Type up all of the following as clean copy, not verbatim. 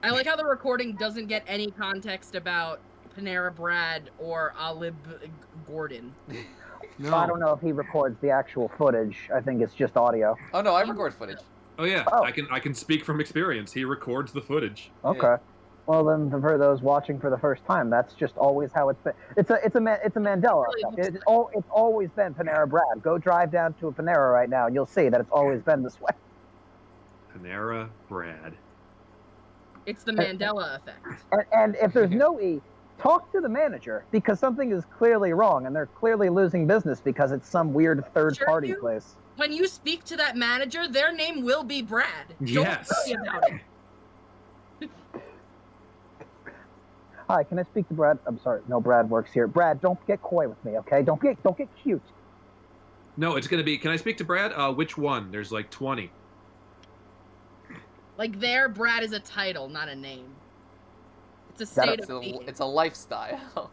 I like how the recording doesn't get any context about Panera Brad or Alib Gordon. No. I don't know if he records the actual footage. I think it's just audio. Oh no, I record footage. Oh yeah, Oh. I can speak from experience. He records the footage. Okay. Yeah. Well, then for those watching for the first time, that's just always how it's been. It's a Mandela effect. It's always been Panera Brad. Go drive down to a Panera right now, and you'll see that it's always been this way. Panera Brad. It's the Mandela effect. And if there's no E, talk to the manager, because something is clearly wrong, and they're clearly losing business because it's some weird third-party place. When you speak to that manager, their name will be Brad. Yes. Don't worry about it. Hi, can I speak to Brad? I'm sorry, no, Brad works here. Brad, don't get coy with me, okay? Don't get cute. No, it's gonna be. Can I speak to Brad? Which one? There's like 20. Like there, Brad is a title, not a name. It's a state of being. It's a lifestyle.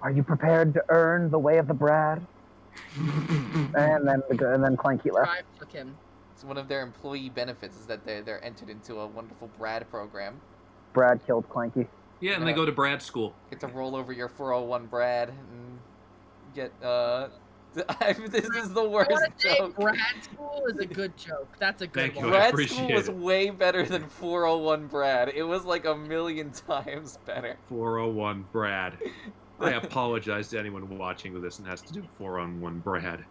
Are you prepared to earn the way of the Brad? and then Clanky left. Drive took him. It's one of their employee benefits is that they're entered into a wonderful Brad program. Brad killed Clanky. Yeah, and they go to Brad school. Get to roll over your 401 Brad and get this is the worst joke. Brad school is a good joke. That's a good Thank one. you. Brad appreciate school was it. way better than 401 Brad. It was like 1,000,000 times better. 401 Brad. I apologize to anyone watching this and has to do 4-on-1 Brad.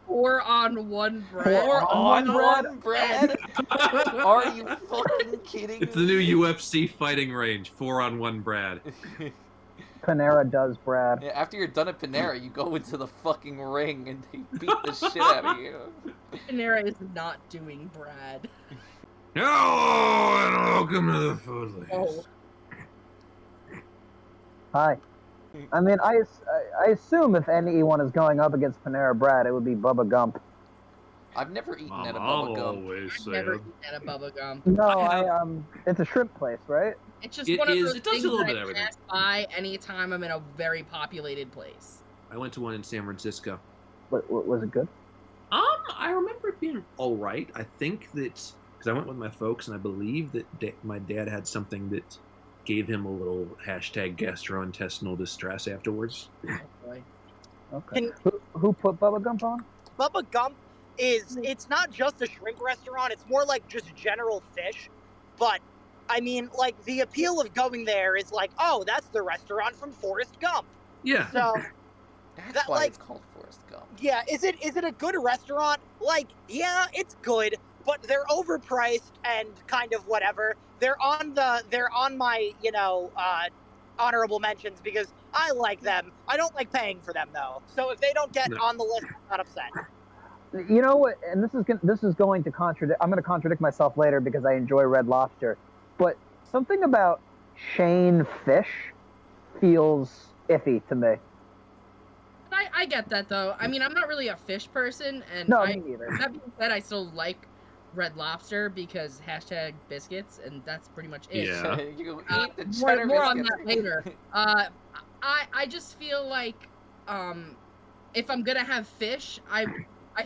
4-on-1 Brad. 4-on-1 Brad? Are you fucking kidding It's me? the new UFC fighting range. 4-on-1 Brad. Panera does Brad. Yeah, after you're done at Panera, you go into the fucking ring and they beat the shit out of you. Panera is not doing Brad. Hello and welcome to the Foodlies. Oh. Hi. I mean, I assume if anyone is going up against Panera Brad, it would be Bubba Gump. I've never eaten at a Mom Bubba Gump. always I've never said. eaten at a Bubba Gum. No, it's a shrimp place, right? It's just It one of is- those it does things a little that bit I of everything. pass by anytime I'm in a very populated place. I went to one in San Francisco. What was it good? I remember it being all right. I think that because I went with my folks, and I believe that my dad had something that gave him a little #gastrointestinal distress afterwards. Oh, boy. Okay. Who put Bubba Gump on? Bubba Gump it's not just a shrimp restaurant, it's more like just general fish. But, I mean, like, the appeal of going there is like, oh, that's the restaurant from Forrest Gump. Yeah. So, That's That, why like- it's called Forrest Gump. yeah, is it a good restaurant? Like, yeah, it's good, but they're overpriced and kind of whatever. They're on my, honorable mentions because I like them. I don't like paying for them though. So if they don't get No. on the list, I'm not upset. You know what? And this is going to contradict. I'm going to contradict myself later because I enjoy Red Lobster, but something about chain fish feels iffy to me. I get that though. I mean, I'm not really a fish person, and No, me neither. that being said, I still like Red Lobster because #biscuits, and that's pretty much it. Yeah. You Uh, eat the cheddar more on biscuits. that later. I just feel like if I'm gonna have fish, I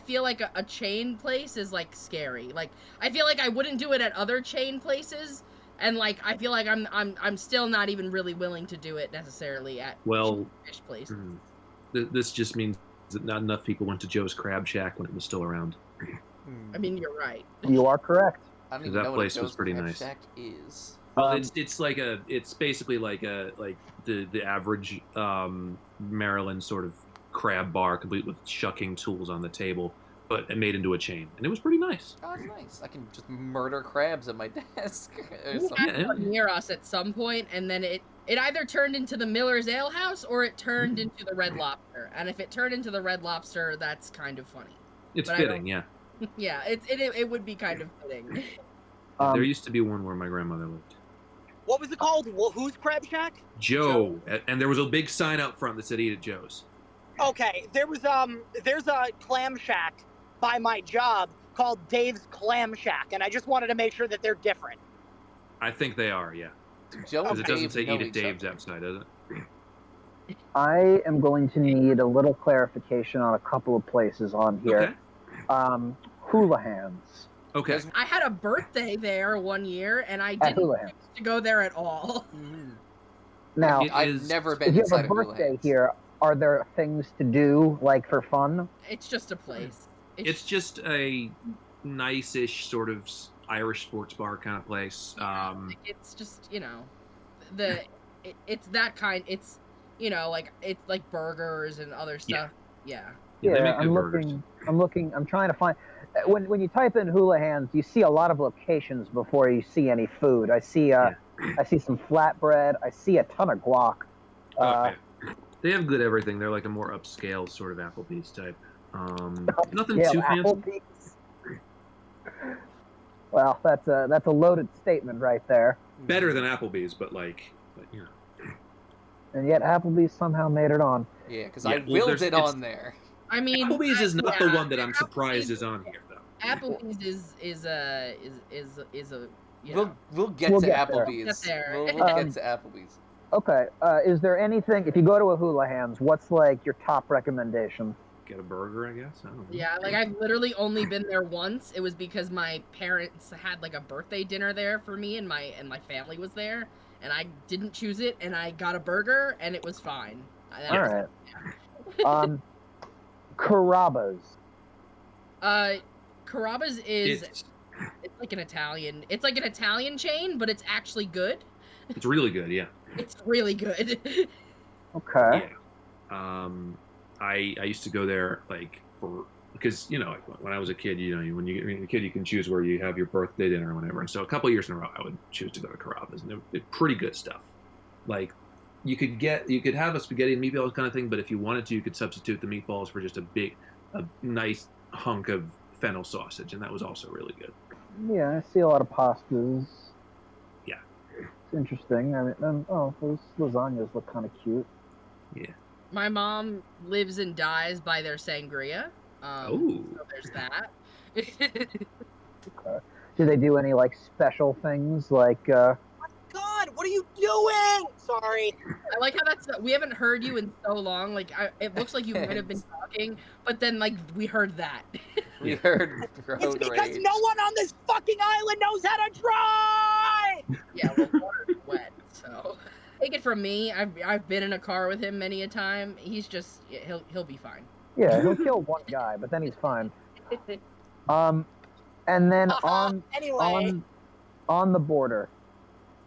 feel like a chain place is like scary. Like I feel like I wouldn't do it at other chain places, and like I feel like I'm still not even really willing to do it necessarily at fish places. This just means that not enough people went to Joe's Crab Shack when it was still around. I mean, you're right. You are correct. I don't even that know place what a was Joe's pretty Crab nice. Shack is. Well, it's basically like the average Maryland sort of crab bar, complete with shucking tools on the table, but it made into a chain, and it was pretty nice. Oh, that's nice. I can just murder crabs at my desk. Or We something. had one near us at some point, and then it either turned into the Miller's Ale House or it turned into the Red Lobster. And if it turned into the Red Lobster, that's kind of funny. It's But I fitting, don't- yeah. Yeah, it would be kind of fitting. There used to be one where my grandmother lived. What was it called? Who's Crab Shack? Joe, and there was a big sign out front that said "Eat at Joe's." Okay, there's a clam shack by my job called Dave's Clam Shack, and I just wanted to make sure that they're different. I think they are, yeah. Joe Because and it doesn't Dave say know "Eat at each Dave's" other. outside, does it? I am going to need a little clarification on a couple of places on here. Okay. Hula Hands. Okay. I had a birthday there one year, and I At didn't Hula Hands. choose to go there at all. Now, It I've is- never if been you have inside a of Hula birthday Hands. here, are there things to do, like, for fun? It's just a place. It's just a nice-ish sort of Irish sports bar kind of place. It's just, it's that kind. It's, it's like burgers and other stuff. Yeah. Yeah, they make good burgers. I'm trying to find. When you type in Hula Hands, you see a lot of locations before you see any food. I see I see some flatbread. I see a ton of guac. Okay. They have good everything. They're like a more upscale sort of Applebee's type. Nothing yeah, too fancy. Applebee's. Well, that's a loaded statement right there. Better than Applebee's, but And yet Applebee's somehow made it on. Yeah, because Yeah, I well, willed there's- it on there. I mean, Applebee's is not the one that I'm surprised Applebee's- is on here, though. Applebee's is a We'll get We'll to get there. Applebee's. Get there. We'll get to Applebee's. Okay, is there anything, if you go to a Hula Hands, what's like your top recommendation? Get a burger, I guess. I don't know. Yeah, like I've literally only been there once. It was because my parents had like a birthday dinner there for me, and my family was there, and I didn't choose it, and I got a burger, and it was fine. All right. Carrabba's. Carrabba's is It's it's like an Italian chain, but it's actually good. really good, yeah. It's really good. Okay. Yeah. I used to go there because when I was a kid, when you're a kid, you can choose where you have your birthday dinner or whatever. And so a couple of years in a row, I would choose to go to Carrabba's, and they're pretty good stuff. Like you could have a spaghetti and meatballs kind of thing, but if you wanted to, you could substitute the meatballs for just a nice hunk of fennel sausage, and that was also really good. Yeah, I see a lot of pastas. Yeah. It's interesting. I mean, those lasagnas look kind of cute. Yeah. My mom lives and dies by their sangria. Oh. So there's that. Okay. Do they do any like special things like? God, what are you doing? Sorry. I like how we haven't heard you in so long. Like it looks like you might have been talking, but then like we heard that. We heard road It's because rage. no one on this fucking island knows how to drive. Yeah, well, water's wet, so take it from me. I've been in a car with him many a time. He's just he'll be fine. Yeah, he'll kill one guy, but then he's fine. And then Anyway. on the border.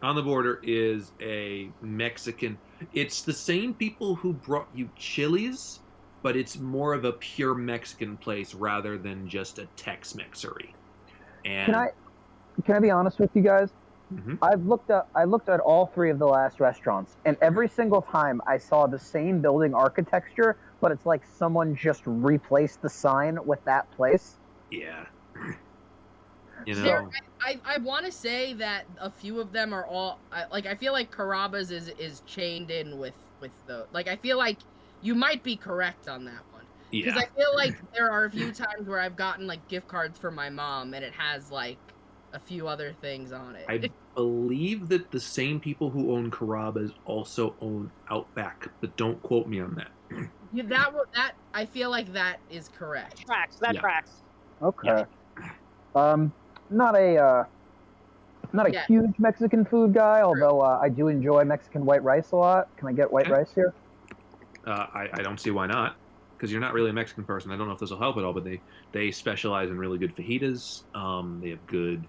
On the border is a Mexican. It's the same people who brought you Chili's, but it's more of a pure Mexican place rather than just a Tex-Mexery. And Can I be honest with you guys? Mhm. I looked at all three of the last restaurants, and every single time I saw the same building architecture, but it's like someone just replaced the sign with that place. yeah, I want to say that a few of them are all I feel like Carrabba's is chained in with the I feel like you might be correct on that one because yeah. I feel like there are a few times where I've gotten like gift cards for my mom and it has like a few other things on it. I believe that the same people who own Carrabba's also own Outback, but don't quote me on that. Yeah, that I feel like that is correct. That Yeah. tracks. Okay. Not a Yeah. huge Mexican food guy, although I do enjoy Mexican white rice a lot. Can I get white Okay. rice here? I don't see why not, because you're not really a Mexican person. I don't know if this will help at all, but they specialize in really good fajitas. They have good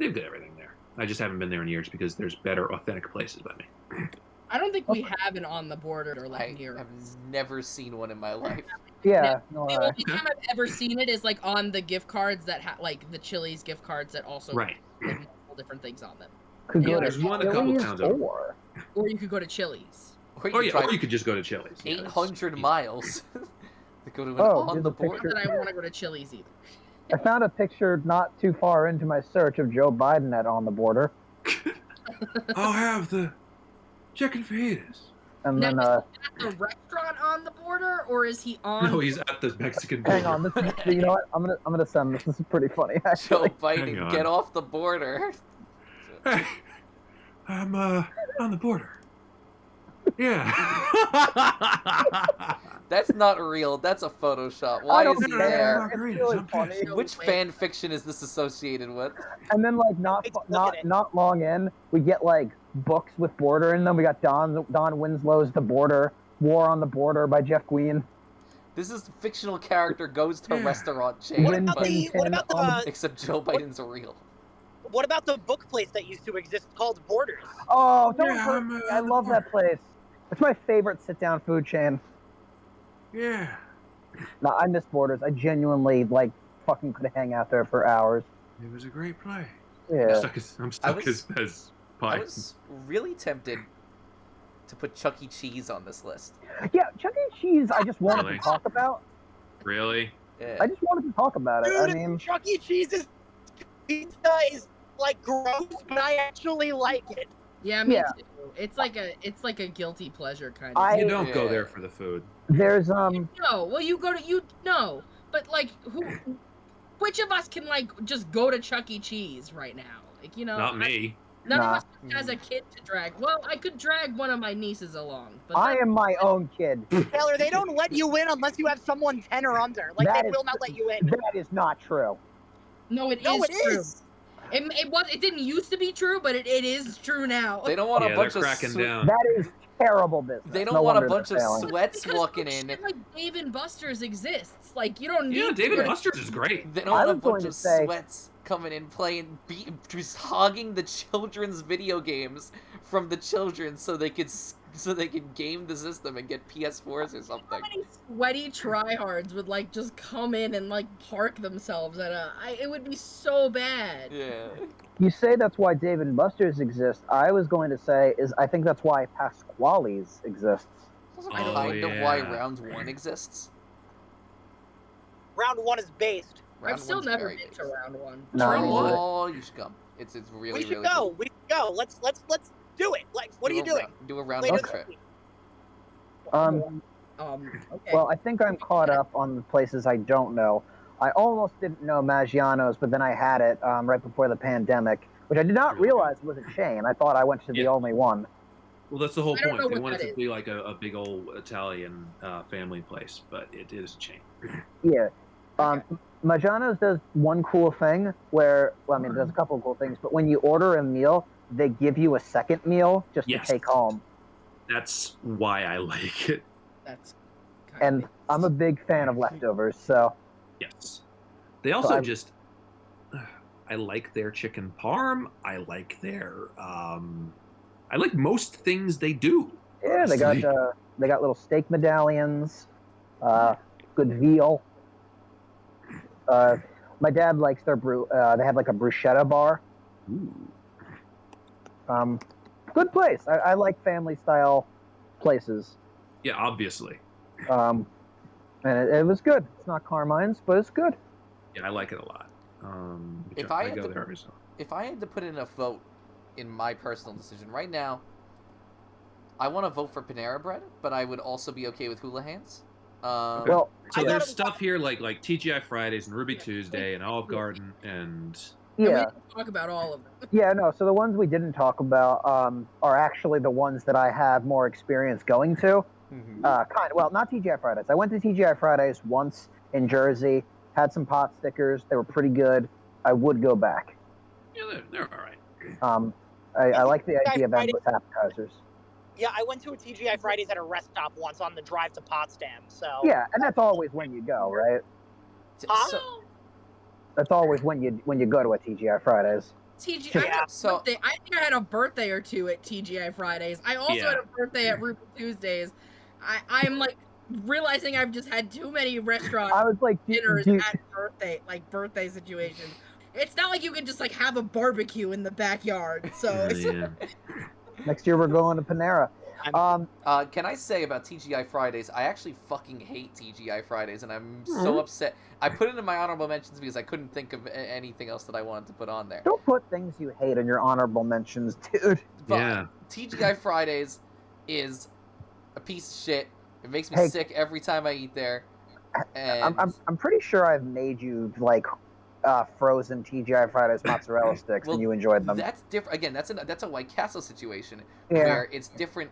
everything there. I just haven't been there in years because there's better authentic places by me. I don't think we have an on the border or like I near. have never seen one in my life. Yeah. No, The only time I've ever seen it is like on the gift cards that like the Chili's gift cards that also Right. have multiple different things on them. could Yeah, go there's to one a couple Chili's towns over. or Or you could go to Chili's. Or Oh you yeah, drive or you could just go to Chili's. Yeah, that's 800 easy. miles to go to an Oh, on here's the a picture. border. Not that I want to go to Chili's either. I found a picture not too far into my search of Joe Biden at on the border, I'll have the chicken fajitas. and Now, then is he at the restaurant on the border, or is he on? No, he's at the Mexican border. hang on. This is, you know what? I'm gonna send this. This is pretty funny Joe actually. Biden, on. get off the border. Hey, I'm on the border. Yeah. That's not real. That's a Photoshop. I Why don't is he care. there? It's Great, really I'm funny. pissed. Which fan fiction is this associated with? And then like not Take a look at it. not long in, we get like books with border in them. We got Don Winslow's The Border, War on the Border by Jeff Gween. This is fictional character goes to Yeah. restaurant chain, What about but the except Joe Biden's real. what about the book place that used to exist called Borders? Oh, don't Yeah, hurt I'm, me. uh, I love that place. It's my favorite sit-down food chain. Yeah. No, I miss Borders. I genuinely like fucking could hang out there for hours. It was a great play. Yeah. I'm stuck as I pie. was really tempted to put Chuck E. Cheese on this list. Yeah, Chuck E. Cheese. I just wanted Really? to talk about. Really? Yeah. I just wanted to talk about it. Dude, I mean, Chuck E. Cheese's pizza is like gross, but I actually like it. Yeah, me Yeah. too. It's like a guilty pleasure kind of. I- You don't go Yeah. there for the food. there's No, well, no, but like, which of us can like just go to Chuck E. Cheese right now? Like, Not me. None Nah. of us has a kid to drag. Well, I could drag one of my nieces along, but I am my own kid. Taylor, they don't let you in unless you have someone 10 or under. Like, That they is- will not let you in. That is not true. no, it No, is it true. is. It didn't used to be true, but it is true now. They don't want Yeah, a they're bunch of cracking down. That is terrible business. They don't No want a wonder bunch they're of failing. sweats Because walking shit in. like Dave and Buster's exists. Like, you don't need. Yeah, to David go- Buster's is great. They don't I want a was going bunch to of say- sweats coming in, playing, just hogging the children's video games from the children so they could game the system and get PS4s or How something. many sweaty tryhards would like just come in and like park themselves at it would be so bad. Yeah. You say that's why Dave and Buster's exist. I was going to say I think that's why Pasquale's exists. Also Oh, kind of why yeah. round one exists. Round 1 is based. Round I've still one's never very been big. to round one. No, Try me it. neither. Oh, you should come. It's really we should really go. cool. We should go. Let's do it. Like, what are you doing? Do a round Later one this trip. week. Okay. Well, I think I'm caught up on the places I don't know. I almost didn't know Maggiano's, but then I had it right before the pandemic, which I did not realize was a chain. I thought I went to the Yeah. only one. Well, that's the whole I don't point. know They what want it that to is. be like a big old Italian family place, but it is a chain. Yeah. Maggiano's does one cool thing where, well, I mean, there's a couple of cool things, but when you order a meal, they give you a second meal just Yes. to take home. That's why I like it. That's kind And of I'm a big fan of leftovers, so Yes. They also I'm- just. I like their chicken parm. I like their. I like most things they do. yeah, they honestly. got little steak medallions, good veal. My dad likes their brew. They have like a bruschetta bar. Ooh. Good place. I like family style places. Yeah, obviously. And it was good. It's not Carmine's, but it's good. Yeah, I like it a lot. If I had go to- there every so. If I had to put in a vote in my personal decision right now, I want to vote for Panera Bread, but I would also be okay with Hula Hands. Well, So I there's gotta- stuff here like TGI Fridays and Ruby Tuesday and Olive Garden and we yeah, didn't talk about all of them. yeah, no. So the ones we didn't talk about are actually the ones that I have more experience going to. Well, not TGI Fridays. I went to TGI Fridays once in Jersey. Had some pot stickers. They were pretty good. I would go back. yeah, they're all right. I like the idea of Fridays- endless appetizers. Yeah, I went to a TGI Fridays at a rest stop once on the drive to Potsdam. So Yeah, and that's always when you go, right? So, That's always when you go to a TGI Fridays. TGI. I, Yeah. had a birthday. I think I had a birthday or two at TGI Fridays. I also Yeah. had a birthday at Ruby Tuesdays. I'm like realizing I've just had too many restaurant I was like, dinners dude, at birthday situations. It's not like you can just like have a barbecue in the backyard. So it's Yeah. next year we're going to Panera. can I say about TGI Fridays? I actually fucking hate TGI Fridays, and I'm so upset. I put it in my honorable mentions because I couldn't think of anything else that I wanted to put on there. Don't put things you hate in your honorable mentions, dude. But Yeah. TGI Fridays is a piece of shit. It makes me Hey. sick every time I eat there. And I'm pretty sure I've made you like frozen TGI Fridays mozzarella sticks Well, and you enjoyed them. that's different. Again, that's a White Castle situation Yeah. where it's different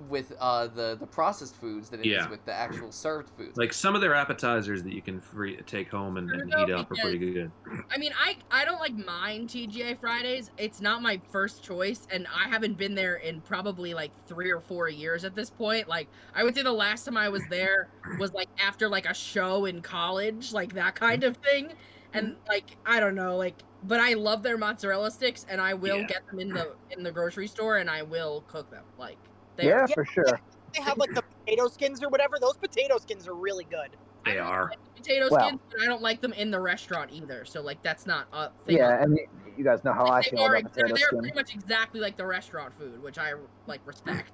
with the processed foods than it is Yeah. with the actual served foods. Like some of their appetizers that you can take home and heat up are pretty good. I mean, I don't like mind TGI Fridays. It's not my first choice, and I haven't been there in probably like 3 or 4 years at this point. Like, I would say the last time I was there was like after like a show in college, like that kind of thing. And like, I don't know, like, but I love their mozzarella sticks, and I will get them in the grocery store, and I will cook them. Like, Yeah, for sure. They have like the potato skins or whatever. Those potato skins are really good. They are. Like potato skins, but I don't like them in the restaurant either. So like, that's not a thing. Yeah, and you guys know how I feel about potato They're skin. pretty much exactly like the restaurant food, which I like respect.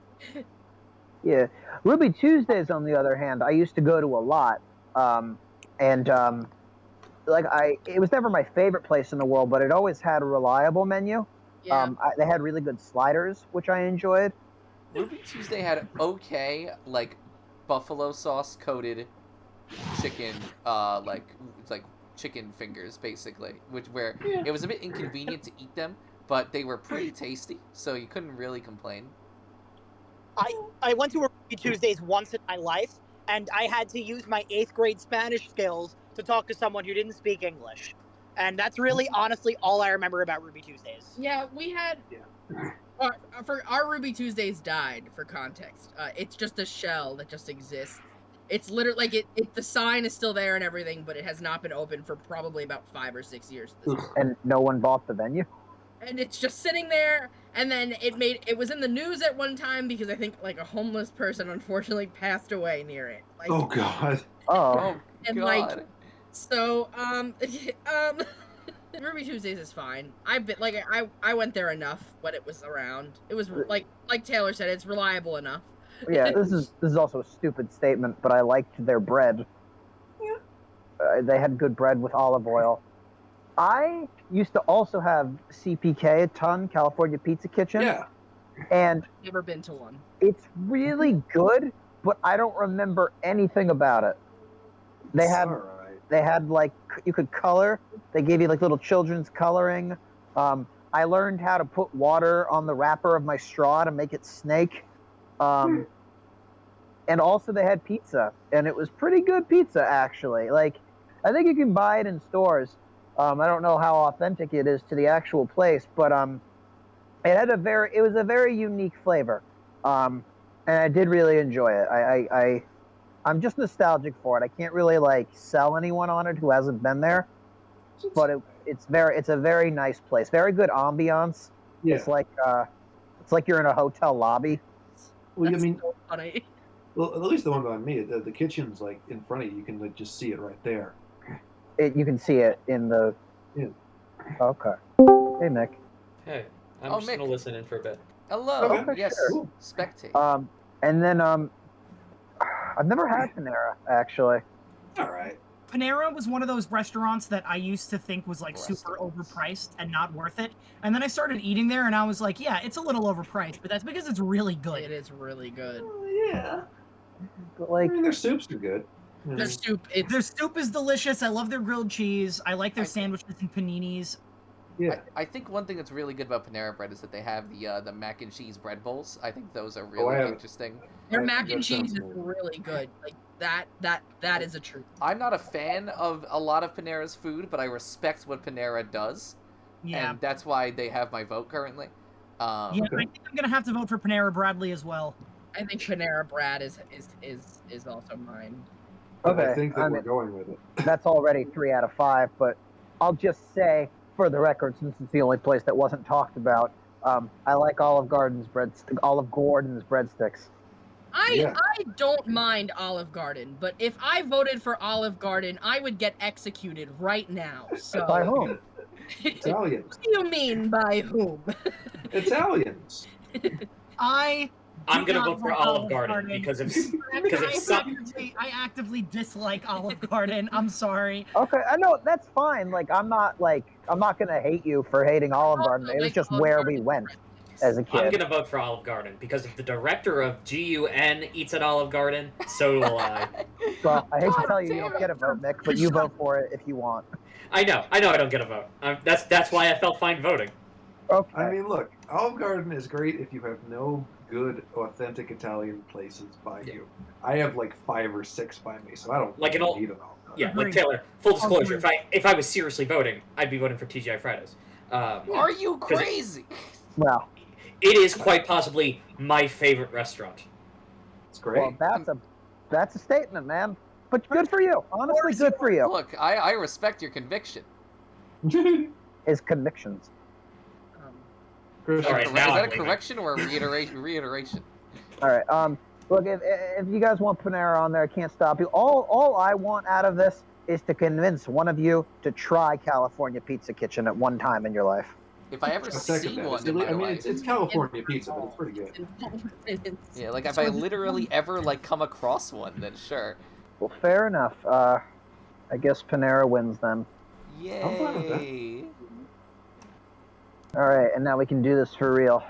Yeah, Ruby Tuesdays, on the other hand, I used to go to a lot, it was never my favorite place in the world, but it always had a reliable menu. Yeah. They had really good sliders, which I enjoyed. Ruby Tuesday had okay, like, buffalo sauce coated chicken, like chicken fingers, basically, where it was a bit inconvenient to eat them, but they were pretty tasty, so you couldn't really complain. I went to a Ruby Tuesdays once in my life, and I had to use my 8th grade Spanish skills to talk to someone who didn't speak English. And that's really, honestly, all I remember about Ruby Tuesdays. Yeah, we had... for our Ruby Tuesdays died, for context. It's just a shell that just exists. It's literally, like, the sign is still there and everything, but it has not been open for probably about 5 or 6 years at this point. And no one bought the venue? And it's just sitting there, and then it was in the news at one time because I think, like, a homeless person unfortunately passed away near it. Like, Oh God. Oh. and God. like, so Ruby Tuesdays is fine. I went there enough when it was around. It was like Taylor said, it's reliable enough. Yeah, this is also a stupid statement, but I liked their bread. Yeah. They had good bread with olive oil. I used to also have CPK a ton, California Pizza Kitchen. Yeah. And Never been to one. it's really good, but I don't remember anything about it. They had All right. They had, like, you could color. They gave you, like, little children's coloring. I learned how to put water on the wrapper of my straw to make it snake. And also they had pizza, and it was pretty good pizza, actually. Like, I think you can buy it in stores. I don't know how authentic it is to the actual place, but it was a very unique flavor. And I did really enjoy it. I'm just nostalgic for it. I can't really, like, sell anyone on it who hasn't been there, but it's a very nice place. Very good ambiance. Yeah. It's like you're in a hotel lobby. Well, That's I mean, so funny. well, at least the one by me, the kitchen's like in front of you. You can like just see it right there. You can see it in the. Yeah. Okay. Hey, Mick. Hey, I'm Oh, just Mick. gonna listen in for a bit. Hello. Okay, Yes. sure. Spectate. And then I've never had Panera, actually. All right. Panera was one of those restaurants that I used to think was like super overpriced and not worth it. And then I started eating there and I was like, yeah, it's a little overpriced, but that's because it's really It good. is really good. Yeah. But, I like, mean, their soups are good. Their soup, it's Their soup is delicious. I love their grilled cheese. I like their sandwiches and paninis. Yeah. I think one thing that's really good about Panera Bread is that they have the mac and cheese bread bowls. I think those are I really have- interesting. their That- mac that and cheese sounds is good. really good. Like that is a treat. I'm not a fan of a lot of Panera's food, but I respect what Panera does, Yeah. and that's why they have my vote currently. Yeah, I think I'm gonna have to vote for Panera Bradley as well. I think Panera Brad is also mine. Okay, I think that I we're mean- going with it. that's already 3 out of 5. But I'll just say, for the record, since it's the only place that wasn't talked about, I like Olive Garden's breadsticks. Yeah. I don't mind Olive Garden, but if I voted for Olive Garden, I would get executed right now. So By whom? what Italians. do you mean by whom? Italians. I'm I'm gonna vote for Olive Garden because of I actively dislike Olive Garden. I'm sorry. Okay, I know that's fine. Like, I'm not gonna hate you for hating Olive Garden. It was just where we went as a I'm kid. gonna vote for Olive Garden because if the director of GUN eats at Olive Garden, so will I. Well, I hate to tell you, you damn don't get a vote, Mick, but you vote for it if you want. I know I don't get a vote. That's why I felt fine voting. Okay. I mean, look, Olive Garden is great if you have no good, authentic Italian places by you. I have like 5 or 6 by me, so I don't Like need them all. Yeah, like Taylor. Full disclosure: if I was seriously voting, I'd be voting for TGI Fridays. Are you crazy? Well, It is quite possibly my favorite restaurant. It's great. well, that's a statement, man. But good for you. Honestly, good for you. Look, I respect your conviction. His convictions. Christian, All right, Is now that I'm a correction or a reiteration? All right. Look, if you guys want Panera on there, I can't stop you. All I want out of this is to convince one of you to try California Pizza Kitchen at one time in your life. If I ever I'll second see that. one in my life, it's California pizza, but it's pretty good. yeah, like if I literally ever like come across one, then sure. Well, fair enough. I guess Panera wins then. I'm fine with that. Yay! All right, and now we can do this for real.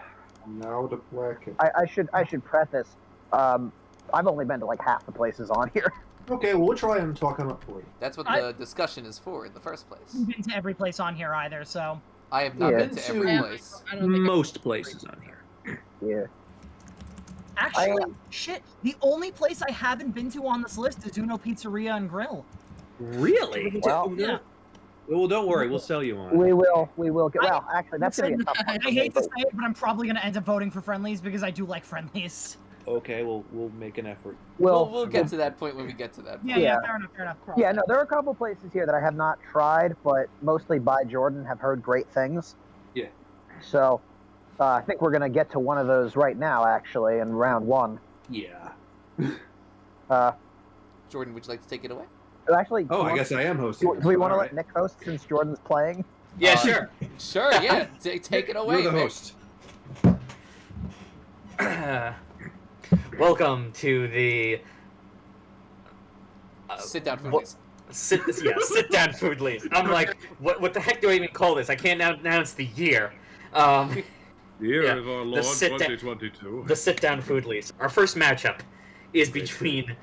Now the black. I should preface. I've only been to like half the places on here. Okay, well, we'll try and talk them up for you. That's what the discussion is for in the first place. I haven't been to every place on here either, so. I have not Yeah. been to every place. I don't think Most places on here. Yeah. Actually, shit, the only place I haven't been to on this list is Uno Pizzeria and Grill. Really? Well, Yeah. Well, don't worry, we'll sell you on. We will get. Well, actually, that's gonna be a tough one. I hate to say it, but I'm probably gonna end up voting for Friendlies because I do like Friendlies. Okay, we'll make an effort. We'll get to that point when we get to that point. Yeah, fair enough. Cross Yeah, that. no, there are a couple places here that I have not tried, but mostly by Jordan have heard great things. Yeah. So, I think we're gonna get to one of those right now, actually, in round 1. Yeah. Jordan, would you like to take it away? Actually, Oh, I guess I am hosting. do we want to All let Nick host since Jordan's playing? Yeah, sure. Sure, yeah. Take it away, You're the Mick. host. Welcome to the Sit down, Foodlies. sit down Foodlies. I'm like, what the heck do I even call this? I can't now announce the year. Year Yeah, is our the Lord sit down- 2022. The sit down Foodlies. Our first matchup is between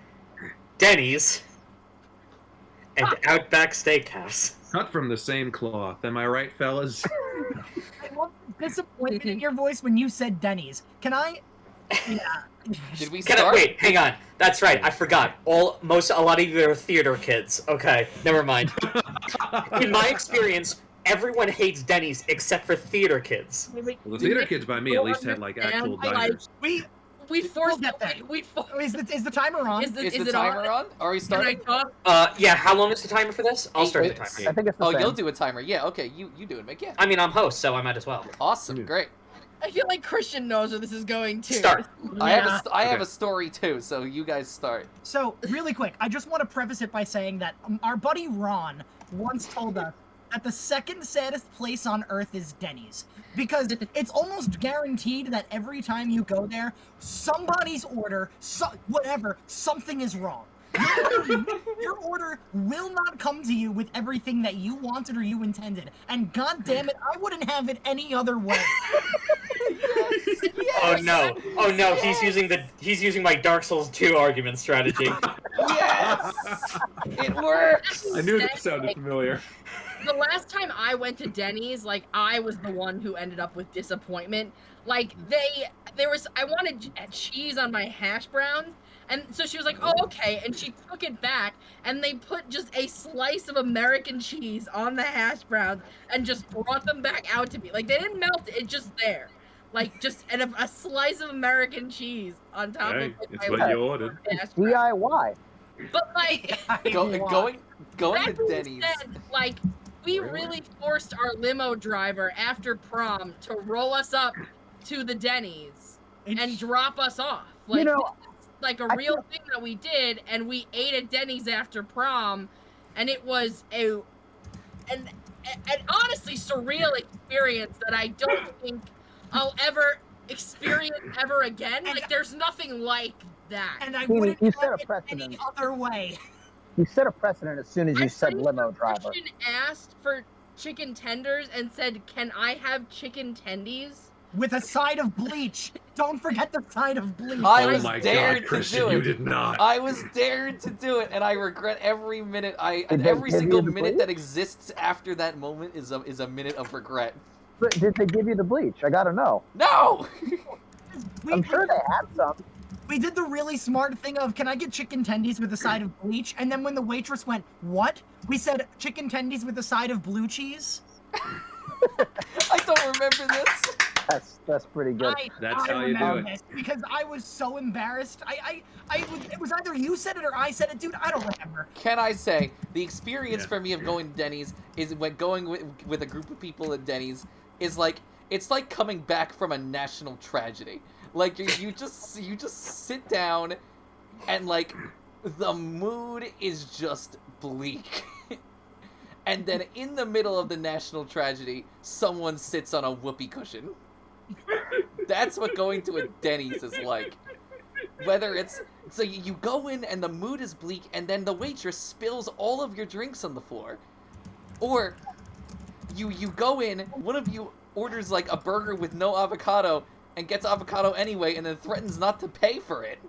Denny's and Outback Steakhouse. Cut from the same cloth. Am I right, fellas? I love the disappointment in your voice when you said Denny's. Can I? Yeah. Did we Can I, start? wait, hang on. That's right, I forgot. A lot of you are theater kids. Okay, never mind. In my experience, everyone hates Denny's except for theater kids. Well, the theater kids by me at least had like actual diners. we forced We'll get there. we Is the timer on? is the, Is is the it timer on? Are we Can I starting? talk? Yeah, how long is the timer for this? I'll start the minutes. timer. I think it's the Oh, same. you'll do a timer. Yeah, okay. You do it, Mick. Yeah. I mean, I'm host, so I might as well. Awesome. Yeah. Great. I feel like Christian knows where this is going too. Start. I have Okay. a story too, so you guys start. So, really quick, I just want to preface it by saying that our buddy Ron once told us that the second saddest place on earth is Denny's. Because it's almost guaranteed that every time you go there, somebody's order, something is wrong. Your order will not come to you with everything that you wanted or you intended. And god damn it, I wouldn't have it any other way. Oh no, he's using my Dark Souls 2 argument strategy. Yes, it works. I knew that sounded familiar. The last time I went to Denny's, like, I was the one who ended up with disappointment. Like, I wanted cheese on my hash browns, and so she was like, oh, okay, and she took it back, and they put just a slice of American cheese on the hash browns, and just brought them back out to me. Like, they didn't melt it, just there. Like, just a slice of American cheese on top Hey, of it's my what you ordered. hash browns. DIY. But, like... Going That to being Denny's. said, like, we really forced our limo driver after prom to roll us up to the Denny's and drop us off. Like, You know, it's like a real thing that we did, and we ate at Denny's after prom, and it was an honestly surreal experience that I don't think I'll ever experience ever again. Like, there's nothing like that. And I Jamie, wouldn't you have set a it precedent. any other way. You set a precedent as soon as you I'm said pretty limo sure driver. Christian asked for chicken tenders and said, "Can I have chicken tendies?" With a side of bleach. Don't forget the side of bleach. I Oh was my dared god, to Christian, do you it. did not. I was dared to do it, and I regret every minute. Did they Every give single you the minute bleach? that exists after that moment is a minute of regret. But did they give you the bleach? I gotta know. No. I'm sure they had some. We did the really smart thing of, can I get chicken tendies with a side of bleach? And then when the waitress went, what? We said, chicken tendies with a side of blue cheese. I don't remember this. That's pretty good. That's how you do it. Because I was so embarrassed. It was either you said it or I said it, dude. I don't remember. Can I say, the experience for me of going to Denny's is when going with a group of people at Denny's is like, it's like coming back from a national tragedy. Like, you just sit down and, like, the mood is just bleak. And then in the middle of the national tragedy, someone sits on a whoopee cushion. That's what going to a Denny's is like. Whether it's... So you go in and the mood is bleak, and then the waitress spills all of your drinks on the floor. Or you go in, one of you orders, like, a burger with no avocado, and gets avocado anyway, and then threatens not to pay for it.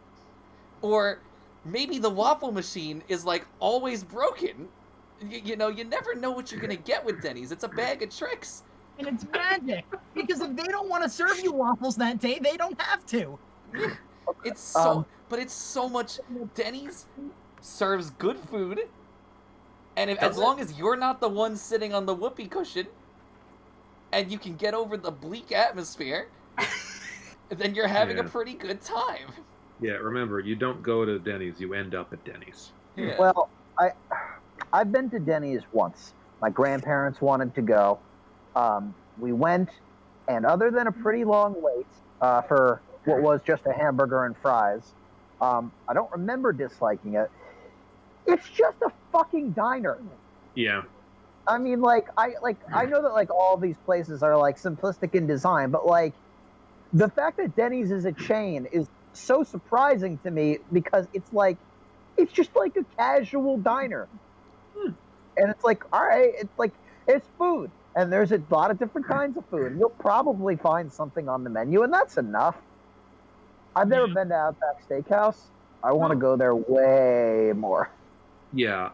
Or maybe the waffle machine is, like, always broken. You know, you never know what you're gonna get with Denny's. It's a bag of tricks. And it's magic. Because if they don't want to serve you waffles that day, they don't have to. It's so... but it's so much... Denny's serves good food. And as long as you're not the one sitting on the whoopee cushion, and you can get over the bleak atmosphere... then you're having a pretty good time. Yeah, remember, you don't go to Denny's, you end up at Denny's. Yeah. Well, I've been to Denny's once. My grandparents wanted to go. We went, and other than a pretty long wait for what was just a hamburger and fries, I don't remember disliking it. It's just a fucking diner. Yeah. I mean, like, I know that, like, all these places are, like, simplistic in design, but, like, the fact that Denny's is a chain is so surprising to me because it's just like a casual diner. And it's like, all right, it's food. And there's a lot of different kinds of food. You'll probably find something on the menu, and that's enough. I've never been to Outback Steakhouse. I want to go there way more. Yeah,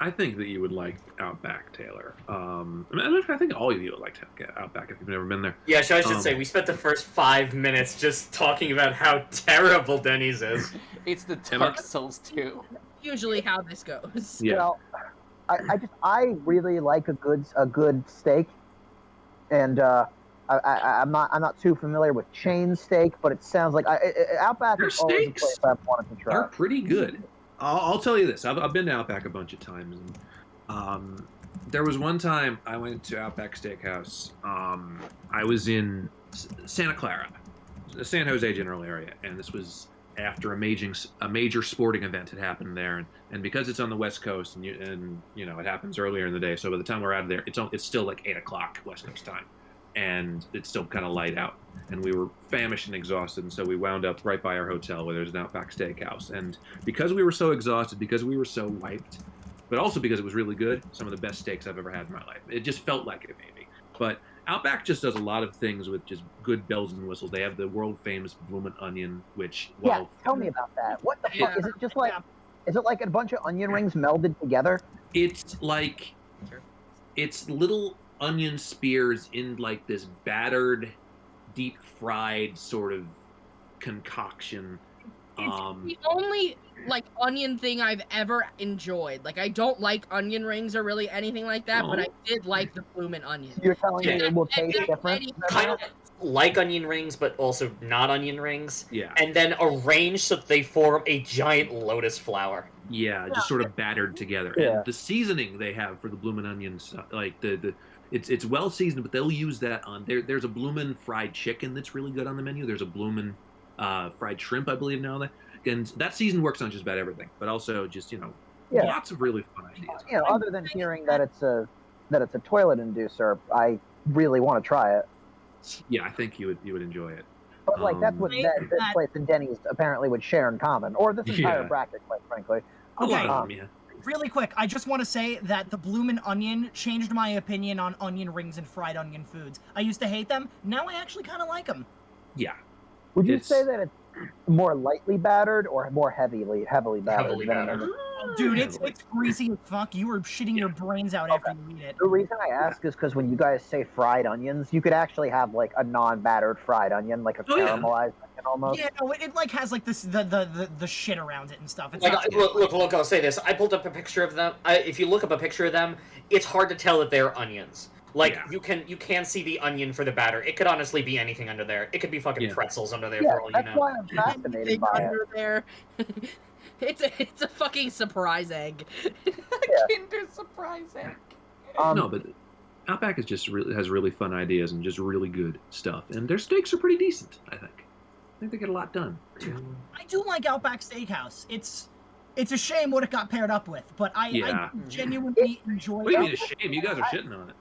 I think that you would like Outback, Taylor. I think all of you would like Outback if you've never been there. Yeah, so I should say, we spent the first 5 minutes just talking about how terrible Denny's is. It's the Dark Souls 2. Usually how this goes. Yeah. Well, I really like a good steak, and I'm not too familiar with chain steak, but it sounds like Outback is always a place I've wanted to try. They're pretty good. I'll tell you this. I've been to Outback a bunch of times. And, there was one time I went to Outback Steakhouse. I was in Santa Clara, the San Jose general area, and this was after a major sporting event had happened there, and because it's on the West Coast, and you know it happens earlier in the day, so by the time we're out of there, it's still like 8 o'clock West Coast time, and it's still kind of light out, and we were famished and exhausted, and so we wound up right by our hotel where there's an Outback Steakhouse, and because we were so exhausted, because we were so wiped, but also because it was really good, some of the best steaks I've ever had in my life. It just felt like it, maybe, but Outback just does a lot of things with just good bells and whistles. They have the world famous bloomin' onion, which tell me about that. What the fuck is it? Just like is it like a bunch of onion rings melded together? It's like it's little onion spears in like this battered, deep fried sort of concoction. It's the only like onion thing I've ever enjoyed. Like I don't like onion rings or really anything like that, but I did like the bloomin' onion. You're telling me it will taste different? Kind of like onion rings, but also not onion rings. Yeah. And then arranged so that they form a giant lotus flower. Yeah, just sort of battered together. Yeah. And the seasoning they have for the bloomin' onions, like it's well seasoned, but they'll use that on there's a bloomin' fried chicken that's really good on the menu. There's a bloomin' fried shrimp, I believe now. And that season works on just about everything, but also just lots of really fun ideas. Other than hearing that it's a toilet inducer, I really want to try it. Yeah, I think you would enjoy it. But like that's what this place and Denny's apparently would share in common, or this entire bracket, quite frankly. A lot of them, yeah. Really quick, I just want to say that the bloomin' onion changed my opinion on onion rings and fried onion foods. I used to hate them. Now I actually kind of like them. Yeah. Would you say that it's more lightly battered or more heavily battered? Dude, it's greasy as fuck. You were shitting your brains out after you eat it. The reason I ask is because when you guys say fried onions, you could actually have like a non-battered fried onion, like a caramelized onion almost. Yeah, no, it like has like this the shit around it and stuff. It's Like, not look, I'll say this. I pulled up a picture of them. If you look up a picture of them, it's hard to tell that they're onions. Like, you can see the onion for the batter. It could honestly be anything under there. It could be fucking pretzels under there for all you know. That's why I'm fascinated by under there. It's a fucking surprise egg. Kinder surprise egg. No, but Outback is just has really fun ideas and just really good stuff, and their steaks are pretty decent. I think they get a lot done. I do like Outback Steakhouse. It's a shame what it got paired up with, but I genuinely enjoy it. What do you mean a shame? You guys are shitting on it.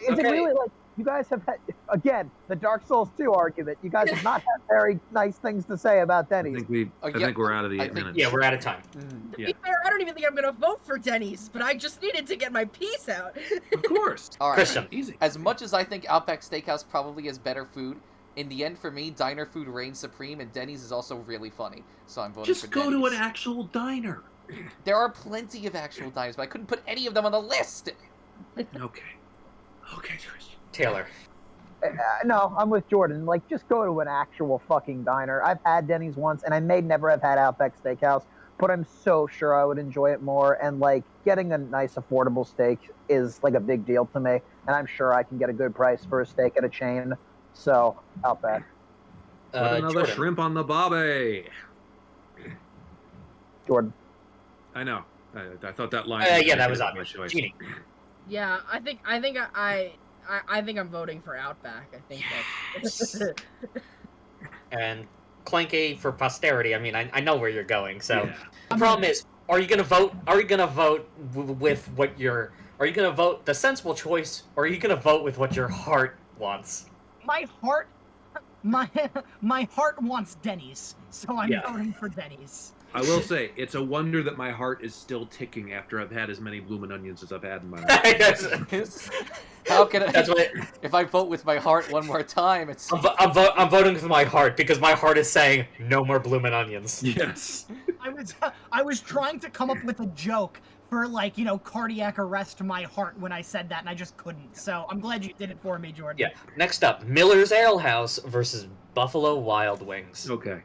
Is it really like you guys have had, again, the Dark Souls 2 argument? You guys have not had very nice things to say about Denny's. I think we're out of the 8 minutes. Yeah, we're out of time. To be fair, I don't even think I'm gonna vote for Denny's, but I just needed to get my piece out. Of course. All right. Christian. Easy. As much as I think Outback Steakhouse probably has better food, in the end, for me, diner food reigns supreme, and Denny's is also really funny. So I'm voting for Just Denny's. go to an actual diner. There are plenty of actual diners, but I couldn't put any of them on the list. Okay, Christian. Taylor. No, I'm with Jordan. Like, just go to an actual fucking diner. I've had Denny's once, and I may never have had Outback Steakhouse, but I'm so sure I would enjoy it more. And, like, getting a nice, affordable steak is, like, a big deal to me. And I'm sure I can get a good price for a steak at a chain. So, Outback. Put another Jordan. shrimp on the bobby. Jordan. I know. I thought that line. Yeah, that was my obvious. choice. Jeannie. Yeah, I think I'm voting for Outback. I think that's And Clanky for posterity. I mean, I know where you're going. So Yeah. the problem is, are you gonna vote? Are you gonna vote with what your? Are you gonna vote the sensible choice, or are you gonna vote with what your heart wants? My heart wants Denny's, so I'm voting for Denny's. I will say, it's a wonder that my heart is still ticking after I've had as many bloomin' onions as I've had in my life. How can I? That's what If I vote with my heart one more time, it's. I'm voting with my heart because my heart is saying no more bloomin' onions. Yes. I was trying to come up with a joke for, like, you know, cardiac arrest to my heart when I said that, and I just couldn't. So I'm glad you did it for me, Jordan. Yeah. Next up, Miller's Ale House versus Buffalo Wild Wings. Okay.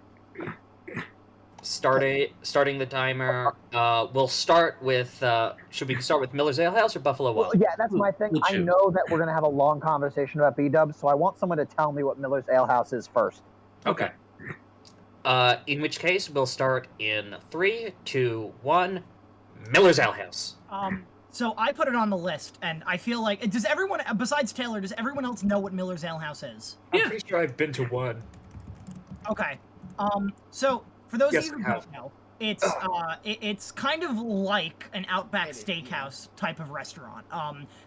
Starting the timer. We'll start with. Should we start with Miller's Ale House or Buffalo Wild? Well, yeah, that's my thing. We'll I choose. know that we're going to have a long conversation about B-dubs, so I want someone to tell me what Miller's Ale House is first. Okay. In which case, we'll start in 3, 2, 1. Miller's Ale House. So I put it on the list, and I feel like, does everyone, besides Taylor, does everyone else know what Miller's Ale House is? I'm pretty sure I've been to one. Okay. So for those Yes, of you I who don't know, it's kind of like an Outback Steakhouse type of restaurant.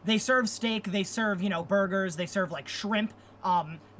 They serve steak, they serve, you know, burgers, they serve like shrimp.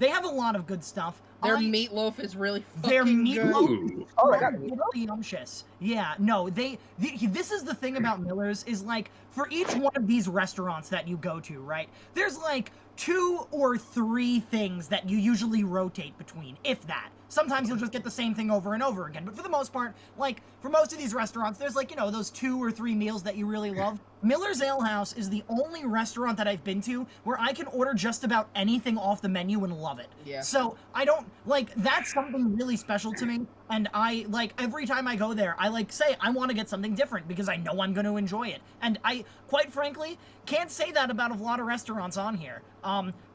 They have a lot of good stuff. their meatloaf is really Their fucking meatloaf good. is Oh, they got meatloaf? really umptious. Yeah, no, this is the thing about Miller's is, like, for each one of these restaurants that you go to, right, there's like 2 or 3 things that you usually rotate between, if that. Sometimes you'll just get the same thing over and over again, but for the most part, like, for most of these restaurants, there's, like, you know, those 2 or 3 meals that you really love. Miller's Ale House is the only restaurant that I've been to where I can order just about anything off the menu and love it. Yeah. So, I don't, like, that's something really special to me, and I, like, every time I go there, I, like, say, I want to get something different because I know I'm going to enjoy it. And I, quite frankly, can't say that about a lot of restaurants on here.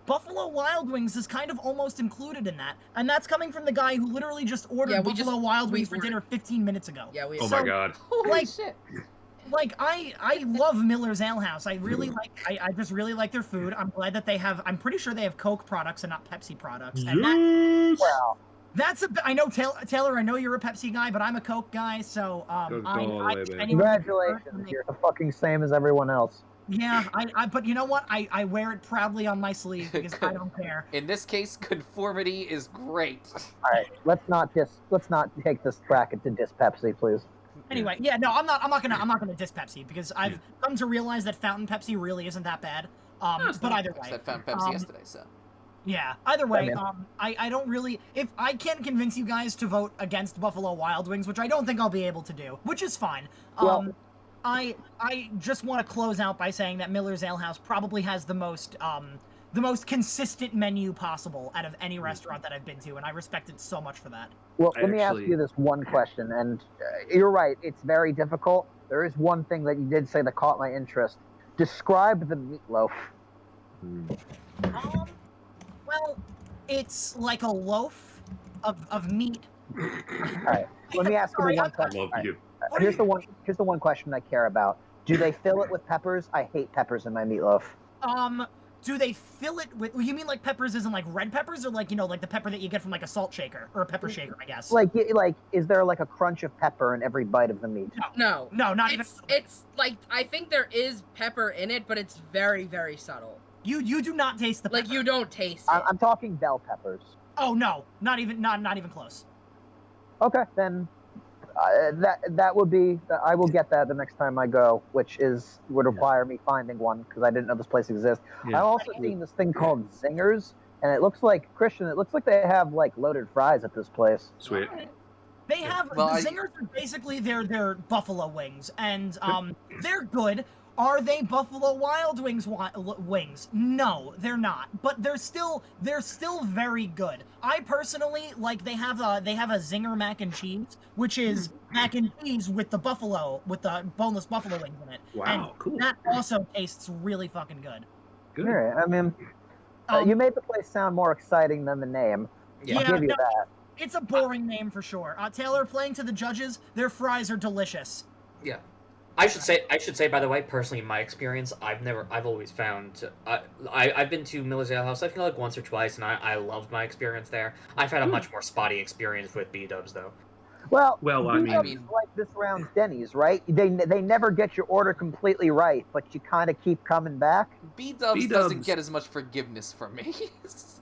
Buffalo Wild Wings is kind of almost included in that, and that's coming from the guy who literally just ordered Buffalo Wild Wings for dinner 15 minutes ago. Yeah, we. Oh my god. Holy like- shit. Like, I love Miller's Ale House. I really like, I just really like their food. I'm glad that they have, I'm pretty sure they have Coke products and not Pepsi products. And Well, that's I know, Taylor, I know you're a Pepsi guy, but I'm a Coke guy, so, Coke all the way, baby. congratulations. You're the fucking same as everyone else. Yeah, but you know what? I wear it proudly on my sleeve because I don't care. In this case, conformity is great. All right, let's not take this bracket to diss Pepsi, please. Anyway, yeah, no, I'm not gonna diss Pepsi because I've come to realize that fountain Pepsi really isn't that bad. But either way, I found Pepsi yesterday, so. yeah. Either way, Yeah, I don't really. If I can't convince you guys to vote against Buffalo Wild Wings, which I don't think I'll be able to do, which is fine. Well, I just want to close out by saying that Miller's Ale House probably has the most consistent menu possible out of any restaurant that I've been to, and I respect it so much for that. Well, let me ask you this one question, and you're right, it's very difficult. There is one thing that you did say that caught my interest. Describe the meatloaf. Well, it's like a loaf of meat. All right, let me ask you the one question. Love you. Here's the one question I care about. Do they fill it with peppers? I hate peppers in my meatloaf. Do they fill it with? You mean like peppers isn't like red peppers, or like like the pepper that you get from like a salt shaker or a pepper shaker, I guess. Like is there like a crunch of pepper in every bite of the meat? No, not even. It's like I think there is pepper in it, but it's very, very subtle. You do not taste the pepper. Like you don't taste it. I'm talking bell peppers. Oh no, not even close. Okay, then that would be. I will get that the next time I go, which would require me finding one because I didn't know this place exists. Yeah. I've also seen this thing called Zingers, and it looks like Christian. It looks like they have like loaded fries at this place. Sweet. They have the Zingers are basically their buffalo wings, and they're good. Are they Buffalo Wild Wings wings? No, they're not. But they're still very good. I personally like they have a Zinger mac and cheese, which is mac and cheese with the boneless buffalo wings in it. Wow, and cool. That also tastes really fucking good. Good. All right, I mean, you made the place sound more exciting than the name. Yeah. I'll give you that. It's a boring name for sure. Taylor, playing to the judges, their fries are delicious. Yeah. I should say, by the way, personally, in my experience, I've always found, I've been to Miller's Ale House, I think like once or twice, and I loved my experience there. I've had a much more spotty experience with B-dubs, though. Well, I B-dubs mean, like this around Denny's, right? They never get your order completely right, but you kind of keep coming back. B-dubs doesn't get as much forgiveness from me.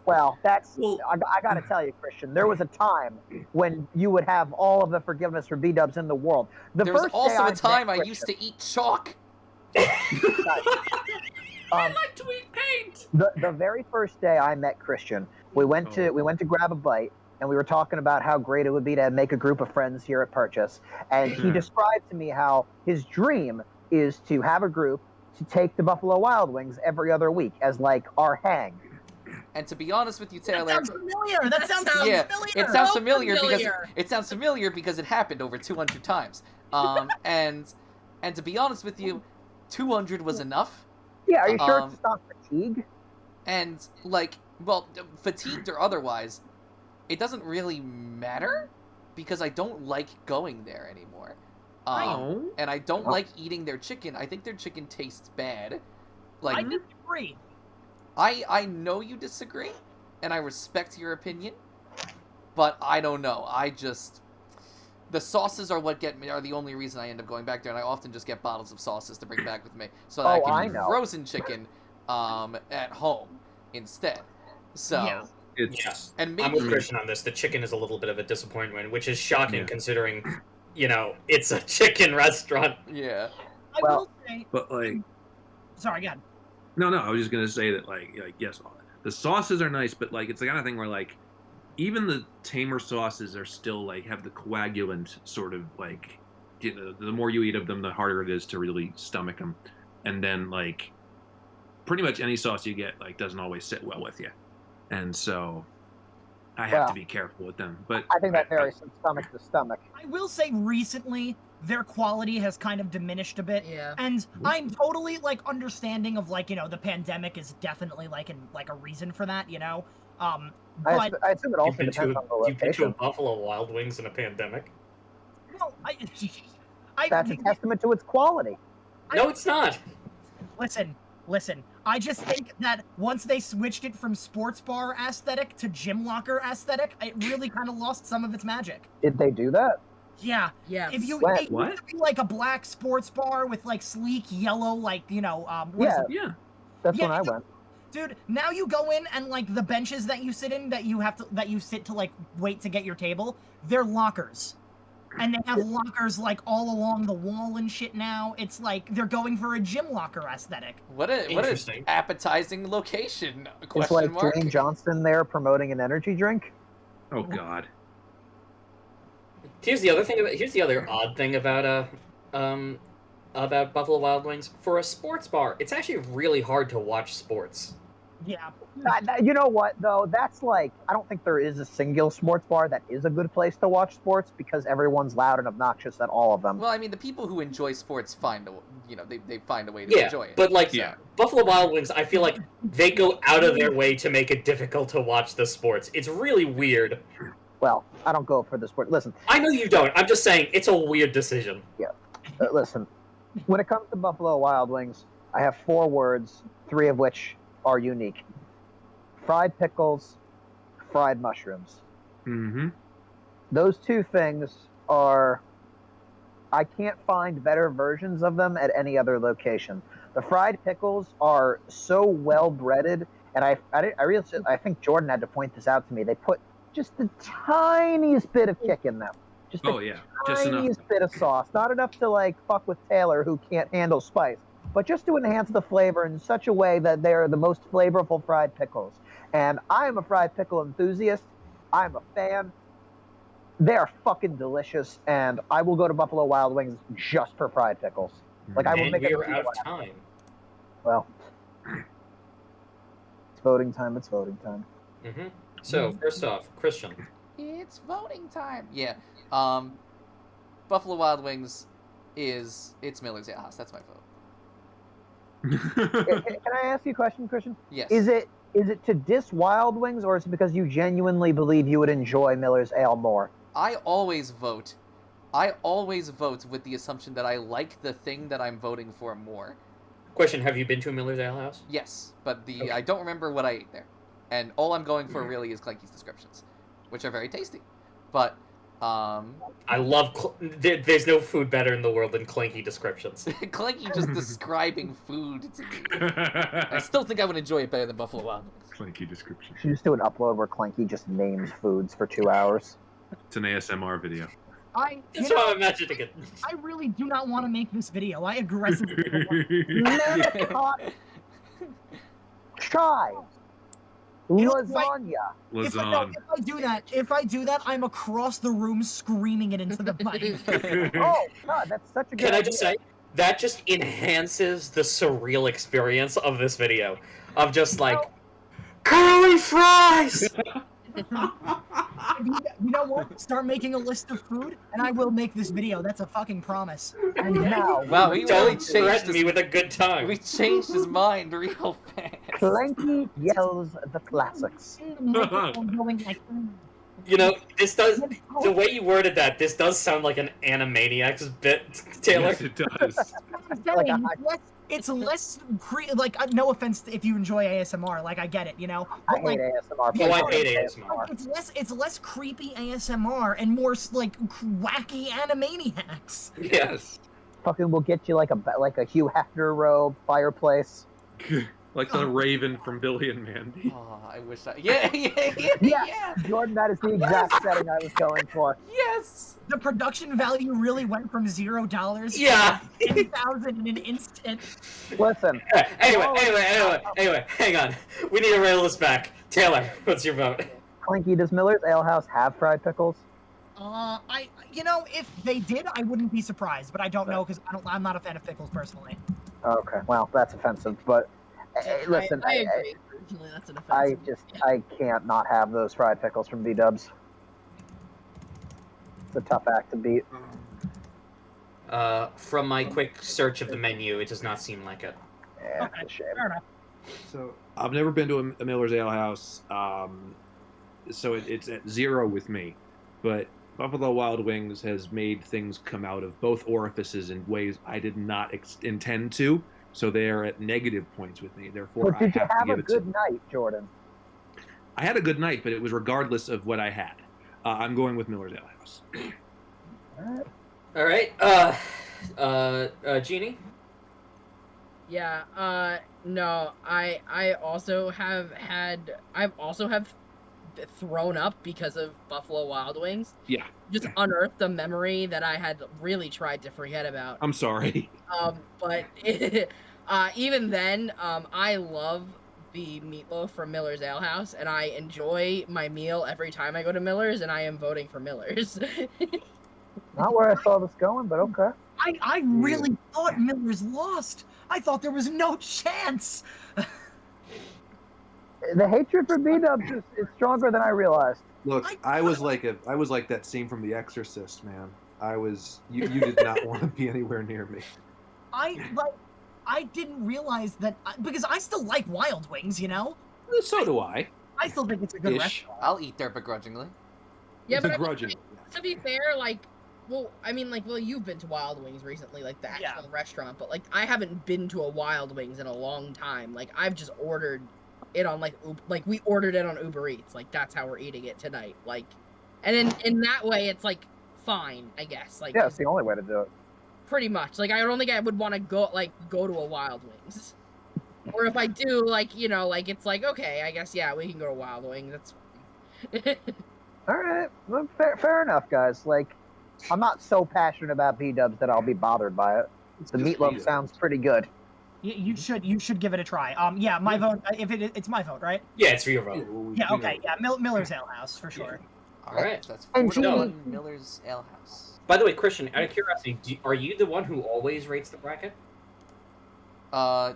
Well, I got to tell you, Christian, there was a time when you would have all of the forgiveness for B-dubs in the world. There was also a time I used to eat chalk. I like to eat paint. The very first day I met Christian, we went to grab a bite, and we were talking about how great it would be to make a group of friends here at Purchase. And he described to me how his dream is to have a group to take the Buffalo Wild Wings every other week as like our hang. And to be honest with you, Taylor, that sounds familiar. That sounds familiar. It sounds familiar because it happened over 200 times. And to be honest with you, 200 was enough. Yeah, are you sure it's not fatigue? And fatigued or otherwise, it doesn't really matter because I don't like going there anymore. And I don't like eating their chicken. I think their chicken tastes bad. Like I disagree. I know you disagree, and I respect your opinion, but I don't know. The sauces are the only reason I end up going back there, and I often just get bottles of sauces to bring back with me so that I can eat frozen chicken at home instead. So and maybe, I'm with Christian on this. The chicken is a little bit of a disappointment, which is shocking considering, it's a chicken restaurant. Yeah. I will say. But sorry, go ahead. No, I was just gonna say that yes, the sauces are nice, but it's the kind of thing where even the tamer sauces are still have the coagulant sort of the more you eat of them, the harder it is to really stomach them, and then pretty much any sauce you get doesn't always sit well with you, and so I have to be careful with them. But I think that varies from stomach to stomach. I will say recently their quality has kind of diminished a bit. Yeah. And I'm totally understanding of the pandemic is definitely a reason for that, I assume it also depends on the location. You've been to a Buffalo Wild Wings in a pandemic? No, that's a testament to its quality. No, it's not. Listen. I just think that once they switched it from sports bar aesthetic to gym locker aesthetic, it really kind of lost some of its magic. Did they do that? Yeah. Yeah. If you What? it used to be a black sports bar with sleek yellow Yeah. That's when I went. Dude, now you go in and the benches that you sit in that you sit to wait to get your table, they're lockers. And they have lockers all along the wall and shit now. It's they're going for a gym locker aesthetic. What an appetizing location. It's Dwayne Johnson there promoting an energy drink. Oh God. Here's the other odd thing about about Buffalo Wild Wings. For a sports bar, it's actually really hard to watch sports. Yeah. You know what, though? That's like, I don't think there is a single sports bar that is a good place to watch sports because everyone's loud and obnoxious at all of them. Well, I mean, the people who enjoy sports find they find a way to enjoy it. But like Buffalo Wild Wings, I feel like they go out of their way to make it difficult to watch the sports. It's really weird. Well, I don't go for the sport. Listen. I know you don't. I'm just saying it's a weird decision. Yeah. Listen, when it comes to Buffalo Wild Wings, I have 4 words, 3 of which are unique. Fried pickles, fried mushrooms. Mm-hmm. Those 2 things are... I can't find better versions of them at any other location. The fried pickles are so well-breaded, and I think Jordan had to point this out to me. They put just the tiniest bit of kick in them. Just the tiniest bit of sauce. Not enough to, like, fuck with Taylor, who can't handle spice, but just to enhance the flavor in such a way that they're the most flavorful fried pickles. And I am a fried pickle enthusiast. I'm a fan. They are fucking delicious, and I will go to Buffalo Wild Wings just for fried pickles. Like, I will make it. We're out of time. Well, it's voting time. It's voting time. Mm-hmm. So first off, Christian. It's voting time. Yeah. Buffalo Wild Wings it's Miller's Ale House. That's my vote. Can I ask you a question, Christian? Yes. Is it to diss Wild Wings, or is it because you genuinely believe you would enjoy Miller's Ale more? I always vote with the assumption that I like the thing that I'm voting for more. Question: have you been to a Miller's Ale House? Yes, but I don't remember what I ate there, and all I'm going for really is Clanky's descriptions, which are very tasty. But I love. There's no food better in the world than Clanky descriptions. Clanky just describing food to me. I still think I would enjoy it better than Buffalo Wild Wings. Clanky description. Should just do an upload where Clanky just names foods for 2 hours. It's an ASMR video. That's what I'm imagining it. I really do not want to make this video. I aggressively Chives. Lasagna. If I do that, I'm across the room screaming it into the mic. Oh God, that's such a good. Can I just say that just enhances the surreal experience of this video, of just like curly fries. You know what? Start making a list of food, and I will make this video. That's a fucking promise. And now, wow, we really changed me with a good time. We changed his mind real fast. Clanky yells the classics. You know, this does, the way you worded that, this does sound like an Animaniacs bit, Taylor. Yes, it does. It's less no offense if you enjoy ASMR, like I get it, you know. I hate ASMR. Oh, I hate ASMR. It's less creepy ASMR and more like wacky Animaniacs. Yes. Fucking will get you like a Hugh Hefner robe, fireplace. Like the Raven from Billy and Mandy. Oh, I wish I... Yeah. Jordan, that is the exact setting I was going for. Yes! The production value really went from $0 to 10,000 in an instant. Listen. Anyway, hang on. We need to rail this back. Taylor, what's your vote? Clanky, does Miller's Ale House have fried pickles? If they did, I wouldn't be surprised, but I don't know because I'm not a fan of pickles personally. Okay, well, that's offensive, but listen, I agree. That's an offensive. I can't not have those fried pickles from B-Dubs. It's a tough act to beat. From my quick search of the menu, it does not seem like it. Yeah, it's a shame. Fair enough. So I've never been to a Miller's Ale House, so it's at 0 with me. But Buffalo Wild Wings has made things come out of both orifices in ways I did not intend to. So they're at negative points with me. Therefore, But did you I have have to a give it good night, Jordan? I had a good night, but it was regardless of what I had. I'm going with Miller's Ale House. All right. Jeannie? Yeah, no, I also have thrown up because of Buffalo Wild Wings. Yeah. Just unearthed a memory that I had really tried to forget about. I'm sorry. But even then, I love the meatloaf from Miller's Ale House, and I enjoy my meal every time I go to Miller's, and I am voting for Miller's. Not where I saw this going, but okay. I really thought Miller's lost. I thought there was no chance. The hatred for B-dubs is stronger than I realized. Look, I was like that scene from The Exorcist, man. You did not want to be anywhere near me. I didn't realize that because I still like Wild Wings, you know. So do I. I still think it's a good restaurant. I'll eat there begrudgingly. Yeah, but begrudgingly. To be fair, you've been to Wild Wings recently, like the actual restaurant, but like I haven't been to a Wild Wings in a long time. Like I've just ordered it on we ordered it on Uber Eats. Like that's how we're eating it tonight. Like, and in that way, it's like fine, I guess. Like yeah, it's the only way to do it. Pretty much. Like I don't think I would want to go to a Wild Wings, or if I do, it's like okay, I guess we can go to Wild Wings. That's fine. All right, well, fair enough, guys. Like, I'm not so passionate about B-dubs that I'll be bothered by it. The meatloaf sounds pretty good. You should give it a try. My vote. It's my vote, right? Yeah, it's your vote. Yeah. Okay. Yeah. Miller's Ale House for sure. All right, that's And 41 Miller's Ale House. By the way, Christian, out of curiosity, are you the one who always rates the bracket? In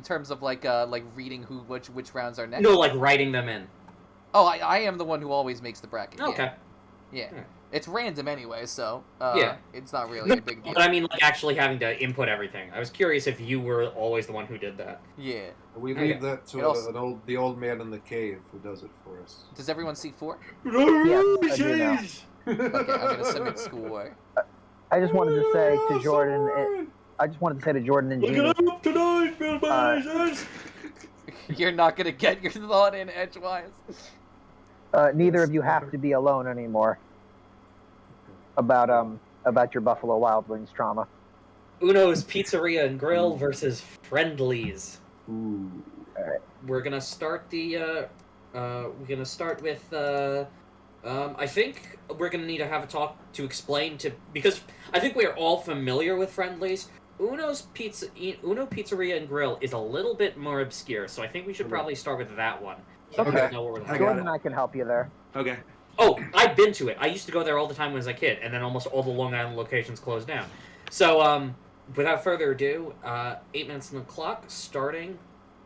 terms of like reading which rounds are next. No, like writing them in. Oh, I am the one who always makes the bracket. Okay. Yeah. It's random anyway, so it's not really a big deal. But I mean, like actually having to input everything. I was curious if you were always the one who did that. Yeah. We leave that to the old man in the cave who does it for us. Does everyone see 4? Yes, I do now. Okay, I'm gonna submit schoolwork. I just wanted to say to Jordan and Jeannie. Look it up tonight, Bill You're not gonna get your thought in edgewise. Neither of you have to be alone anymore about your Buffalo Wild Wings trauma. Uno's Pizzeria and Grill versus Friendlies. Ooh. All right. We're gonna start with I think we're gonna need to have a talk to explain because I think we are all familiar with Friendlies. Uno Pizzeria and Grill is a little bit more obscure, so I think we should probably start with that one. So Okay. it. Jordan and I can help you there. Okay. Oh, I've been to it. I used to go there all the time when I was a kid, and then almost all the Long Island locations closed down. So, without further ado, 8 minutes on the clock, starting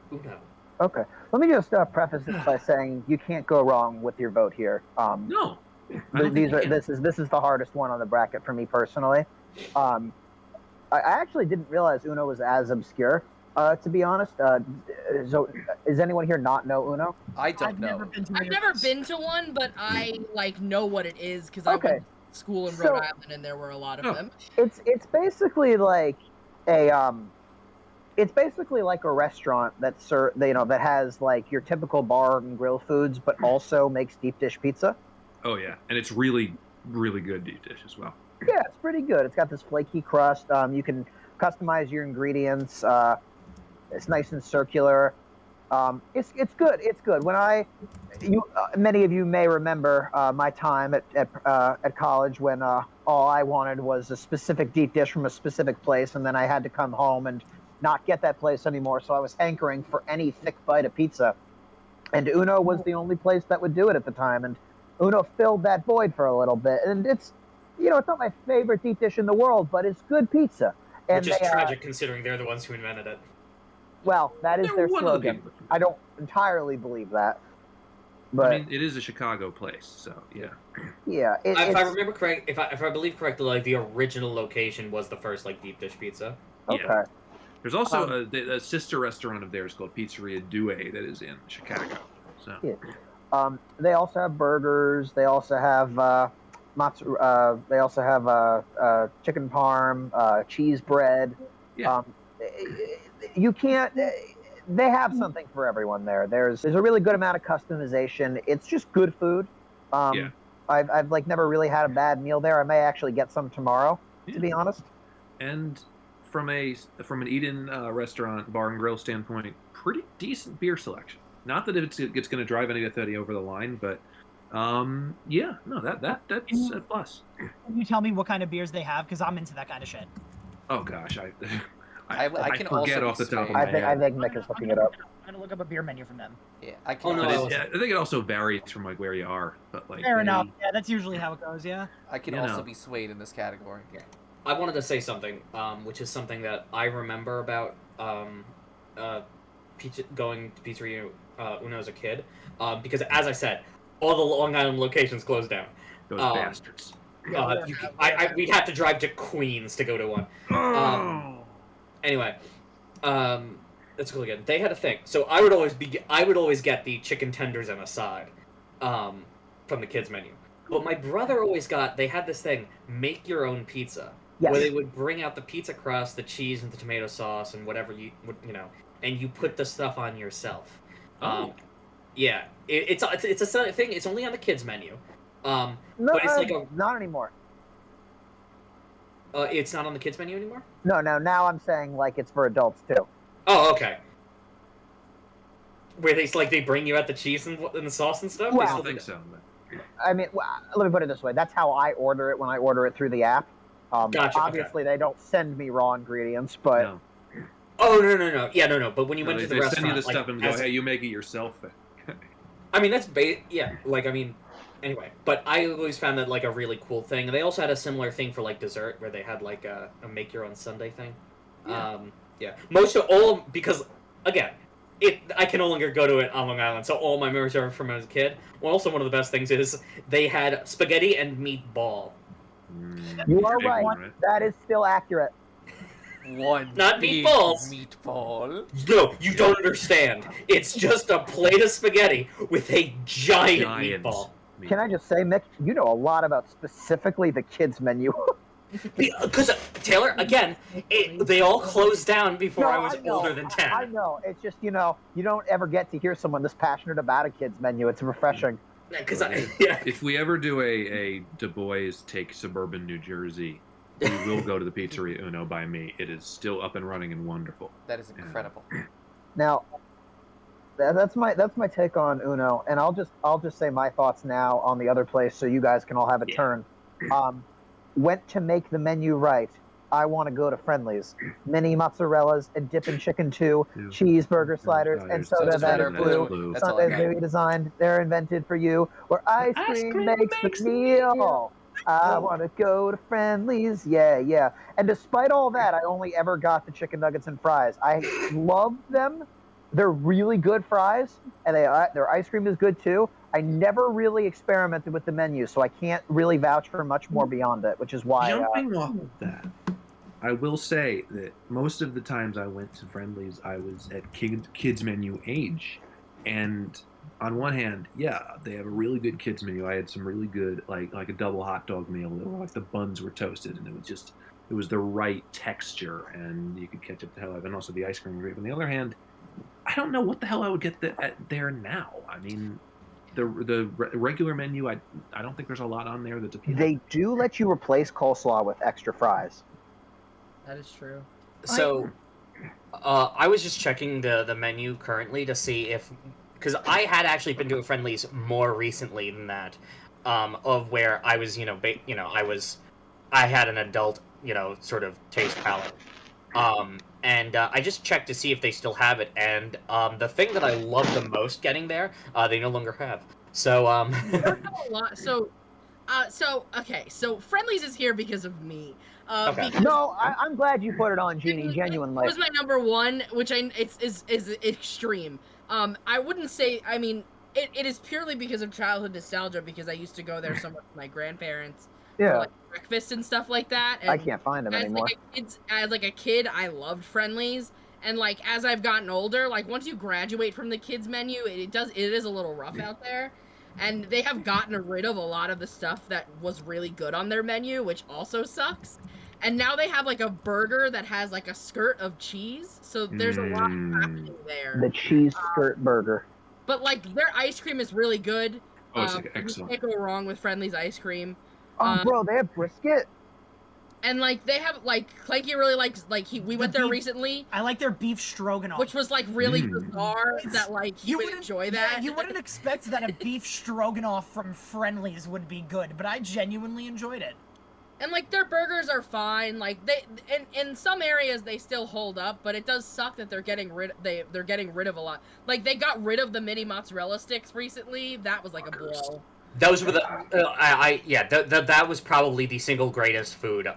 Uno. Okay. Let me just preface this by saying you can't go wrong with your vote here. No. This is the hardest one on the bracket for me personally. I actually didn't realize Uno was as obscure, to be honest. So, does anyone here not know Uno? I don't know. I've never been to one, but I know what it is because I went to school in Rhode Island and there were a lot of them. It's basically like it's basically like a restaurant that has like your typical bar and grill foods, but also makes deep dish pizza. Oh yeah, and it's really, really good deep dish as well. Yeah, it's pretty good. It's got this flaky crust. You can customize your ingredients. It's nice and circular. It's good. It's good. Many of you may remember my time at college when all I wanted was a specific deep dish from a specific place, and then I had to come home and not get that place anymore. So I was hankering for any thick bite of pizza, and Uno was the only place that would do it at the time. And Uno filled that void for a little bit, and it's not my favorite deep dish in the world, but it's good pizza. And Which is tragic considering they're the ones who invented it. Well, that is their slogan. I don't entirely believe that. But I mean, it is a Chicago place, so yeah. Yeah. If I remember correct, if I believe correctly, like the original location was the first like deep dish pizza. Okay. Yeah. There's also a sister restaurant of theirs called Pizzeria Due that is in Chicago. So. Yeah. They also have burgers. They also have chicken parm, cheese bread. Yeah. You can't. They have something for everyone there. There's a really good amount of customization. It's just good food. Yeah. I've like never really had a bad meal there. I may actually get some tomorrow, to be honest. And from an eat-in restaurant, bar and grill standpoint, pretty decent beer selection. Not that it's going to drive anybody over the line, but that's a plus. Can you tell me what kind of beers they have? Because I'm into that kind of shit. Oh gosh, I forget can also off the top of my head. I think Mick is looking it up. I'm gonna look up a beer menu from them. Yeah, I can. no. I think it also varies from like where you are, but like Fair enough. Yeah, that's usually how it goes. Yeah. I can also be swayed in this category. I wanted to say something, which is something that I remember about going to Pizzeria when I was a kid, because as I said, all the Long Island locations closed down. Those bastards. We'd have to drive to Queens to go to one. Anyway, that's cool again. They had a thing, so I would always get the chicken tenders and a side, from the kids menu. But my brother always they had this thing, make your own pizza, where they would bring out the pizza crust, the cheese, and the tomato sauce, and whatever and you put the stuff on yourself. Yeah, it's a thing. It's only on the kids menu. No, but it's like not anymore. It's not on the kids menu anymore? No, now I'm saying like it's for adults too. Oh, okay. Where they bring you out the cheese and the sauce and stuff? Well, I still think so. I mean, let me put it this way. That's how I order it when I order it through the app. Gotcha, obviously, they don't send me raw ingredients, but... No. Oh, no. Yeah, no. But when you went to the restaurant... They send you the stuff and go, hey, you make it yourself. I mean, that's... Anyway, but I always found that, like, a really cool thing. And they also had a similar thing for, like, dessert, where they had, like, a make-your-own sundae thing. Yeah. Most of all... Because, again... I can no longer go to it on Long Island, so all my memories are from when I was a kid. Well, also one of the best things is they had spaghetti and meatball. You are right. That is still accurate. Not meatballs. Meatball. No, you don't understand. It's just a plate of spaghetti with a giant meatball. Can I just say, Mick, you know a lot about specifically the kids menu. Because, Taylor, again, they all closed down before I was older than 10. I know. It's just, you don't ever get to hear someone this passionate about a kid's menu. It's refreshing. If we ever do a Du Bois take suburban New Jersey, we will go to the Pizzeria Uno by me. It is still up and running and wonderful. That is incredible. Now, that's my take on Uno, and I'll just say my thoughts now on the other place, so you guys can all have a turn. Went to make the menu right. I want to go to Friendly's. Mini mozzarellas and dipping chicken too. Cheeseburger sliders and soda that are blue. Sundays very designed. They're invented for you. Where ice cream makes the meal. I want to go to Friendly's. Yeah. And despite all that, I only ever got the chicken nuggets and fries. I love them. They're really good fries, and their ice cream is good too. I never really experimented with the menu, so I can't really vouch for much more beyond it, which is why... Jumping off of that, I will say that most of the times I went to Friendly's, I was at kids menu age. And on one hand, yeah, they have a really good kids menu. I had some really good, like a double hot dog meal, where like the buns were toasted, and it was the right texture, and you could catch up the hell out of it. And also the ice cream was great. On the other hand, I don't know what the hell I would get there now. I mean... The regular menu, I don't think there's a lot on there that's appealing. They do let you replace coleslaw with extra fries. That is true. So, I was just checking the menu currently to see because I had actually been to a Friendly's more recently than that, of where I was, I had an adult, sort of taste palate. And I just checked to see if they still have it, and the thing that I love the most getting there, they no longer have. So, So Friendly's is here because of me. No, I'm glad you put it on, Jeannie. Genuinely, it was my number one, which is extreme. I wouldn't say. I mean, it is purely because of childhood nostalgia, because I used to go there so much with my grandparents. Yeah. For, like, breakfast and stuff like that. And I can't find them anymore. As a kid, I loved Friendly's, and like as I've gotten older, like once you graduate from the kids menu, it is a little rough out there, and they have gotten rid of a lot of the stuff that was really good on their menu, which also sucks. And now they have like a burger that has like a skirt of cheese, so there's a lot happening there. The cheese skirt burger. But like their ice cream is really good. It's excellent. You can't go wrong with Friendly's ice cream. Bro, they have brisket. And like they have Clanky really likes we went there recently. I like their beef stroganoff, which was like really bizarre that like you would enjoy that. Yeah, you wouldn't expect that a beef stroganoff from Friendly's would be good, but I genuinely enjoyed it. And like their burgers are fine. Like they in some areas they still hold up, but it does suck that they're getting rid of a lot. Like they got rid of the mini mozzarella sticks recently. That was like a blow. Those were that was probably the single greatest food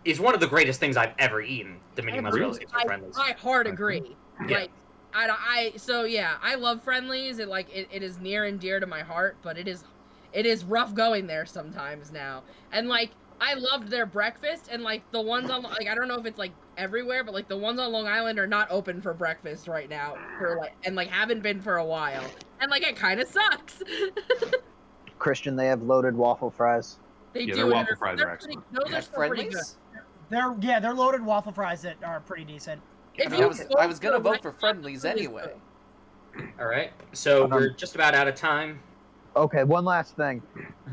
is one of the greatest things I've ever eaten. The mini mozzarella sticks from Friendly's. I hard agree. Yeah. Like, I love Friendly's. It is near and dear to my heart, but it is rough going there sometimes now. And like, I loved their breakfast, and like the ones on, like, I don't know if it's like everywhere, but like the ones on Long Island are not open for breakfast right now and haven't been for a while, and like it kind of sucks. Christian, they have loaded waffle fries. They do. Their waffle fries are excellent. Those are At still pretty good. Friendly's? They're loaded waffle fries that are pretty decent. I was gonna vote for Friendly's anyway. All right, so we're just about out of time. Okay, one last thing.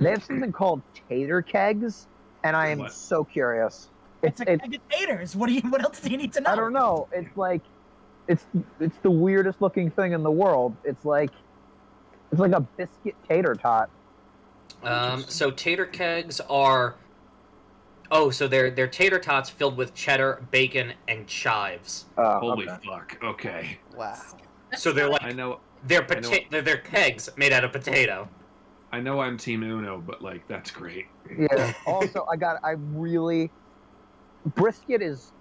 They have something called tater kegs, and I am so curious. It's a keg of taters. What else do you need to know? I don't know. It's like, it's the weirdest looking thing in the world. It's like a biscuit tater tot. So tater kegs are, so they're tater tots filled with cheddar, bacon, and chives. Holy fuck! Okay. Wow. So they're like, I know. they're kegs made out of potato. I know I'm Team Uno, but like that's great. Yeah. Also, brisket is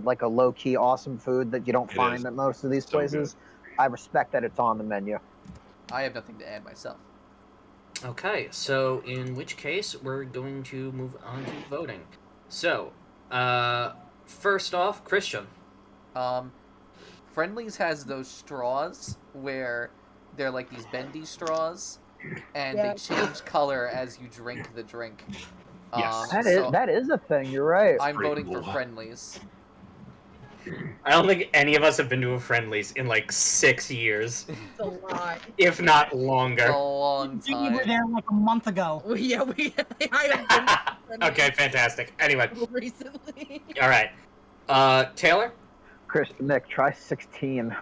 like a low key awesome food that you don't find at most of these places. I respect that it's on the menu. I have nothing to add myself. Okay, so in which case we're going to move on to voting. So, first off, Christian. Friendly's has those straws where they're like these bendy straws, and they change color as you drink the drink. Yes. That is a thing. You're right. I'm voting for Friendly's. I don't think any of us have been to a Friendly's in like 6 years. It's a lot. If not longer. It's a long We time. were there like a month ago. I have been Okay, fantastic. Anyway, recently. all right. Taylor? Nick, try 16.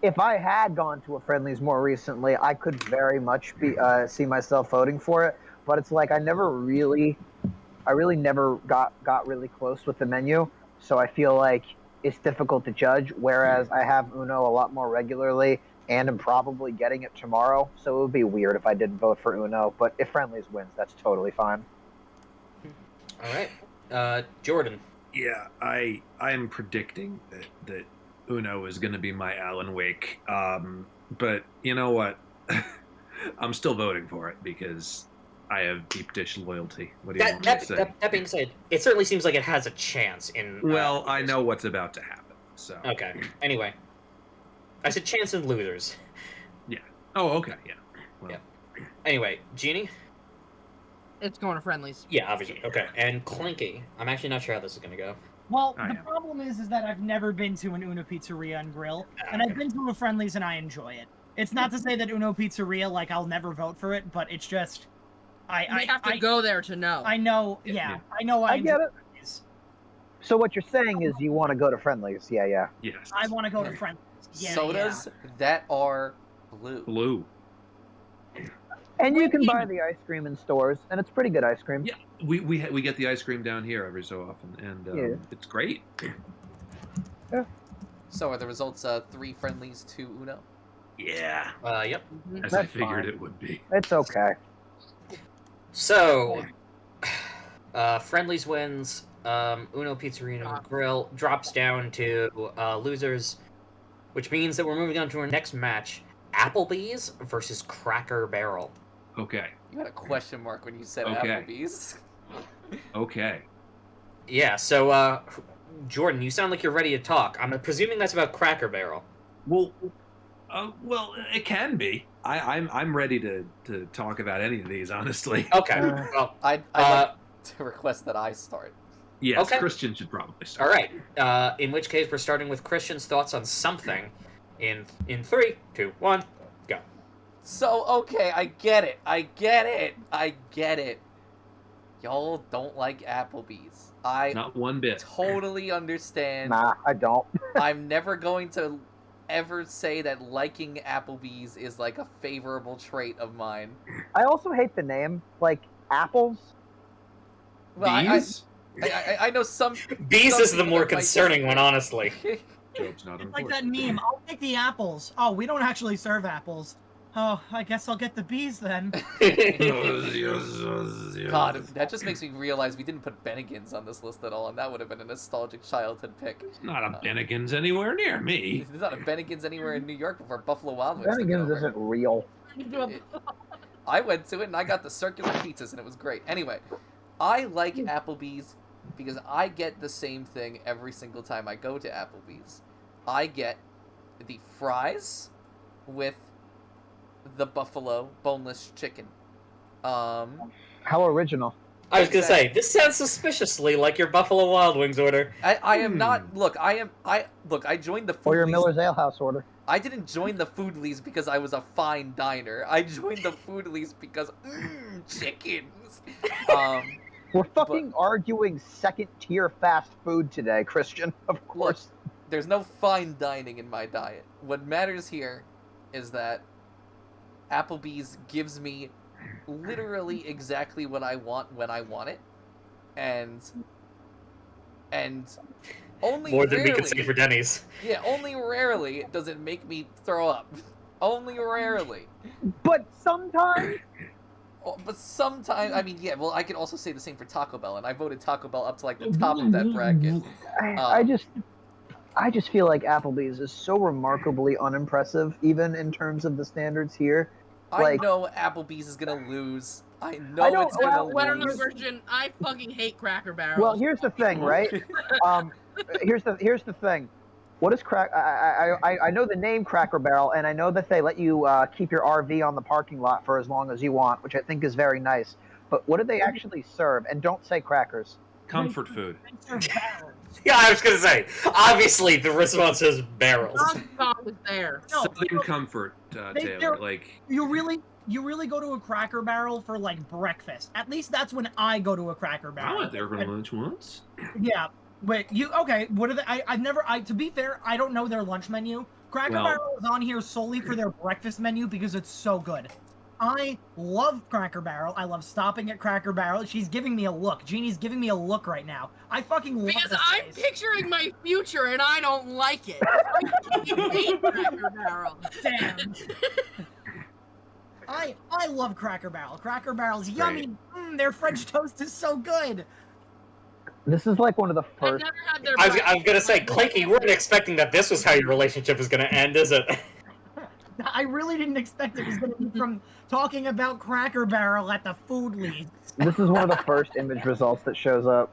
If I had gone to a Friendly's more recently, I could very much see myself voting for it. But it's like I really never got really close with the menu, so I feel like it's difficult to judge. Whereas I have Uno a lot more regularly, and I'm probably getting it tomorrow, so it would be weird if I didn't vote for Uno. But if Friendly's wins, that's totally fine. All right. Jordan? Yeah, I am predicting that Uno is going to be my Alan Wake. But you know what? I'm still voting for it because I have deep dish loyalty. What do you want me to say? That being said, it certainly seems like it has a chance in... Well, I know what's about to happen, so... Okay. Anyway. I said chance in losers. Yeah. Oh, okay, yeah. Well. Yeah. Anyway, Jeannie? It's going to Friendly's. Yeah, obviously. Okay. And Clanky. I'm actually not sure how this is going to go. Well, the problem is that I've never been to an Uno Pizzeria and Grill, and I've been to a Friendly's and I enjoy it. It's not to say that Uno Pizzeria, like, I'll never vote for it, but it's just... I have to go there to know. I know, yeah. I know I get it. Friendly's. So what you're saying is you want to go to Friendly's? Yeah. Yes. I want to go to Friendly's. Yeah, Sodas that are blue. Blue. And you can buy the ice cream in stores, and it's pretty good ice cream. Yeah, we get the ice cream down here every so often, and it's great. Yeah. So are the results 3 Friendlies to Uno? Yeah. Yep. As That's I figured fine. it would be. It's okay. So, Friendly's wins. Uno Pizzeria and Grill drops down to losers, which means that we're moving on to our next match: Applebees versus Cracker Barrel. Okay. You had a question mark when you said Okay. Applebees. Okay. Yeah. So, Jordan, you sound like you're ready to talk. I'm presuming that's about Cracker Barrel. Well, it can be. I'm ready to talk about any of these, honestly. Okay. Well, I'd like to request that I start. Yes, Okay. Christian should probably start. all right. In which case, we're starting with Christian's thoughts on something. In 3, 2, 1, go. So, okay, I get it. Y'all don't like Applebees. I Not one bit. totally understand. Nah, I don't. I'm never going to ever say that liking Applebees is like a favorable trait of mine. I also hate the name, like apples. Well, Bees? I know some... Bees some is the people more that might concerning one, honestly. Job's not It's like important. that meme. I'll take the apples. Oh, we don't actually serve apples. Oh, I guess I'll get the bees then. God, that just makes me realize we didn't put Bennigan's on this list at all, and that would have been a nostalgic childhood pick. There's not a Bennigan's anywhere near me. There's not a Bennigan's anywhere in New York before Buffalo Wild Wings. Bennigan's isn't real. I went to it and I got the circular pizzas and it was great. Anyway, I like Applebee's because I get the same thing every single time I go to Applebee's. I get the fries with the buffalo boneless chicken. How original. I was gonna say, this sounds suspiciously like your Buffalo Wild Wings order. I am not. Look, I joined the Foodlies. Or your Miller's Ale House order. I didn't join the Foodlies because I was a fine diner. I joined the Foodlies because chickens. We're fucking arguing second-tier fast food today, Christian. Of course. Look, there's no fine dining in my diet. What matters here is that Applebee's gives me literally exactly what I want when I want it, and only More than rarely, we could say for Denny's. Yeah, only rarely does it make me throw up. Only rarely. But sometimes. But sometimes, I mean, yeah. Well, I could also say the same for Taco Bell, and I voted Taco Bell up to like the top of that bracket. I just feel like Applebee's is so remarkably unimpressive, even in terms of the standards here. I know Applebee's is gonna lose. I know it's gonna lose. I don't know, Virgin. I fucking hate Cracker Barrel. Well, here's the thing, right? Here's the thing. What is I know the name Cracker Barrel, and I know that they let you keep your RV on the parking lot for as long as you want, which I think is very nice. But what do they actually serve? And don't say crackers. Comfort food. Yeah, I was gonna say. Obviously, the response is barrels. God was there. No, Southern comfort, Taylor. Like you really go to a Cracker Barrel for like breakfast. At least that's when I go to a Cracker Barrel. I went there for lunch once. Yeah. Wait, okay? What are they? To be fair, I don't know their lunch menu. Cracker Barrel is on here solely for their breakfast menu because it's so good. I love Cracker Barrel. I love stopping at Cracker Barrel. She's giving me a look. Jeannie's giving me a look right now. I fucking love because this I'm place. picturing my future and I don't like it. I fucking hate Cracker Barrel. Damn. I love Cracker Barrel. Cracker Barrel's yummy. Their French toast is so good. This is like one of the I've first. never had their I was gonna say, Clanky, you weren't expecting that this was how your relationship was gonna end, is it? I really didn't expect it was going to be from talking about Cracker Barrel at the Foodlies. This is one of the first image results that shows up.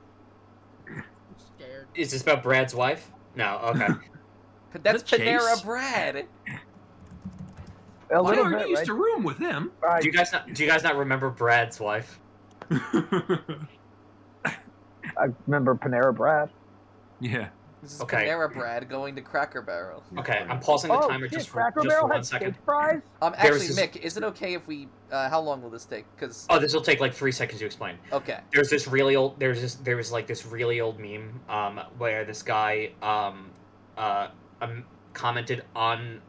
Scared. Is this about Brad's wife? No, okay. But that's Is it Panera Chase? A I little already bit, used right? to room with him. Right. Do you guys not remember Brad's wife? I remember Panera Brad. Yeah. This is Okay. Panera Brad going to Cracker Barrel. Okay, I'm pausing the Oh, timer shit, just for Cracker just Barrel for 1 had second. steak fries? Actually, this- Mick, is it okay if we? How long will this take? Because Oh, this will take like 3 seconds to explain. okay, There was this really old meme where this guy commented on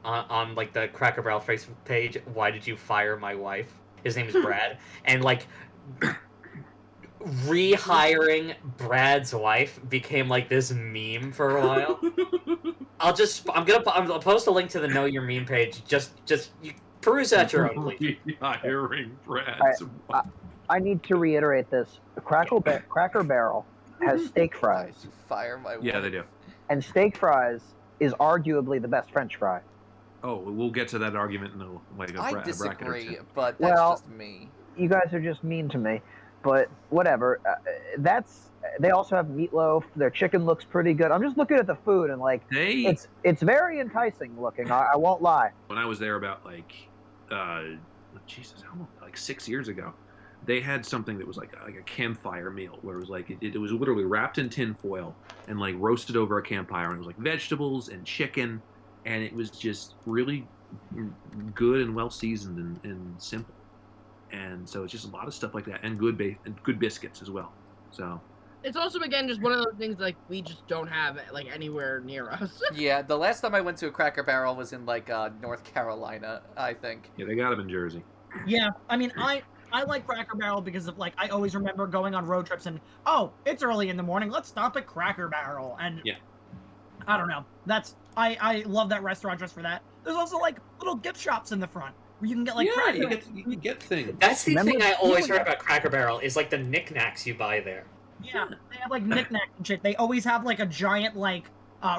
like the Cracker Barrel Facebook page, "Why did you fire my wife?" His name is Brad, and like rehiring Brad's wife became like this meme for a while. I'll post a link to the Know Your Meme page. Just you peruse at your own, please. Hiring Brad's wife. I need to reiterate this. Cracker Barrel has steak why did fries, you fire my wife? Yeah, they do. and steak fries is arguably the best French fry. Oh, we'll get to that argument in like a I bracket or disagree, two. but that's Well- just me. You guys are just mean to me, but whatever. They also have meatloaf. Their chicken looks pretty good. I'm just looking at the food and like it's very enticing looking. I won't lie. When I was there about like, Jesus, how long? Like 6 years ago, they had something that was like a campfire meal where it was like it was literally wrapped in tin foil and like roasted over a campfire, and it was like vegetables and chicken, and it was just really good and well seasoned and simple. And so it's just a lot of stuff like that, and good biscuits as well. So It's also, again, just one of those things like we just don't have like anywhere near us. Yeah, the last time I went to a Cracker Barrel was in like North Carolina, I think. yeah, they got them in Jersey. Yeah, I mean, I like Cracker Barrel because of like I always remember going on road trips and it's early in the morning. Let's stop at Cracker Barrel and Yeah. I don't know. I love that restaurant just for that. There's also like little gift shops in the front. where you can get like yeah, crackers. you can get things. That's the Remember thing I always feeling heard about Cracker Barrel is like the knickknacks you buy there. Yeah, they have like knickknacks and shit. They always have like a giant like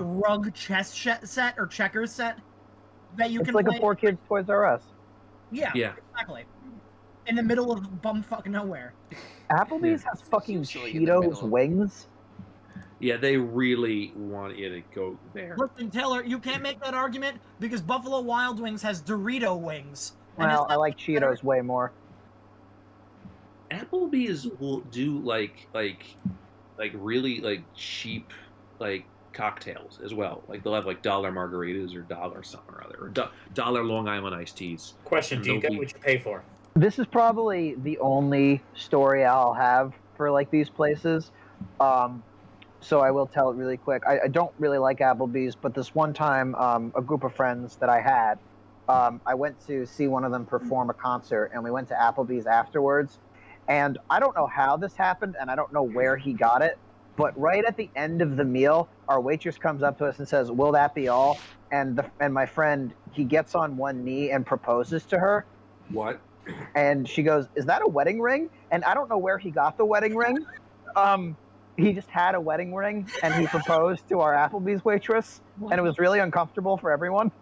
rug chess set or checkers set that you It's can like play. a poor kid's Toys R Us. Yeah, Yeah. exactly. In the middle of bumfuck nowhere. Applebee's has fucking Usually in the middle Cheetos of- wings. Yeah, they really want you to go there. Listen, Taylor, you can't make that argument because Buffalo Wild Wings has Dorito wings. And Well, it's I not like better. Cheetos way more. Applebee's will do like really like cheap like cocktails as well. Like they'll have like dollar margaritas or dollar something or other, or dollar Long Island iced teas. Question: Do you They'll get be- what you pay for? This is probably the only story I'll have for like these places. So I will tell it really quick. I don't really like Applebee's, but this one time, a group of friends that I had, I went to see one of them perform a concert, and we went to Applebee's afterwards. And I don't know how this happened, and I don't know where he got it, but right at the end of the meal, our waitress comes up to us and says, "Will that be all?" And my friend, he gets on one knee and proposes to her. What? And she goes, "Is that a wedding ring?" And I don't know where he got the wedding ring. He just had a wedding ring, and he proposed to our Applebee's waitress, and it was really uncomfortable for everyone.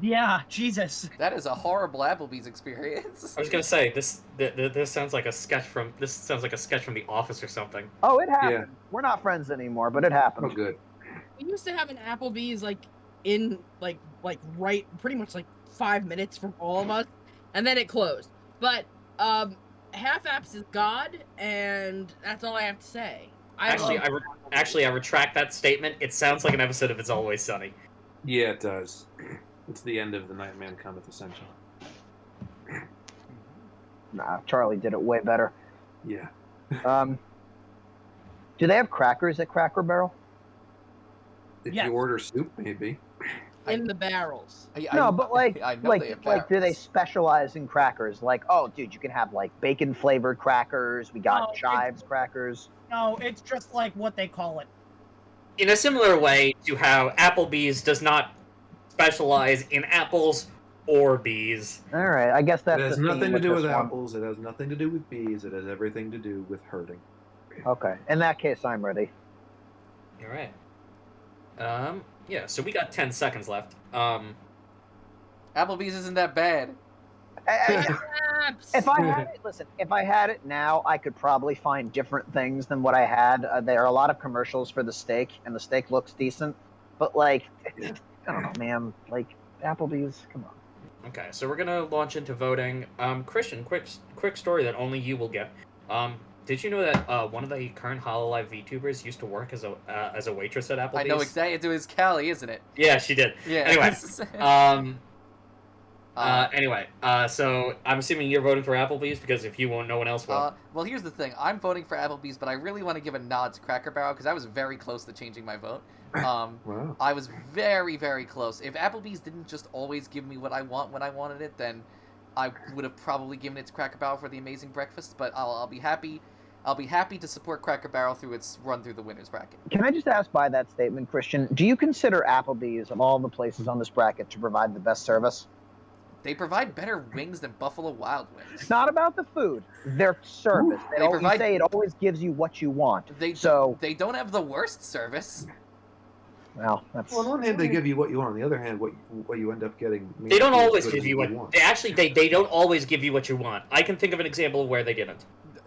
Yeah, Jesus. That is a horrible Applebee's experience. I was gonna say this sounds like a sketch from The Office or something. Oh, it happened. Yeah. We're not friends anymore, but it happened. Oh, good. We used to have an Applebee's like in like right pretty much like 5 minutes from all of us, and then it closed. But half apps is God, and that's all I have to say. I retract that statement. It sounds like an episode of It's Always Sunny. Yeah, it does. It's the end of The Nightman Cometh Essential. Nah, Charlie did it way better. Yeah. Do they have crackers at Cracker Barrel? If Yes. you order soup, maybe. In the barrels. No, but like, I know they have do they barrels. specialize in crackers? Like, oh, dude, you can have like bacon flavored crackers. We got Oh, chives crackers. No, it's just like what they call it. In a similar way to how Applebee's does not specialize in apples or bees. All right, I guess that's It has the theme nothing to do this with one. apples. It has nothing to do with bees. It has everything to do with herding. Okay, in that case, I'm ready. All right. Yeah. So we got 10 seconds left. Applebee's isn't that bad. If I had it, listen, if I had it now, I could probably find different things than what I had. There are a lot of commercials for the steak, and the steak looks decent. But, like, I don't know, man. Like, Applebee's, come on. Okay, so we're gonna launch into voting. Christian, quick story that only you will get. Did you know that one of the current Hololive VTubers used to work as a waitress at Applebee's? I know exactly. It was Callie, isn't it? Yeah, she did. Yeah. Anyway, so I'm assuming you're voting for Applebee's because if you won't, no one else will. Well, here's the thing. I'm voting for Applebee's, but I really want to give a nod to Cracker Barrel because I was very close to changing my vote. Wow. I was very, very close. If Applebee's didn't just always give me what I want when I wanted it, then I would have probably given it to Cracker Barrel for the amazing breakfast. But I'll be happy. I'll be happy to support Cracker Barrel through its run through the winners bracket. Can I just ask by that statement, Christian, do you consider Applebee's, of all the places on this bracket, to provide the best service? They provide better wings than Buffalo Wild Wings. It's not about the food, their service. They You provide- say it always gives you what you want. They So, they don't have the worst service. well, that's... Well, on one hand, they give you what you want. On the other hand, what you end up getting. They don't may not be always as good give as you what. want. They don't always give you what you want. I can think of an example of where they didn't.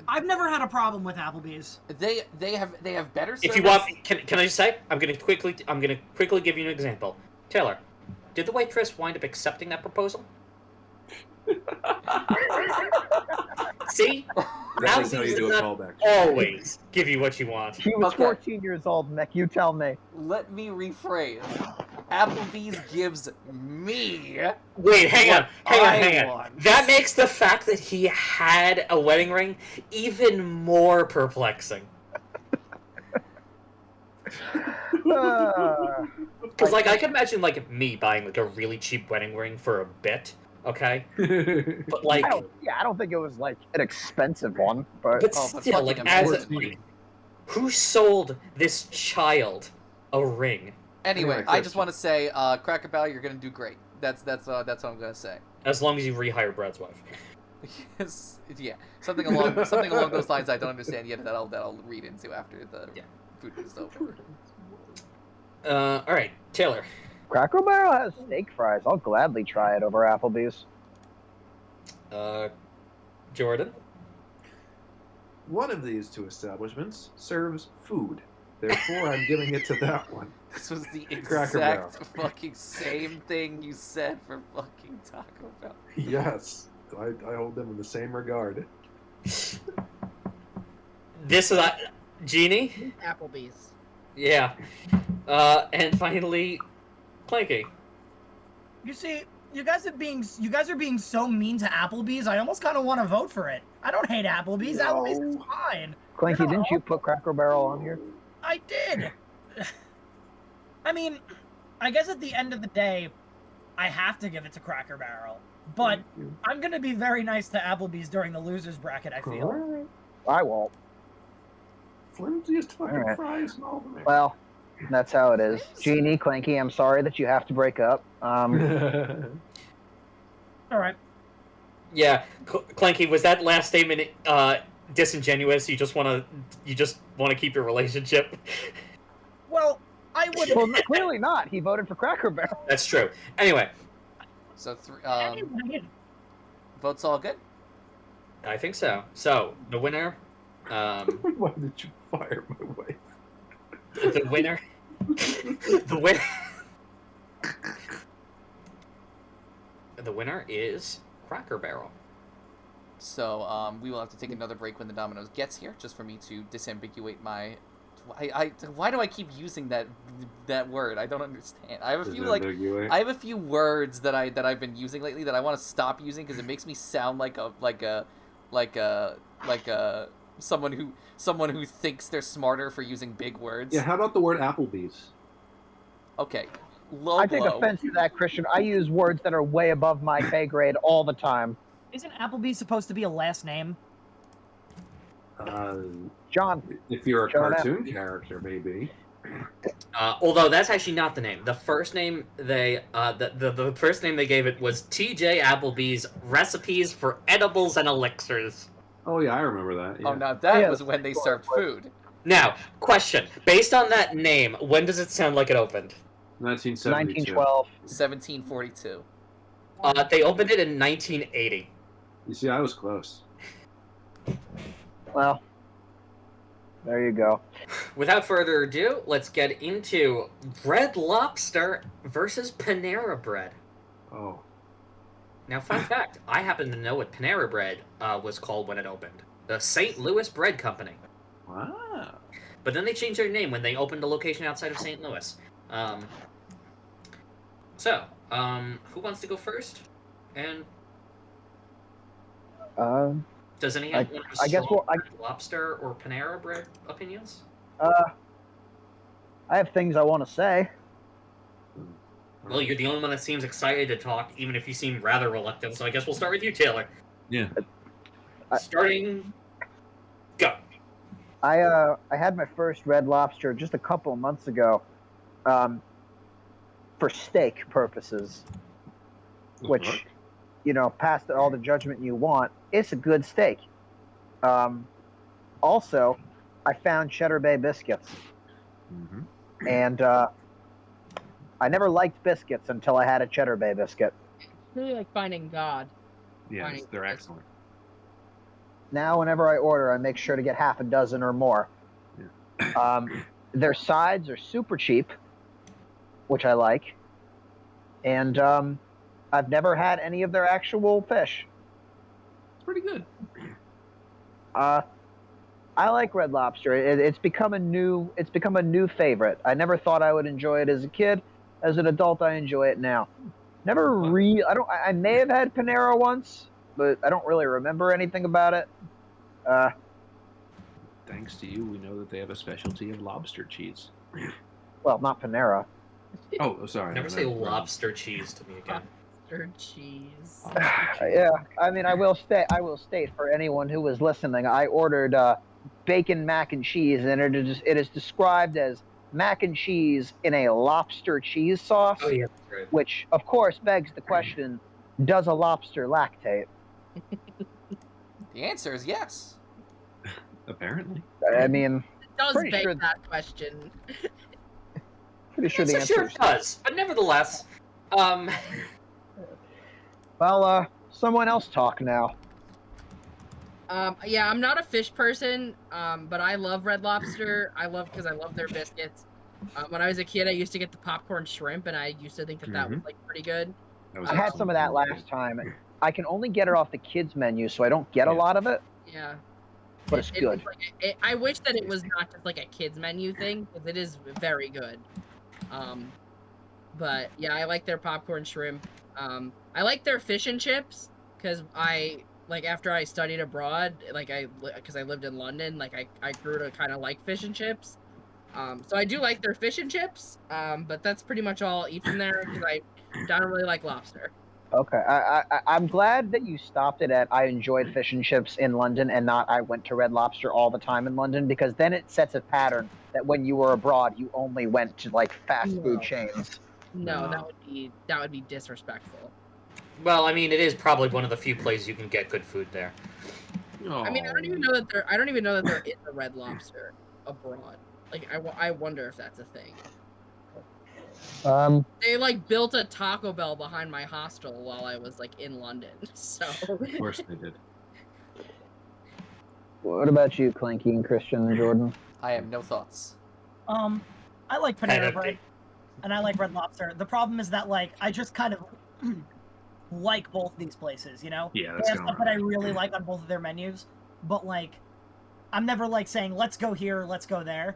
I've never had a problem with Applebee's. They have better service. If you want, can I just say? I'm gonna quickly give you an example. Taylor, did the waitress wind up accepting that proposal? See, That's how you Applebee's do a does not callback. always give you what you want. He was Okay. 14 years old, Mick, you tell me. Let me rephrase. Applebee's gives me Wait, hang on. I want. That makes the fact that he had a wedding ring even more perplexing. Because, like, I can imagine, like, me buying, like, a really cheap wedding ring for a bit, okay? But, like, I don't think it was, like, an expensive one, but... but Oh, but still, like, fucking as a, amazing. like, who sold this child a ring? Anyway, Anyway, I just Christian. want to say, Cracker Barrel, you're gonna do great. That's what I'm gonna say. As long as you rehire Brad's wife. Yes, yeah, something along those lines. I don't understand yet. That I'll read into after the food is over. All right, Taylor. Cracker Barrel has steak fries. I'll gladly try it over Applebee's. Jordan. One of these two establishments serves food. Therefore, I'm giving it to that one. This was the Cracker Barrel. exact fucking same thing you said for fucking Taco Bell. Yes. I hold them in the same regard. This is Jeannie. Applebee's. Yeah. And finally, Clanky. You see, you guys are being so mean to Applebee's. I almost kind of want to vote for it. I don't hate Applebee's. No. Applebee's is fine. Clanky, You're not didn't you put Cracker Barrel on here? I did. I mean, I guess at the end of the day, I have to give it to Cracker Barrel. But I'm going to be very nice to Applebee's during the losers bracket, I feel. I won't. Flimsiest fucking Alright. fries and all the Well, that's how it is. Jeannie, Clanky, I'm sorry that you have to break up. All right. Yeah, Clanky, was that last statement disingenuous? You just want to keep your relationship? Well, I would. Well, clearly not. He voted for Cracker Barrel. That's true. Anyway, So votes all good. I think so. So the winner, Why did you fire my wife? the winner, the winner is Cracker Barrel. So we will have to take another break when the Domino's gets here, just for me to disambiguate my. Why do I keep using that word? I don't understand. I have a few words that I've been using lately that I want to stop using because it makes me sound like someone who thinks they're smarter for using big words. Yeah, how about the word Applebee's? Okay. Low I take blow. offense to that, Christian. I use words that are way above my pay grade all the time. Isn't Applebee's supposed to be a last name? John. If you're a John cartoon character, maybe. Although that's actually not the name. The first name the first name they gave it was T.J. Applebee's Recipes for Edibles and Elixirs. Oh yeah, I remember that. Yeah. Oh, now that was when they served food. Now, question: based on that name, when does it sound like it opened? 1972. 1912. 1742. They opened it in 1980. You see, I was close. Well, there you go. Without further ado, let's get into Red Lobster versus Panera Bread. Oh. Now, fun fact, I happen to know what Panera Bread was called when it opened. The St. Louis Bread Company. Wow. But then they changed their name when they opened a location outside of St. Louis. Who wants to go first? And does anyone have I guess Lobster or Panera Bread opinions? I have things I want to say. Well, you're the only one that seems excited to talk, even if you seem rather reluctant. So I guess we'll start with you, Taylor. Yeah. Starting. Go. I had my first Red Lobster just a couple of months ago, for steak purposes, which, past all the judgment you want, it's a good steak. Also, I found Cheddar Bay biscuits, and I never liked biscuits until I had a Cheddar Bay biscuit. It's really like finding God. Yeah, they're excellent. Now, whenever I order, I make sure to get half a dozen or more. Yeah. Their sides are super cheap, which I like, and I've never had any of their actual fish. It's pretty good. I like Red Lobster. It's become a new favorite. I never thought I would enjoy it as a kid. As an adult, I enjoy it now. I may have had Panera once, but I don't really remember anything about it. Thanks to you, we know that they have a specialty of lobster cheese. Well, not Panera. Oh, sorry. Never say lobster cheese to me again. Lobster cheese. Yeah, I mean, I will state for anyone who was listening, I ordered bacon mac and cheese, and it is described as mac and cheese in a lobster cheese sauce, Oh yeah, that's right. which of course begs the question: does a lobster lactate? The answer is yes. Apparently. I mean, It does pretty beg sure- that question. pretty sure the So answer sure is it does, but nevertheless, well. Someone else talk now. Yeah, I'm not a fish person, but I love Red Lobster. Because I love their biscuits. When I was a kid, I used to get the popcorn shrimp, and I used to think that was like pretty good. That was I had some of that last time. I can only get it off the kids menu, so I don't get a lot of it. Yeah, but it's good. I wish that it was not just like a kids menu thing, because it is very good. But yeah, I like their popcorn shrimp. I like their fish and chips, because after I studied abroad, because I lived in London, I grew to kind of like fish and chips. So I do like their fish and chips, but that's pretty much all I'll eat from there, because I don't really like lobster. Okay, I'm glad that you stopped it at I enjoyed fish and chips in London and not I went to Red Lobster all the time in London, because then it sets a pattern that when you were abroad, you only went to fast food chains. No, that would be disrespectful. well, I mean, it is probably one of the few places you can get good food there. I mean, I don't even know that there is a Red Lobster abroad. I wonder if that's a thing. They built a Taco Bell behind my hostel while I was in London. So Of course they did. What about you, Clanky and Christian and Jordan? I have no thoughts. I like Panera Bread, and I like Red Lobster. The problem is that I just kind of like both these places, you know? Yeah, they that's have stuff that I really like on both of their menus, but I'm never saying let's go here, let's go there.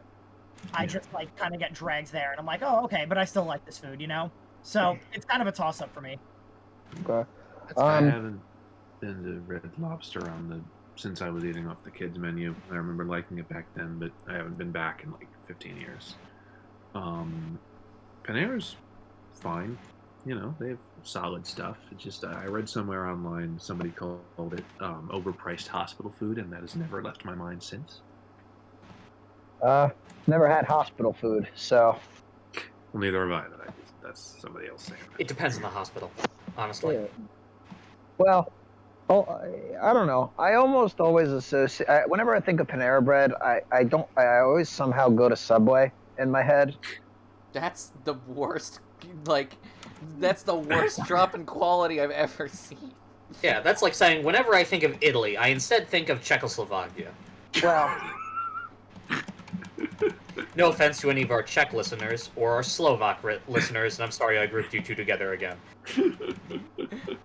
I just kind of get dragged there, and I'm like, oh, okay, but I still like this food, you know? So it's kind of a toss-up for me. Okay. I haven't been to Red Lobster since I was eating off the kids menu. I remember liking it back then, but I haven't been back in 15 years. Panera's fine. You know, they have solid stuff. It's just I read somewhere online somebody called it overpriced hospital food, and that has never left my mind since. Never had hospital food, so. Well, neither have I. That's somebody else saying that. It depends on the hospital, honestly. Yeah. Well, I don't know. I almost always associate. Whenever I think of Panera Bread, I always somehow go to Subway in my head. That's the worst. That's the worst drop in quality I've ever seen. Yeah, that's like saying whenever I think of Italy, I instead think of Czechoslovakia. Well. No offense to any of our Czech listeners or our Slovak listeners, and I'm sorry I grouped you two together again.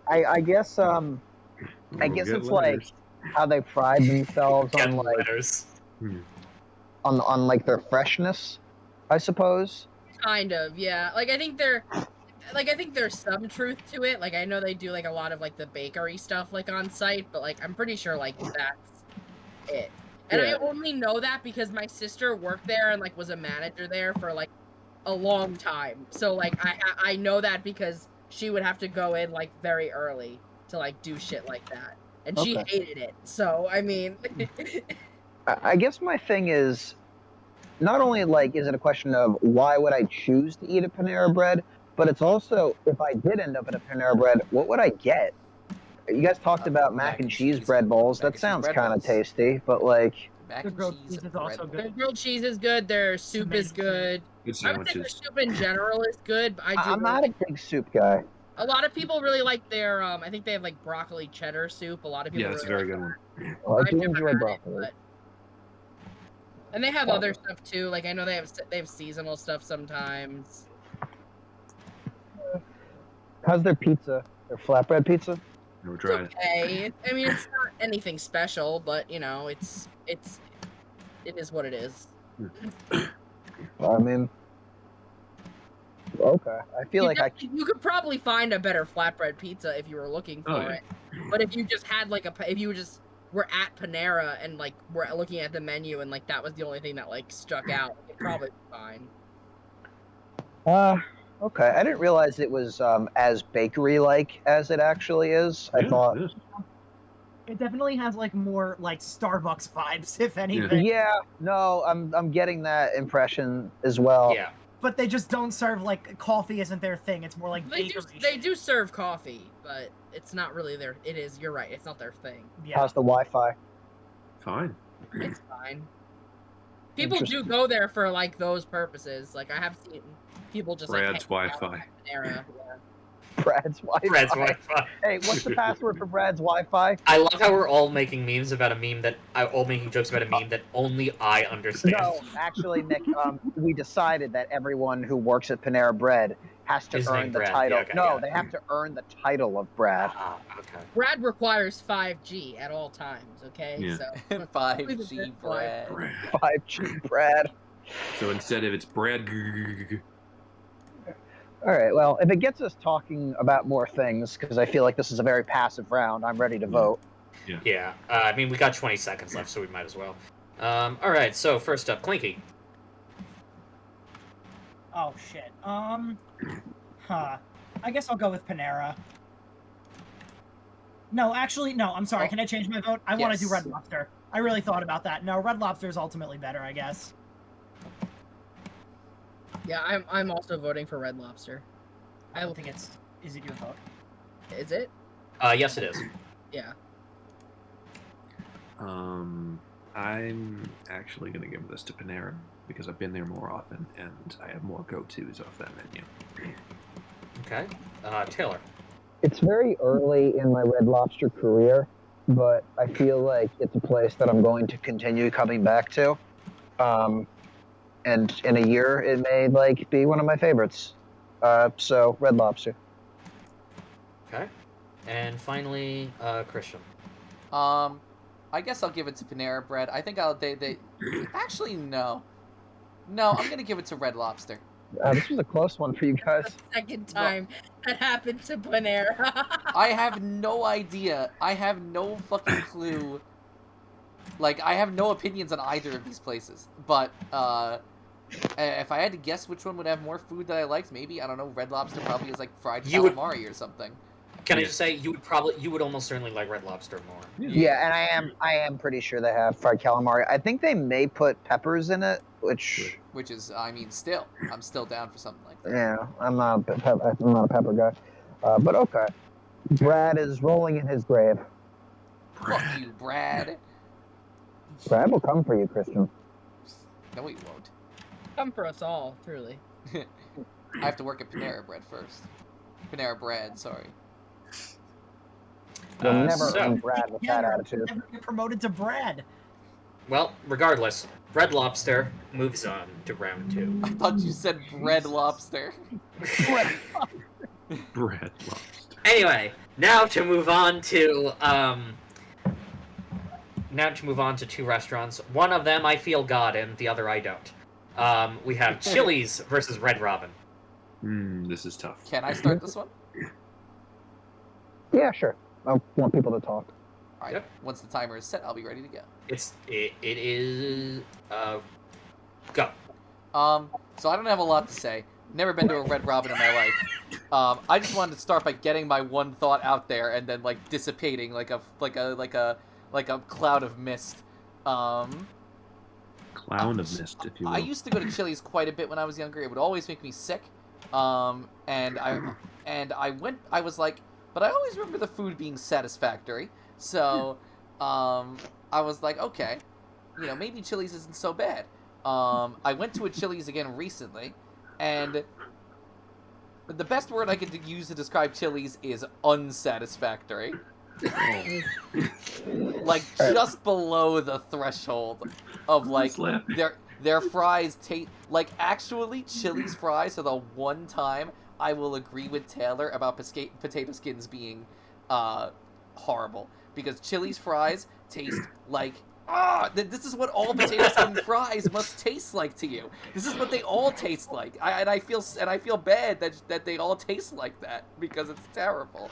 I guess it's how they pride themselves on on their freshness, I suppose. Kind of, yeah. I think there's some truth to it. I know they do a lot of the bakery stuff on site, but I'm pretty sure that's it. And I only know that because my sister worked there and was a manager there for a long time. So I know that because she would have to go in very early to do shit like that. And she hated it. So I mean I guess my thing is not only is it a question of why would I choose to eat a Panera Bread, but it's also if I did end up at a Panera Bread, what would I get? You guys talked about mac and cheese bread bowls. That sounds kind of tasty, but mac and cheese is also good. Their grilled cheese is good. Their soup is good. Good I would say their soup in general is good, but I'm not a big soup guy. A lot of people really like their. I think they have broccoli cheddar soup. A lot of people. Yeah, that's really a very good one. Well, I do I've never enjoy had broccoli. it, and they have other stuff too. I know they have seasonal stuff sometimes. How's their pizza? Their flatbread pizza? Never It's tried it. okay. I mean, it's not anything special, but it is what it is. I mean, okay. I feel you could probably find a better flatbread pizza if you were looking for it. But if you just had if you just were at Panera and were looking at the menu and that was the only thing that stuck out, it'd probably be fine. Okay. I didn't realize it was as bakery-like as it actually is. I thought. It definitely has like more like Starbucks vibes, if anything. Yeah, no, I'm getting that impression as well. Yeah. But they just don't serve like coffee isn't their thing. It's more like They bakery. do serve coffee, but it's not really their. It is. You're right. It's not their thing. Yeah. How's the Wi-Fi? Fine. It's fine. People do go there for like those purposes. Like I have seen people just Brad's like hang out Wi-Fi. at Panera. Yeah. Brad's Wi-Fi. Brad's Wi-Fi. Hey, what's the password for Brad's Wi-Fi? I love how we're all making memes about a meme that all making jokes about a meme that only I understand. No, actually, Mick, we decided that everyone who works at Panera Bread has to His earn name the Brad. title. Yeah, okay, no, yeah. they have to earn the title of Brad. Okay. Brad requires 5G at all times. Okay, Yeah. so 5G bread. 5G Brad. So instead of it's Brad. All right, well, if it gets us talking about more things, because I feel like this is a very passive round, I'm ready to vote. Yeah. I mean, we got 20 seconds left, so we might as well. All right. So first up, Clanky. Oh shit. I guess I'll go with Panera. No, actually, no. I'm sorry. Oh. Can I change my vote? I want to do Yes. Red Lobster. I really thought about that. No, Red Lobster is ultimately better, I guess. yeah, I'm also voting for Red Lobster. I don't think it's. Is it your vote? Is it? Yes, it is. Yeah. I'm actually going to give this to Panera because I've been there more often and I have more go-tos off that menu. Okay. Taylor. It's very early in my Red Lobster career, but I feel like it's a place that I'm going to continue coming back to. And in a year, it may be one of my favorites. So Red Lobster. Okay. And finally, Christian. I guess I'll give it to Panera Bread. I think they actually no, I'm gonna give it to Red Lobster. This was a close one for you guys. The second time that happened to Panera. I have no idea. I have no fucking clue. Like, I have no opinions on either of these places. But if I had to guess which one would have more food that I liked, maybe, I don't know, Red Lobster probably is like fried calamari or something. Can I just say you would almost certainly like Red Lobster more. Yeah, and I am pretty sure they have fried calamari. I think they may put peppers in it, which is, I mean, I'm still down for something like that. yeah, I'm not a pepper guy. But okay, Brad is rolling in his grave. Fuck you, Brad. Brad will come for you, Christian. No, he won't. Come for us all, truly. I have to work at Panera Bread first. Panera Bread, sorry. You'll never so- earn Brad with that attitude. Never get promoted to Brad. Well, regardless, Red Lobster moves on to round 2. I thought you said Bread Lobster. Brad Lobster. Anyway, now to move on to two restaurants. One of them I feel God in, the other I don't. We have Chili's versus Red Robin. This is tough. Can I start this one? Yeah, sure. I want people to talk. Alright, Yep. Once the timer is set, I'll be ready to go. It is go. So I don't have a lot to say. Never been to a Red Robin in my life. I just wanted to start by getting my one thought out there and then dissipating like a cloud of mist. Clown of mist, if you will. I used to go to Chili's quite a bit when I was younger. It would always make me sick. And I was like, but I always remember the food being satisfactory. So, I was like, okay, maybe Chili's isn't so bad. I went to a Chili's again recently, and the best word I could use to describe Chili's is unsatisfactory. Just below the threshold of their fries taste actually Chili's fries are the one time I will agree with Taylor about potato skins being horrible, because Chili's fries taste like this is what all potato skin fries must taste like to you. This is what they all taste like. I feel bad that they all taste like that because it's terrible.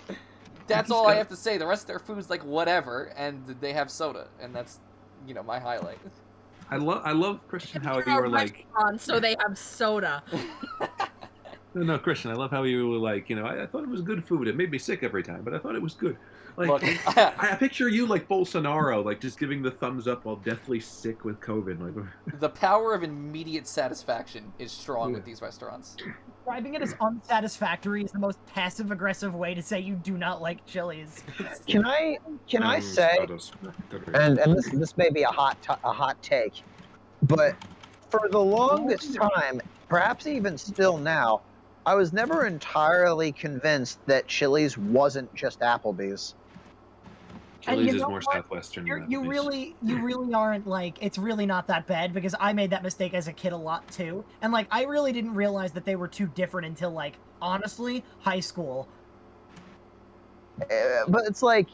That's all I have to say. The rest of their food's whatever, and they have soda, and that's my highlight. I love Christian how you were like, restaurant, so they have soda. No, Christian, I love how you were like, I thought it was good food. It made me sick every time, but I thought it was good. Like, Look, I picture you like Bolsonaro, like just giving the thumbs up while deathly sick with COVID. Like, the power of immediate satisfaction is strong with these restaurants. Describing it as unsatisfactory is the most passive-aggressive way to say you do not like Chili's. Can I say, and this may be a hot take, but for the longest time, perhaps even still now, I was never entirely convinced that Chili's wasn't just Applebee's. Chili's is more Southwestern. You really aren't like, it's really not that bad, because I made that mistake as a kid a lot too. And like, I really didn't realize that they were too different until like, honestly, high school. But it's like,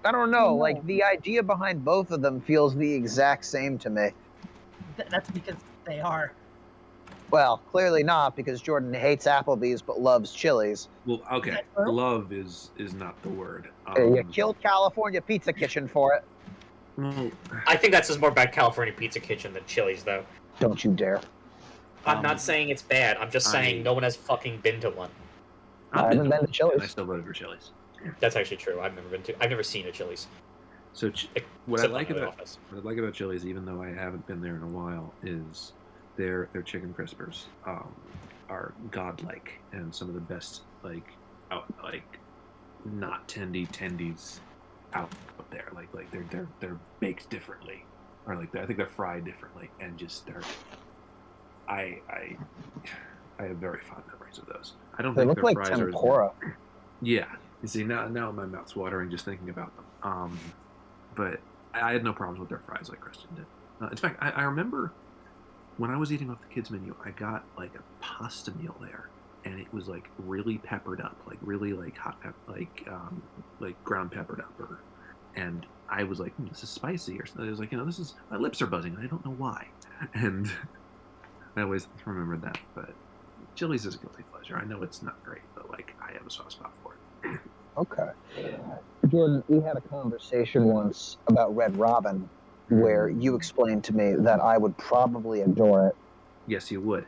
I don't know, like the idea behind both of them feels the exact same to me. That's because they are. Well, clearly not, because Jordan hates Applebee's but loves Chili's. Well, okay, love is not the word. You killed California Pizza Kitchen for it. Well, I think that says more about California Pizza Kitchen than Chili's, though. Don't you dare. I'm not saying it's bad. I'm just saying no one has fucking been to one. I haven't been to Chili's. I still voted for Chili's. That's actually true. I've never seen a Chili's. So what I like about Chili's, even though I haven't been there in a while, is their chicken crispers are godlike, and some of the best not tendies out there. Like they're baked differently, or I think they're fried differently, and just I have very fond memories of those. I don't think look their like fries tempura. are. Yeah, you see now my mouth's watering just thinking about them. But I had no problems with their fries like Kristen did. In fact, I remember when I was eating off the kids menu, I got like a pasta meal there, and it was like really peppered up, like really like hot, like ground peppered up, and I was like, this is spicy, or something. I was like, this is, my lips are buzzing, and I don't know why, and I always remembered that. But Chili's is a guilty pleasure. I know it's not great, but like I have a soft spot for it. Okay. Jordan, we had a conversation once about Red Robin where you explained to me that I would probably adore it. Yes, you would.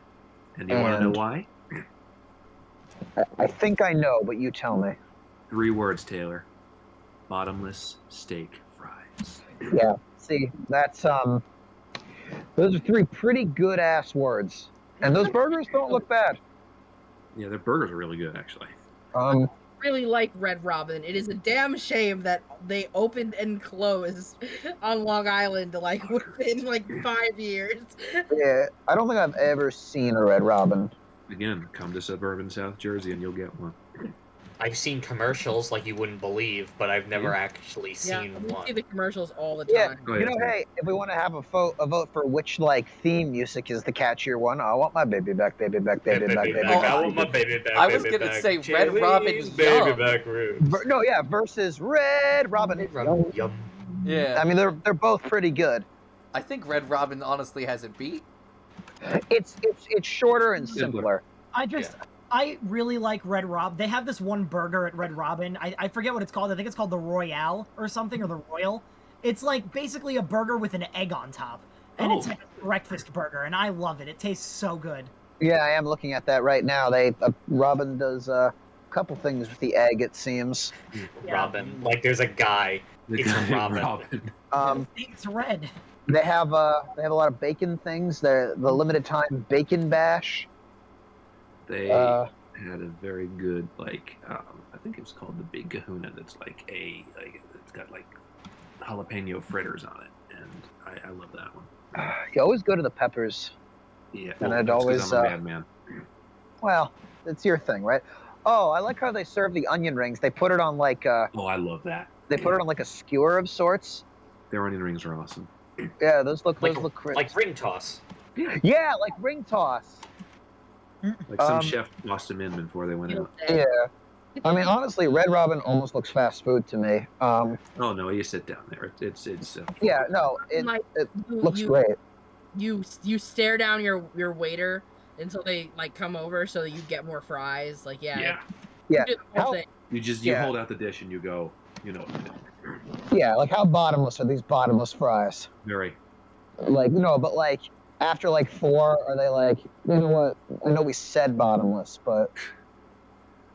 And you want to know why? I think I know, but you tell me. 3 words, Taylor. Bottomless steak fries. Yeah. See, that's those are 3 pretty good ass words. And those burgers don't look bad. Yeah, their burgers are really good, actually. Really like Red Robin. It is a damn shame that they opened and closed on Long Island like within like 5 years. Yeah, I don't think I've ever seen a Red Robin. Again, come to suburban South Jersey and you'll get one. I've seen commercials like you wouldn't believe, but I've never actually seen one. We see the commercials all the Yeah, time. hey, if we want to have a vote for which theme music is the catchier one, I want my baby back, baby back, baby back, baby back. I want my baby back. I was gonna say Red Robin baby Yum. back room. No, yeah, versus Red Robin. Yum. Yeah. I mean, they're both pretty good. I think Red Robin honestly has it beat. It's shorter and simpler. I really like Red Robin. They have this one burger at Red Robin. I forget what it's called. I think it's called the Royale or something, or the Royal. It's like basically a burger with an egg on top. And it's like a breakfast burger, and I love it. It tastes so good. Yeah, I am looking at that right now. Robin does a couple things with the egg, it seems. Robin. Like there's a guy. It's Robin. It's red. They have a lot of bacon things. The limited time bacon bash. They had a very good I think it's called the Big Kahuna. That's it's got like jalapeno fritters on it, and I love that one. You always go to the peppers. Yeah, and I'd always. I'm a bad man. Well, it's your thing, right? Oh, I like how they serve the onion rings. They put it on like. Oh, I love that. They put it on like a skewer of sorts. Their onion rings are awesome. Yeah, those look crisp. Like ring toss. Yeah, like ring toss. Like some chef tossed them in before they went out. Yeah. I mean, honestly, Red Robin almost looks fast food to me. Oh no, you sit down there. It's yeah, no, it looks great. You stare down your waiter until they like come over so that you get more fries. Like yeah. You hold out the dish and you go, Yeah, like how bottomless are these bottomless fries? Very. Like but like After like 4, are they like, you know what? I know we said bottomless, but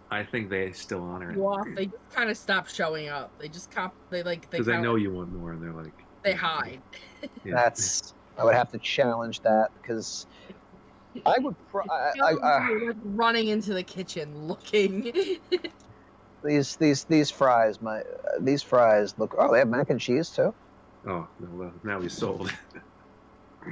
I think they still honor it. Well, they just kind of stop showing up. They just Because they know you want more, and they're like they hide. Yeah. I would have to challenge that because I would. Running into the kitchen looking. These fries, these fries look. Oh, they have mac and cheese too. Oh no! Now he's sold.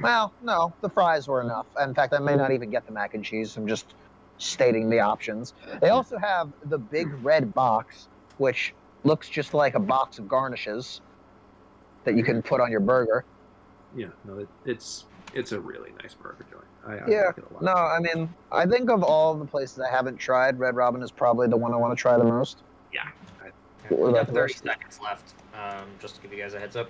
Well, no, the fries were enough. In fact, I may not even get the mac and cheese. I'm just stating the options. They also have the big red box, which looks just like a box of garnishes that you can put on your burger. Yeah, no, it's a really nice burger joint. I Yeah, like it a lot. no, I mean, I think of all the places I haven't tried, Red Robin is probably the one I want to try the most. Yeah. We got 30 seconds left. Just to give you guys a heads up.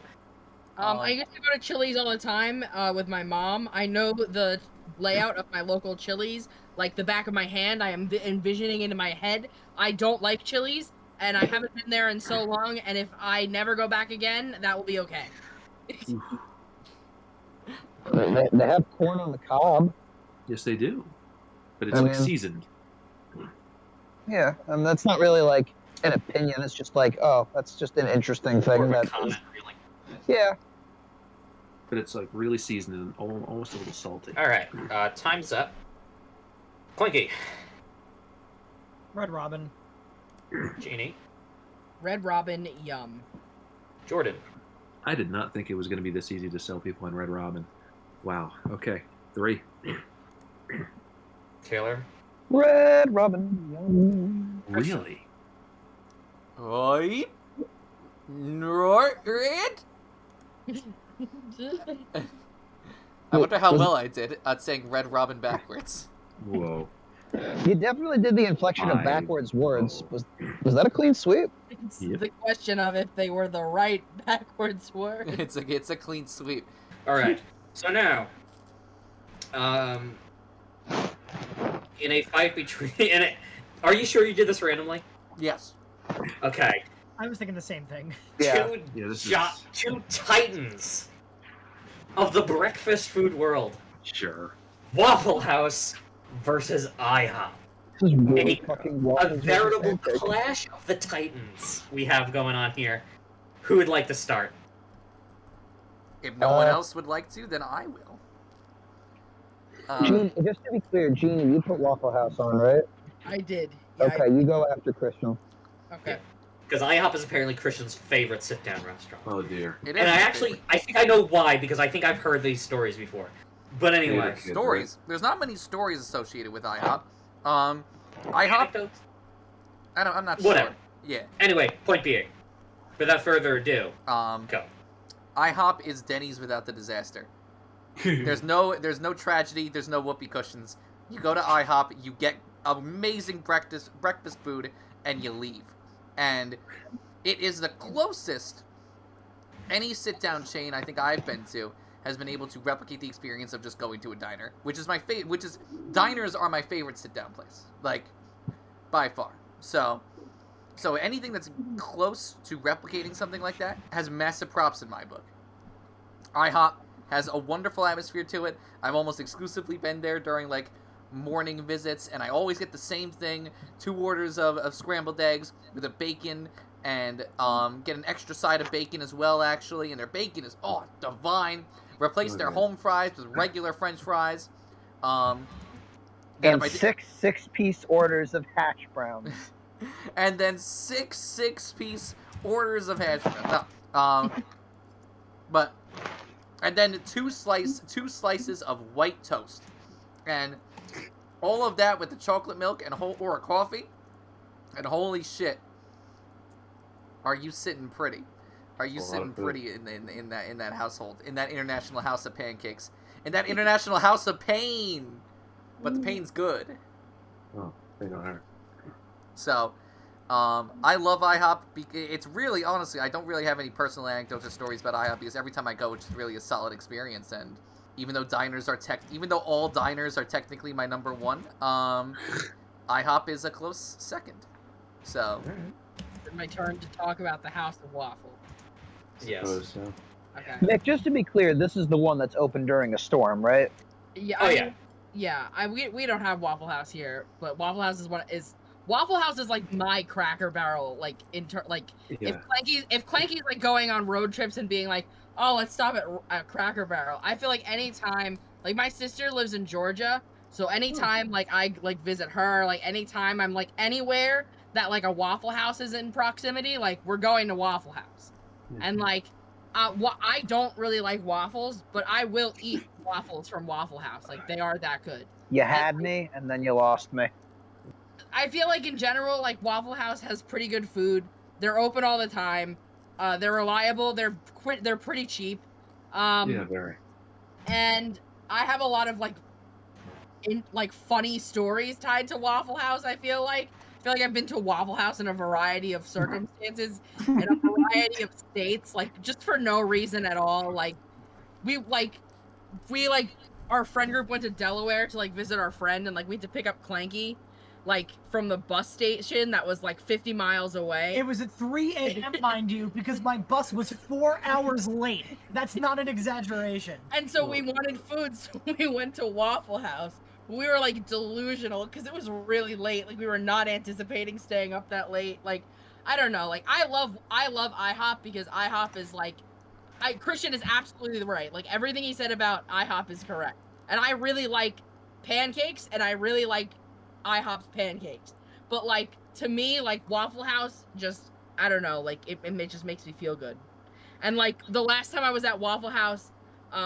I used to go to Chili's all the time with my mom. I know the layout of my local Chili's like the back of my hand. I am envisioning it in my head. I don't like Chili's, and I haven't been there in so long, and if I never go back again, that will be okay. They have corn on the cob. Yes, they do. But it's seasoned. Yeah, and that's not really like an opinion. It's just like, oh, that's just an interesting thing. More of a comment, really. Yeah. But it's like really seasoned and almost a little salty. All right, time's up. Clanky. Red Robin. Jeannie. Red Robin, yum. Jordan. I did not think it was going to be this easy to sell people on Red Robin. Wow. Okay. 3. Taylor. Red Robin, yum. Really? Oi. Red. I wonder how well I did at saying Red Robin backwards. Whoa. You definitely did the inflection of backwards words. Was that a clean sweep? It's the question of if they were the right backwards words. It's a clean sweep. All right. So now, in a fight between, are you sure you did this randomly? Yes. Okay. I was thinking the same thing. Yeah. Two titans of the breakfast food world. Sure. Waffle House versus IHOP. This is really fucking A veritable clash of the titans we have going on here. Who would like to start? If no one else would like to, then I will. Jeannie, just to be clear, Jeannie, you put Waffle House on, right? I did. Yeah, Okay, you go after Christian. Okay. Because IHOP is apparently Christian's favorite sit-down restaurant. Oh dear. It And is I think I know why, because I think I've heard these stories before. But anyway. stories. There's not many stories associated with IHOP. IHOP. I'm not Whatever. sure. Yeah. Anyway, point being, without further ado, Go. IHOP is Denny's without the disaster. There's no tragedy. There's no whoopee cushions. You go to IHOP, you get amazing breakfast food, and you leave. And it is the closest any sit-down chain I think I've been to has been able to replicate the experience of just going to a diner, which is diners are my favorite sit-down place, like by far. So anything that's close to replicating something like that has massive props in my book. IHOP has a wonderful atmosphere to it. I've almost exclusively been there during like morning visits, and I always get the same thing: 2 orders of scrambled eggs with a bacon, and get an extra side of bacon as well, actually. And their bacon is divine. Replace their home fries with regular French fries. And 6 orders of hash browns. And then 6 piece orders of hash browns. No, and then 2 slices of white toast, and all of that with the chocolate milk or a coffee. And holy shit, are you sitting pretty? Are you sitting pretty in that household, in that international house of pancakes, in that international house of pain? But the pain's good. Oh, they don't hurt. So, I love IHOP. It's really, honestly, I don't really have any personal anecdotes or stories about IHOP because every time I go, it's really a solid experience. And even though all diners are technically my number one, IHOP is a close second. So, It's my turn to talk about the House of Waffle. Yes. So. Okay. Mick, just to be clear, this is the one that's open during a storm, right? Yeah. Oh, I yeah. mean, yeah. We don't have Waffle House here, but Waffle House is Waffle House is like my Cracker Barrel, like Yeah. if Clanky's like going on road trips and being like, oh, let's stop at Cracker Barrel. I feel like anytime, like my sister lives in Georgia, so anytime like I like visit her, like anytime I'm like anywhere that like a Waffle House is in proximity, like we're going to Waffle House, and like. I don't really like waffles, but I will eat waffles from Waffle House. Like, they are that good. You had me, and then you lost me. I feel like, in general, like, Waffle House has pretty good food. They're open all the time. They're reliable. They're pretty cheap. Yeah, very. And I have a lot of, like, funny stories tied to Waffle House, I feel like. I feel like I've been to Waffle House in a variety of circumstances, in a variety of states, like, just for no reason at all. Like, our friend group went to Delaware to, like, visit our friend, and, like, we had to pick up Clanky, like, from the bus station that was, like, 50 miles away. It was at 3 a.m., mind you, because my bus was 4 hours late. That's not an exaggeration. And so we wanted food, so we went to Waffle House. We were, like, delusional, because it was really late. Like, we were not anticipating staying up that late. Like, I don't know. Like, I love IHOP, because IHOP is, like... Christian is absolutely right. Like, everything he said about IHOP is correct. And I really like pancakes, and I really like IHOP's pancakes. But, like, to me, like, Waffle House just... I don't know. Like, it just makes me feel good. And, like, the last time I was at Waffle House...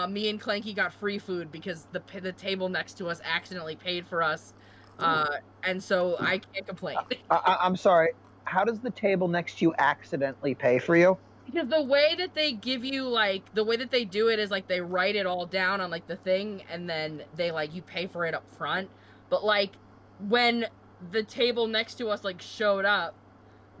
me and Clanky got free food because the table next to us accidentally paid for us, and so I can't complain. I'm sorry. How does the table next to you accidentally pay for you? Because the way that they give you, like, the way that they do it is, like, they write it all down on, like, the thing, and then they, like, you pay for it up front. But, like, when the table next to us, like, showed up,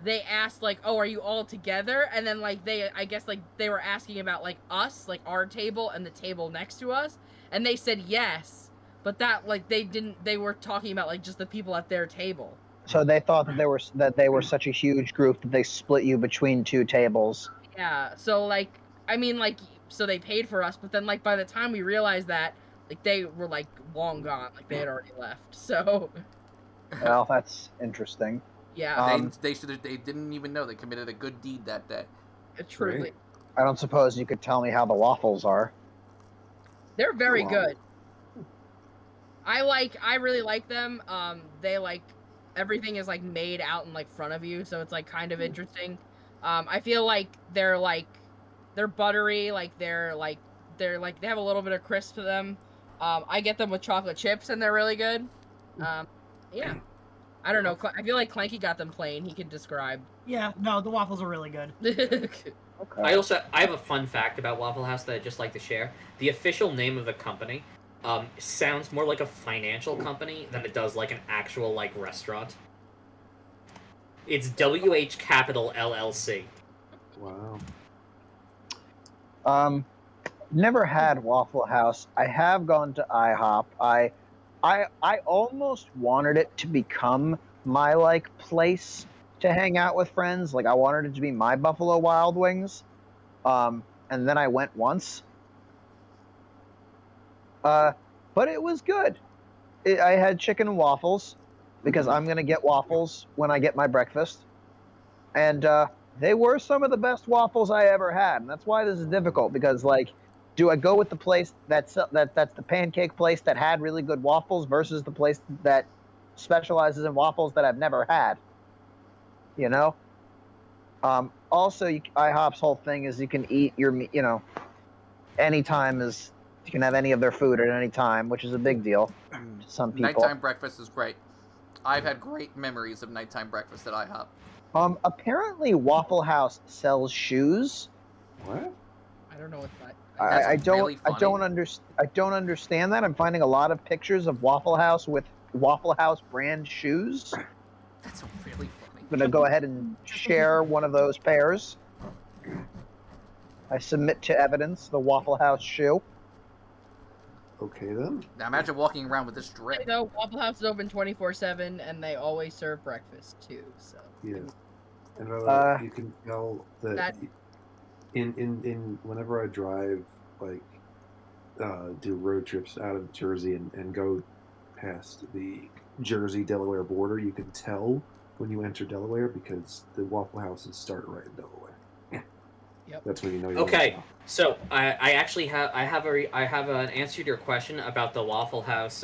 they asked, like, oh, are you all together? And then, like, I guess, like, they were asking about, like, us, like, our table and the table next to us. And they said yes. But that, like, they were talking about, like, just the people at their table. So they thought that they were such a huge group that they split you between two tables. Yeah, so, like, I mean, like, so they paid for us, but then, like, by the time we realized that, like, they were, like, long gone. Like, they had already left, so... Well, that's interesting. Yeah. They didn't even know they committed a good deed that day. Truly. Right. I don't suppose you could tell me how the waffles are. They're very good. I really like them. They, like, everything is, like, made out in, like, front of you, so it's, like, kind of interesting. I feel like they're buttery, like, they have a little bit of crisp to them. I get them with chocolate chips, and they're really good. Yeah. I don't know. I feel like Clanky got them plain. He can describe. Yeah, no, the waffles are really good. Okay. I have a fun fact about Waffle House that I'd just like to share. The official name of the company sounds more like a financial company than it does like an actual, like, restaurant. It's WH Capital LLC. Wow. Never had Waffle House. I have gone to IHOP. I almost wanted it to become my, like, place to hang out with friends. Like, I wanted it to be my Buffalo Wild Wings. And then I went once. But it was good. I had chicken and waffles, because I'm going to get waffles when I get my breakfast. And they were some of the best waffles I ever had. And that's why this is difficult, because, like, do I go with the place that's the pancake place that had really good waffles versus the place that specializes in waffles that I've never had? You know? Also, IHOP's whole thing is you can eat your, anytime is, you can have any of their food at any time, which is a big deal to some people. Nighttime breakfast is great. I've had great memories of nighttime breakfast at IHOP. Apparently Waffle House sells shoes. What? I don't know what that... I really don't understand that. I'm finding a lot of pictures of Waffle House with Waffle House brand shoes. That's really funny. I'm gonna go ahead and share one of those pairs. I submit to evidence the Waffle House shoe. Okay, then. Now imagine walking around with this Hey, drip. though, Waffle House is open 24/7, and they always serve breakfast, too, so... Yeah. And you can tell that... in whenever I drive, like, do road trips out of Jersey and go past the Jersey-Delaware border, you can tell when you enter Delaware because the Waffle Houses start right in Delaware. Yep. That's when you know you're Okay, so I actually have an answer to your question about the Waffle House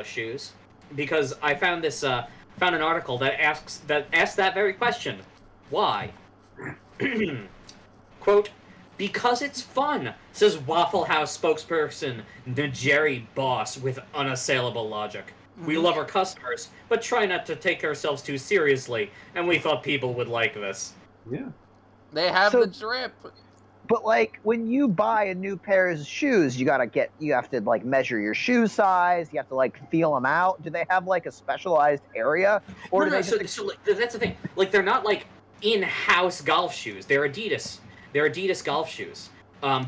shoes, because I found an article that asks that very question. Why? Quote, because it's fun, says Waffle House spokesperson Jerry Boss with unassailable logic. We love our customers, but try not to take ourselves too seriously, and we thought people would like this. Yeah. They have the drip. But like when you buy a new pair of shoes, you have to like measure your shoe size. You have to like feel them out. Do they have like a specialized area, or No, so that's the thing. Like, they're not like in-house golf shoes. They're Adidas. They're Adidas golf shoes.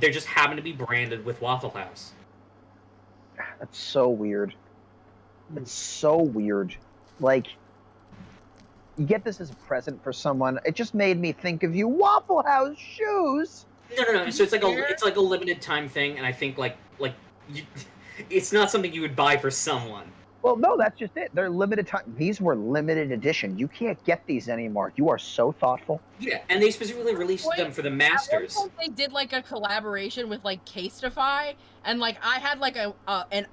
They just happen to be branded with Waffle House. That's so weird. It's so weird. Like, you get this as a present for someone. It just made me think of you. Waffle House shoes. No. So it's like a limited time thing, and I think it's not something you would buy for someone. Well, no, that's just it. They're limited time. These were limited edition. You can't get these anymore. You are so thoughtful. Yeah, and they specifically released them for the Masters. At one point they did like a collaboration with like Casetify, and like I had like an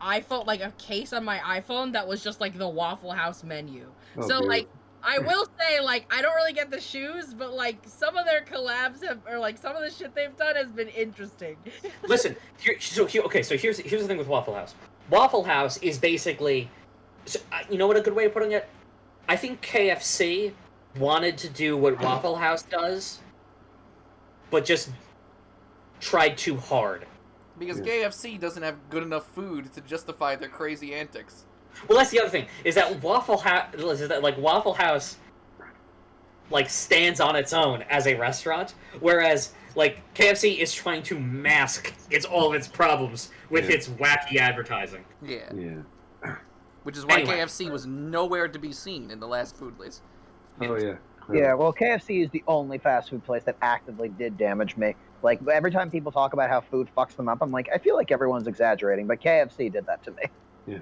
iPhone, like a case on my iPhone that was just like the Waffle House menu. Oh, so dude. like I will say, like, I don't really get the shoes, but like some of their collabs some of the shit they've done has been interesting. Listen, here's the thing with Waffle House. Waffle House is basically, you know what a good way of putting it? I think KFC wanted to do what Waffle House does, but just tried too hard. Because KFC doesn't have good enough food to justify their crazy antics. Well, that's the other thing, is that Waffle House like stands on its own as a restaurant, whereas like KFC is trying to mask all of its problems with its wacky advertising. Yeah. Yeah. Which is why Anyway. KFC was nowhere to be seen in the last Foodlies. Oh yeah. Yeah, well, KFC is the only fast food place that actively did damage me. Like, every time people talk about how food fucks them up, I'm like, I feel like everyone's exaggerating, but KFC did that to me. Yeah.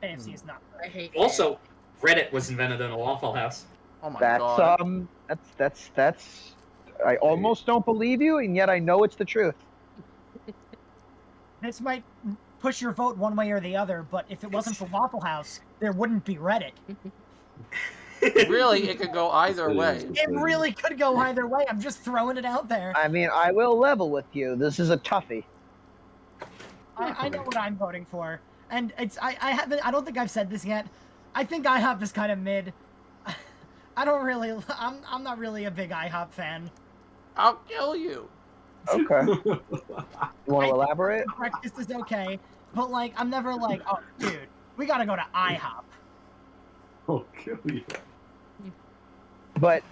KFC is not. I hate Also, Reddit was invented in a Waffle House. Oh my That's god. that's I almost don't believe you, and yet I know it's the truth. This might push your vote one way or the other, but if it wasn't for Waffle House, there wouldn't be Reddit. Really, it could go either way. It really could go either way. I'm just throwing it out there. I mean, I will level with you. This is a toughie. I know what I'm voting for, and I don't think I've said this yet. I think IHOP is kind of mid. I'm not really a big IHOP fan. I'll kill you. Okay. You want to elaborate? Breakfast is okay, but like I'm never like, oh dude, we gotta go to IHOP. Oh, kill you. But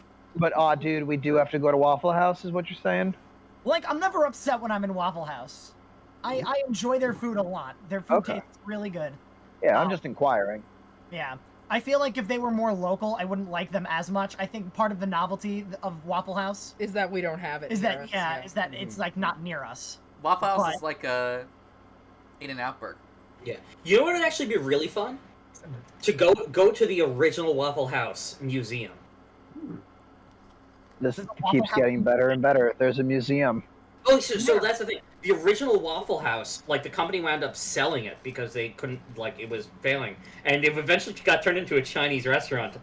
dude, we do have to go to Waffle House, is what you're saying? Like I'm never upset when I'm in Waffle House. I enjoy their food a lot. Their food tastes really good. Yeah, I'm just inquiring. Yeah. I feel like if they were more local, I wouldn't like them as much. I think part of the novelty of Waffle House is that we don't have it. is near that us, is that it's like not near us. Waffle House But- is like a In-N-Out burger. Yeah. You know what would actually be really fun? To go to the original Waffle House museum. This Waffle keeps House- getting better and better. There's a museum. Oh, so that's the thing. The original Waffle House, like, the company wound up selling it because they couldn't, like, it was failing. And it eventually got turned into a Chinese restaurant.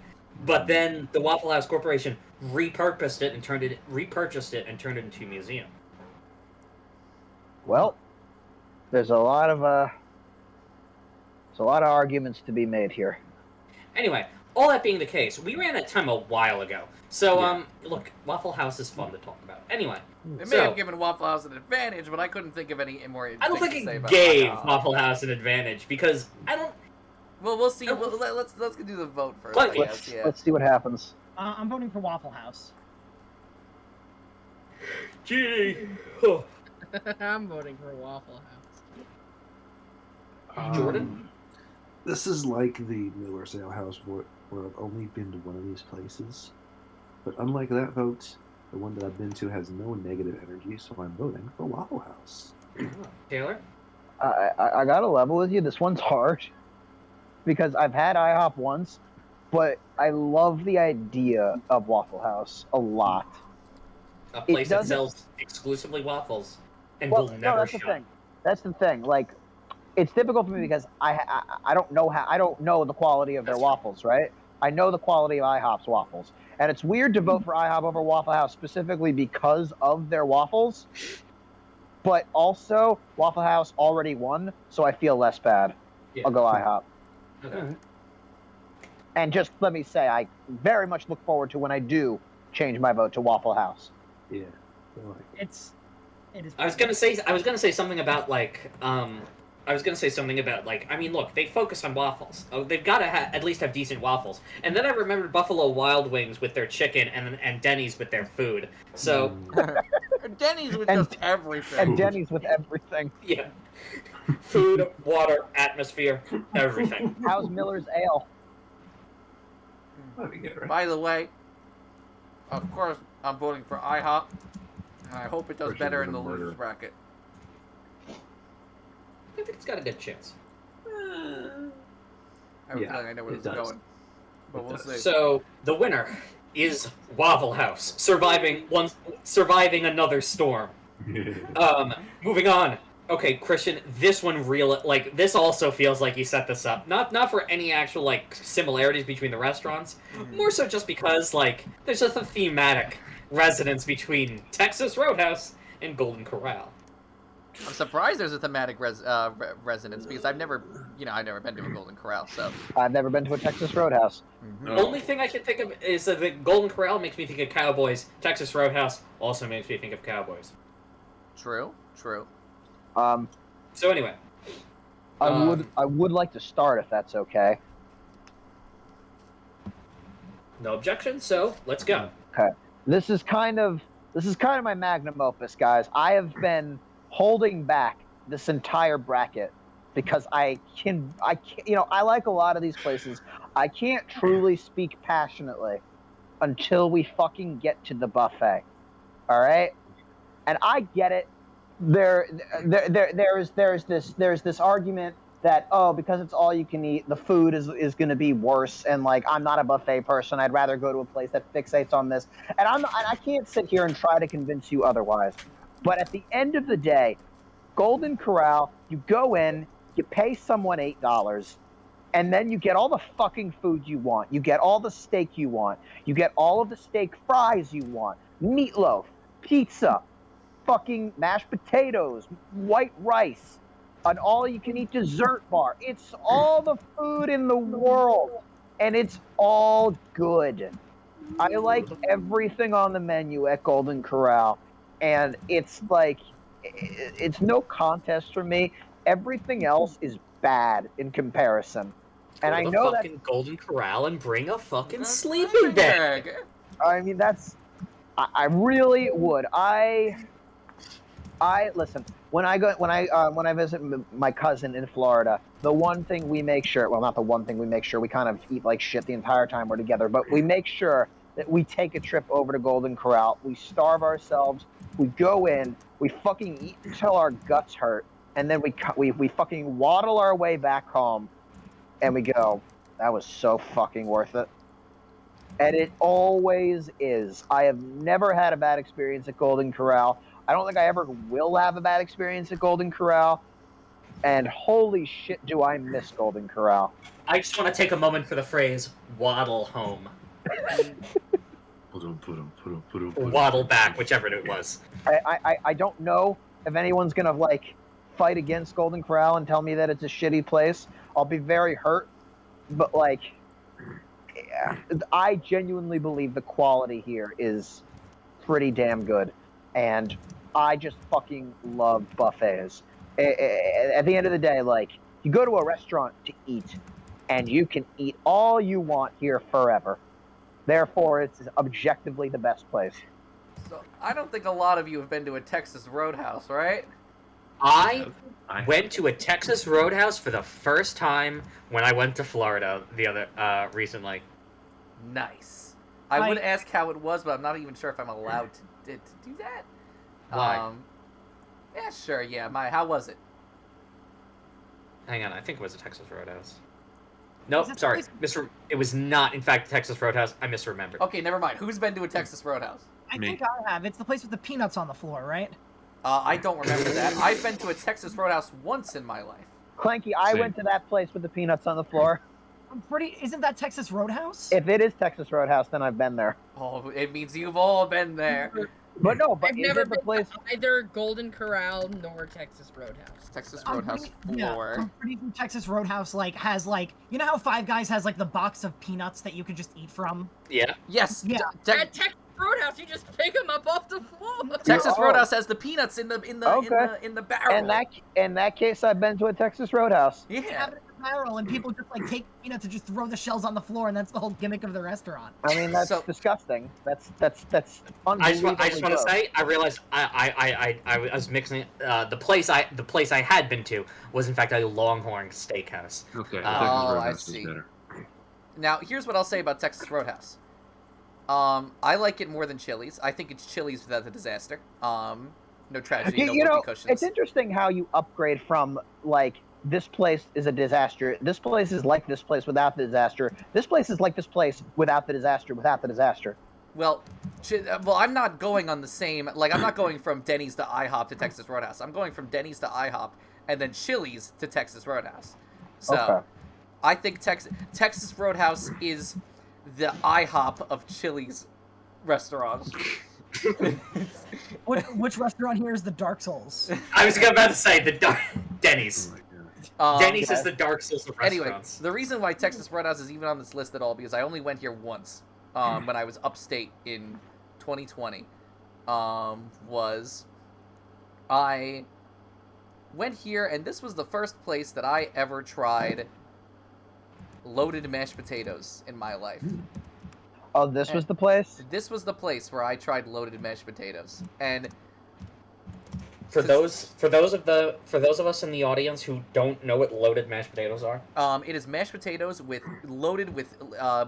But then the Waffle House Corporation repurposed it and repurchased it and turned it into a museum. Well, there's a lot of arguments to be made here. Anyway, all that being the case, we ran out of time a while ago. So, look, Waffle House is fun to talk about. Anyway. They may have given Waffle House an advantage, but I couldn't think of any more. I don't think things to say it about gave Waffle House an advantage because I don't. Well, we'll see. Let's do the vote first. But I guess. Yeah. Let's see what happens. I'm voting for Waffle House. Jeannie. I'm voting for Waffle House. Jordan? This is like the Miller Sale House where I've only been to one of these places. But unlike that vote, The one that I've been to has no negative energy, so I'm voting for Waffle House. Taylor? I got to level with you. This one's hard because I've had IHOP once, but I love the idea of Waffle House a lot. A place that sells exclusively waffles and will never that's shut. the thing. That's the thing. Like, it's difficult for me because I don't know the quality of their waffles, right? I know the quality of IHOP's waffles, and it's weird to vote for IHOP over Waffle House specifically because of their waffles. But also, Waffle House already won, so I feel less bad. Yeah. I'll go IHOP. Okay. And just let me say, I very much look forward to when I do change my vote to Waffle House. Yeah. It is. I was gonna say something about like I mean, look, they focus on waffles. Oh, they've got to at least have decent waffles. And then I remembered Buffalo Wild Wings with their chicken and Denny's with their food. So Denny's with just everything. And Denny's with everything. Yeah. Food, water, atmosphere, everything. How's Miller's Ale? By the way, of course, I'm voting for IHOP. And I hope it does better in the losers bracket. I think it's got a good chance. I have a feeling I know where this is going. But we'll see. So, the winner is Waffle House, surviving another storm. Moving on. Okay, Christian, this one this also feels like you set this up. Not for any actual, like, similarities between the restaurants. More so just because, like, there's just a thematic resonance between Texas Roadhouse and Golden Corral. I'm surprised there's a thematic resonance because I've never been to a Golden Corral, so. I've never been to a Texas Roadhouse. The only thing I can think of is that the Golden Corral makes me think of cowboys. Texas Roadhouse also makes me think of cowboys. True. So anyway. I would like to start if that's okay. No objection, so let's go. Okay. This is kind of my magnum opus, guys. I have been holding back this entire bracket because I like a lot of these places. I can't truly speak passionately until we fucking get to the buffet. All right? And I get it. There's this argument that, oh, because it's all you can eat, the food is going to be worse, and like I'm not a buffet person. I'd rather go to a place that fixates on this. And I can't sit here and try to convince you otherwise. But at the end of the day, Golden Corral, you go in, you pay someone $8, and then you get all the fucking food you want. You get all the steak you want. You get all of the steak fries you want. Meatloaf, pizza, fucking mashed potatoes, white rice, an all-you-can-eat dessert bar. It's all the food in the world, and it's all good. I like everything on the menu at Golden Corral, and it's like, it's no contest for me. Everything else is bad in comparison. And I know that Golden Corral and bring a fucking sleeping bag. I mean, I really would. I listen. When I visit my cousin in Florida, the one thing we make sure, well, not the one thing we make sure, we kind of eat like shit the entire time we're together, but we make sure that we take a trip over to Golden Corral. We starve ourselves. We go in. We fucking eat until our guts hurt, and then we fucking waddle our way back home, and we go, that was so fucking worth it. And it always is. I have never had a bad experience at Golden Corral. I don't think I ever will have a bad experience at Golden Corral. And holy shit, do I miss Golden Corral. I just want to take a moment for the phrase, waddle home. Waddle back, whichever it was. I don't know if anyone's going to, like, fight against Golden Corral and tell me that it's a shitty place. I'll be very hurt. But, like, yeah, I genuinely believe the quality here is pretty damn good. And I just fucking love buffets. At the end of the day, like, you go to a restaurant to eat, and you can eat all you want here forever. Therefore, it's objectively the best place. So, I don't think a lot of you have been to a Texas Roadhouse, right? I went to a Texas Roadhouse for the first time when I went to Florida recently. Nice. I would ask how it was, but I'm not even sure if I'm allowed to do that. Why? Yeah, sure. Yeah, how was it? Hang on, I think it was a Texas Roadhouse. Nope, Is sorry. this- It was not, in fact, Texas Roadhouse. I misremembered. Okay, never mind. Who's been to a Texas Roadhouse? I Me. think I have. It's the place with the peanuts on the floor, right? I don't remember that. I've been to a Texas Roadhouse once in my life. Clanky, I Same. went to that place with the peanuts on the floor. I'm pretty. Isn't that Texas Roadhouse? If it is Texas Roadhouse, then I've been there. Oh, it means you've all been there. But no, but I've is never it the been place? to either Golden Corral nor Texas Roadhouse. Texas I'm Roadhouse pretty- floor. I'm pretty sure Texas Roadhouse has you know how Five Guys has like the box of peanuts that you could just eat from. Yeah. Yes. Yeah. At Texas Roadhouse, you just pick them up off the floor. Texas Oh. Roadhouse has the peanuts in the Okay. in the barrel. In that case, I've been to a Texas Roadhouse. They Yeah. have it in a barrel, and people just like take peanuts and just throw the shells on the floor, and that's the whole gimmick of the restaurant. I mean, that's So- disgusting. That's I just want unbelievably to gross. say, I realized I was mixing the place I had been to was in fact a Longhorn Steakhouse. Okay. Oh, Texas I Roadhouse is see. better. Now, here's what I'll say about Texas Roadhouse. I like it more than Chili's. I think it's Chili's without the disaster. No tragedy, no You know, whoopee cushions. it's interesting how you upgrade from like this place is a disaster. This place is like this place without the disaster. This place is like this place without the disaster. Without the disaster. Well, I'm not going on the same. Like, I'm not going from Denny's to IHOP to Texas Roadhouse. I'm going from Denny's to IHOP and then Chili's to Texas Roadhouse. So, Okay. I think Texas Roadhouse is the IHOP of Chili's restaurants. Which restaurant here is the Dark Souls? I was about to say Denny's. Oh my God. Denny's is okay. the Dark Souls of Anyway, restaurants. the reason why Texas Roadhouse is even on this list at all because I only went here once when I was upstate in 2020 was I went here and this was the first place that I ever tried loaded mashed potatoes in my life. Oh, this was the place. This was the place where I tried loaded mashed potatoes, and For those of us in the audience who don't know what loaded mashed potatoes are, it is mashed potatoes loaded with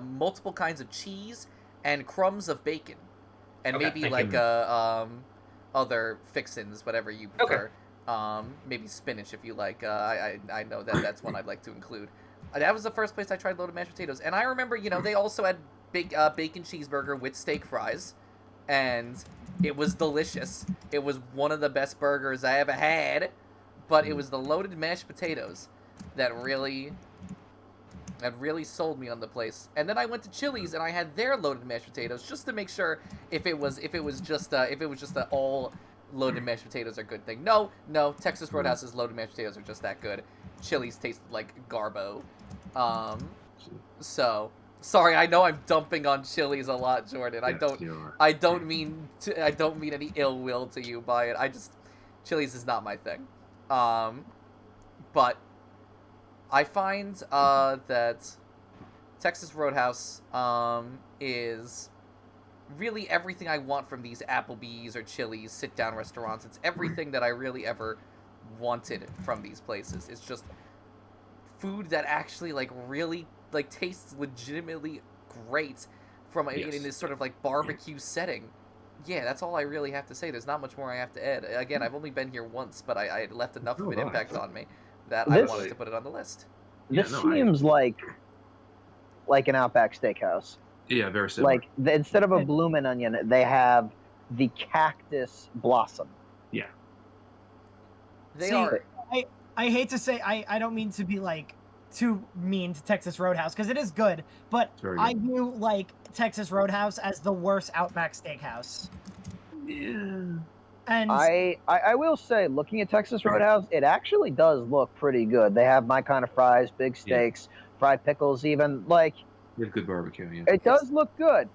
multiple kinds of cheese and crumbs of bacon, and Okay, maybe thank like you. other fixins, whatever you prefer. Maybe spinach if you like. I know that's one I'd like to include. That was the first place I tried loaded mashed potatoes, and I remember they also had bacon cheeseburger with steak fries, and it was delicious. It was one of the best burgers I ever had, but it was the loaded mashed potatoes that really sold me on the place. And then I went to Chili's and I had their loaded mashed potatoes just to make sure if it was just a all loaded mashed potatoes are a good thing. No, Texas Roadhouse's loaded mashed potatoes are just that good. Chili's tasted like garbo. So sorry, I know I'm dumping on Chili's a lot, Jordan. Yes, you are. I don't mean any ill will to you by it. Chili's is not my thing. But I find that Texas Roadhouse is really everything I want from these Applebees or Chili's sit-down restaurants. It's everything that I really ever wanted from these places. It's just food that actually really tastes legitimately great from in this sort of barbecue setting. Yeah, that's all I really have to say. There's not much more I have to add. Again, I've only been here once, but I left enough of an impact on me that I wanted to put it on the list. This seems like an Outback Steakhouse. Yeah, very similar. Instead of a bloomin' onion, they have the cactus blossom. Yeah. They are. I hate to say I don't mean to be too mean to Texas Roadhouse because it is good, but Very I good. view Texas Roadhouse as the worst Outback Steakhouse. Yeah. And I will say, looking at Texas Roadhouse, it actually does look pretty good. They have my kind of fries, big steaks, fried pickles, even They have good barbecue. Yeah. it does look good.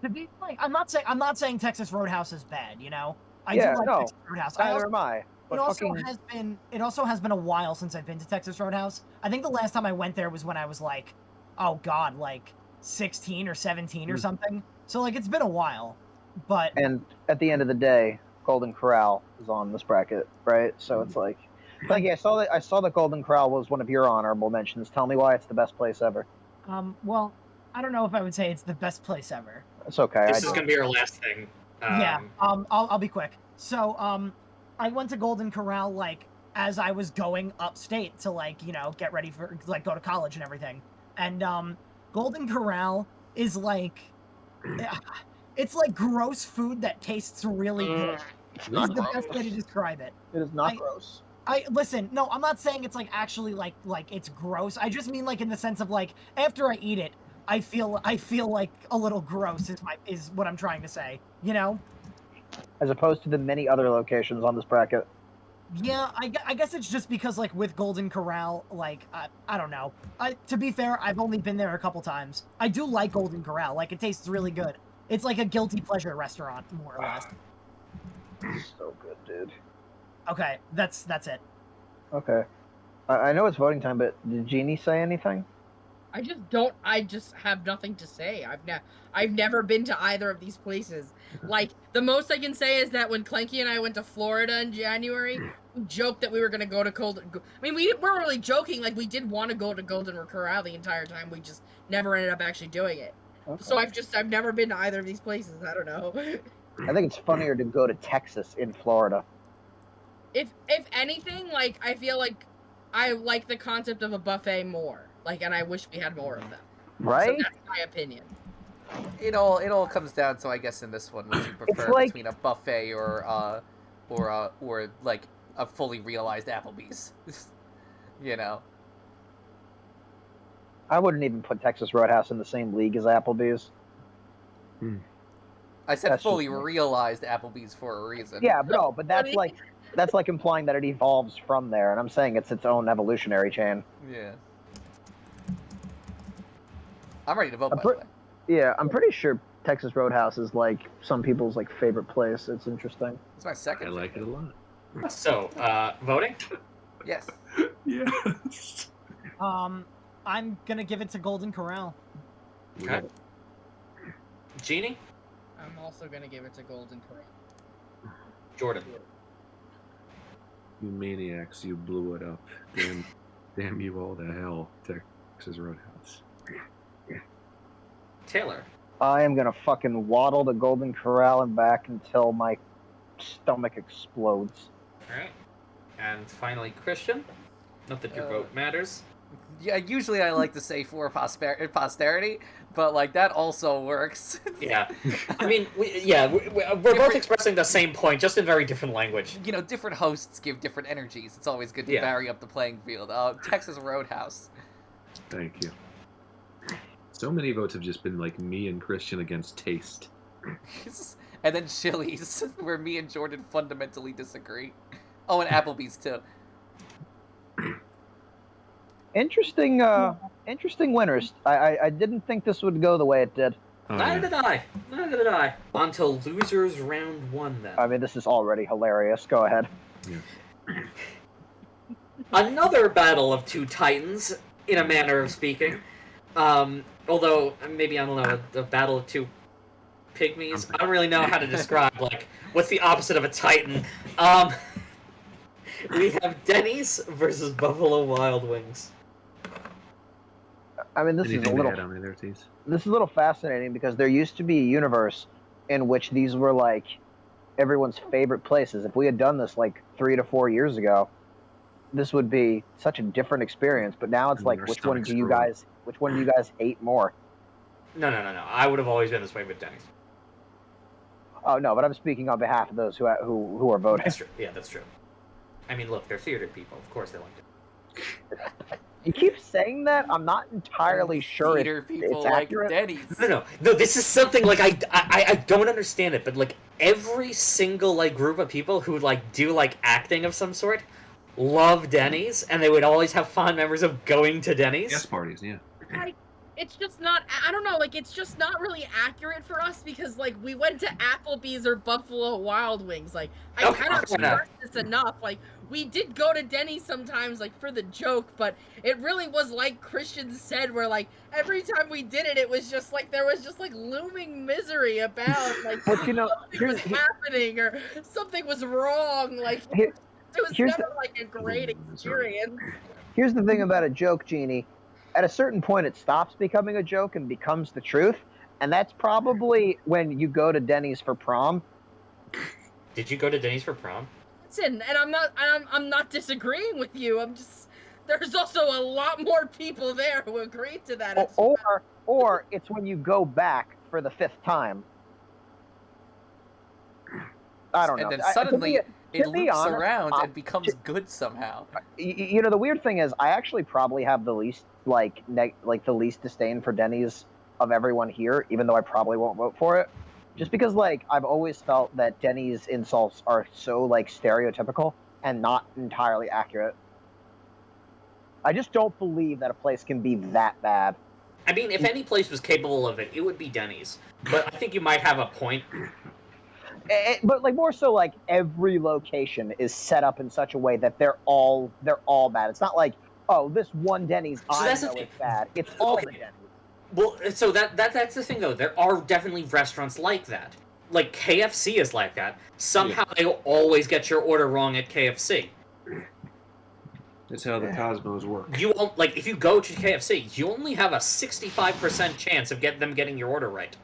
to be I'm not saying Texas Roadhouse is bad, I Yeah, do like no, Texas Roadhouse. Neither am I. But It also has been a while since I've been to Texas Roadhouse. I think the last time I went there was when I was 16 or 17 or something. So it's been a while. But And at the end of the day, Golden Corral is on this bracket, right? So it's I saw that Golden Corral was one of your honorable mentions. Tell me why it's the best place ever. well, I don't know if I would say it's the best place ever. It's okay. This is gonna be our last thing. I'll be quick. So, I went to Golden Corral, like, as I was going upstate to, like, you know, get ready for, like, go to college and everything. And, Golden Corral is, like, it's, like, gross food that tastes really good. It's It's not the gross. best way to describe it. It is not gross. Listen, no, I'm not saying it's, like, actually, like, it's gross. I just mean, like, in the sense of, like, after I eat it, I feel like a little gross is what I'm trying to say, you know? As opposed to the many other locations on this bracket. Yeah, I guess it's just because, like, with Golden Corral, like, I don't know. To be fair, I've only been there a couple times. I do like Golden Corral. Like, it tastes really good. It's like a guilty pleasure restaurant, more or less. So good, dude. Okay, that's it. Okay. I know it's voting time, but did Jeannie say anything? I just have nothing to say. I've never been to either of these places. Like, the most I can say is that when Clanky and I went to Florida in January, we joked that we were gonna go to I mean, we weren't really joking, like, we did want to go to Golden Corral the entire time, we just never ended up actually doing it. Okay. So I've never been to either of these places, I don't know. I think it's funnier to go to Texas in Florida. If anything, like, I feel like I like the concept of a buffet more. Like, and I wish we had more of them. Right? So that's my opinion. It all comes down to, I guess, in this one, what you prefer like- between a buffet or like a fully realized Applebee's. You know. I wouldn't even put Texas Roadhouse in the same league as Applebee's. I said That's fully just me. realized Applebee's for a reason. Yeah, but that's like implying that it evolves from there, and I'm saying it's its own evolutionary chain. Yeah. I'm ready to vote, by the way. Yeah, I'm pretty sure Texas Roadhouse is like some people's like favorite place. It's interesting. It's my second. I like it a lot. So, voting? Yes. Yes. I'm gonna give it to Golden Corral. Okay. Jeannie? I'm also gonna give it to Golden Corral. Jordan? You maniacs, you blew it up. Damn you all to hell, Texas Roadhouse. Taylor? I am gonna fucking waddle to Golden Corral and back until my stomach explodes. Alright. And finally, Christian? Not that your vote matters. Yeah, usually I like to say for posterity, but, like, that also works. Yeah. I mean, we're both expressing the same point, just in very different language. You know, different hosts give different energies. It's always good to vary up the playing field. Texas Roadhouse. Thank you. So many votes have just been like me and Christian against taste. And then Chili's, where me and Jordan fundamentally disagree. Oh, and Applebee's, too. Interesting winners. I didn't think this would go the way it did. Oh, Neither did I. On to losers round 1, then. I mean, this is already hilarious. Go ahead. Yeah. Another battle of two titans, in a manner of speaking. Although, maybe, I don't know, the battle of two pygmies. I don't really know how to describe, like, what's the opposite of a titan. We have Denny's versus Buffalo Wild Wings. I mean, this is a little fascinating because there used to be a universe in which these were like everyone's favorite places. If we had done this like 3 to 4 years ago, this would be such a different experience. But now it's like, which one do you guys hate more? No. I would have always been this way with Denny's. Oh no, but I'm speaking on behalf of those who are voting. That's true. Yeah, that's true. I mean, look, they're theater people. Of course they liked it. You keep saying that. I'm not entirely sure Theater people it's like accurate. Denny's. No. This is something like I don't understand it, but like every single like group of people who like do like acting of some sort love Denny's, and they would always have fond memories of going to Denny's. Guest parties, yeah. It's just not, I don't know, like, it's just not really accurate for us because, like, we went to Applebee's or Buffalo Wild Wings. Like, I kind of stressed this enough. Like, we did go to Denny's sometimes, like, for the joke, but it really was like Christian said, where, like, every time we did it, it was just, like, there was just, like, looming misery about, like, But, you know, something was happening or something was wrong. Like, it was never, like, a great experience. Here's the thing about a joke, Jeannie. at a certain point it stops becoming a joke and becomes the truth, and that's probably when you go to Denny's for prom. Did you go to Denny's for prom? Listen, and I'm not disagreeing with you. I'm just there's also a lot more people there who agree to that. As well. Or it's when you go back for the 5th time. I don't know. And then suddenly it loops honest, around and becomes good somehow. You know, the weird thing is, I actually probably have the least the least disdain for Denny's of everyone here, even though I probably won't vote for it. Just because, like, I've always felt that Denny's insults are so, like, stereotypical and not entirely accurate. I just don't believe that a place can be that bad. I mean, if any place was capable of it, it would be Denny's. But I think you might have a point. But, like, more so, like, every location is set up in such a way that they're all bad. It's not like, oh, this one Denny's I know is bad. It's all the Denny's. Well, so that's the thing, though. There are definitely restaurants like that. Like, KFC is like that. Somehow they always get your order wrong at KFC. That's how the Cosmos work. You won't, like, if you go to KFC, you only have a 65% chance of them getting your order right.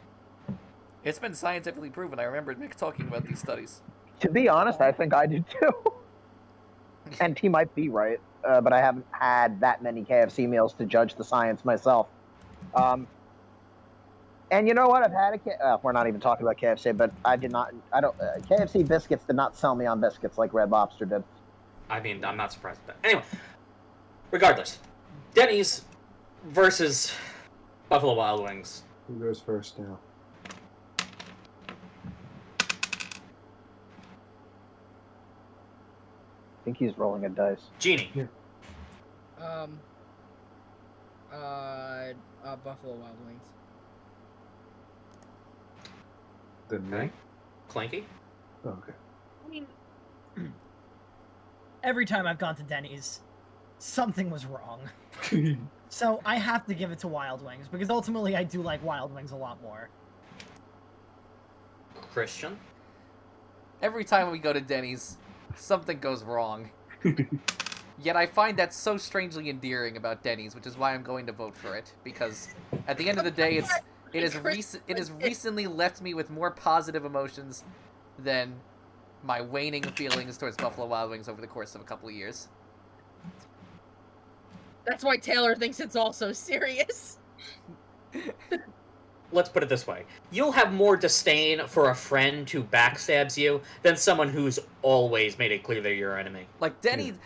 It's been scientifically proven. I remember Mick talking about these studies. To be honest, I think I do too. And he might be right, but I haven't had that many KFC meals to judge the science myself. And you know what? I've had we're not even talking about KFC, but KFC biscuits did not sell me on biscuits like Red Lobster did. I mean, I'm not surprised at that. Anyway, regardless, Denny's versus Buffalo Wild Wings. Who goes first now? I think he's rolling a dice. Jeannie. Yeah. Buffalo Wild Wings. Then Okay. Clanky. Oh, okay. I mean, every time I've gone to Denny's, something was wrong. So I have to give it to Wild Wings, because ultimately I do like Wild Wings a lot more. Christian. Every time we go to Denny's, something goes wrong. Yet I find that so strangely endearing about Denny's, which is why I'm going to vote for it. Because at the end of the day, it has recently left me with more positive emotions than my waning feelings towards Buffalo Wild Wings over the course of a couple of years. That's why Taylor thinks it's all so serious. Let's put it this way. You'll have more disdain for a friend who backstabs you than someone who's always made it clear they're your enemy. Like, Denny's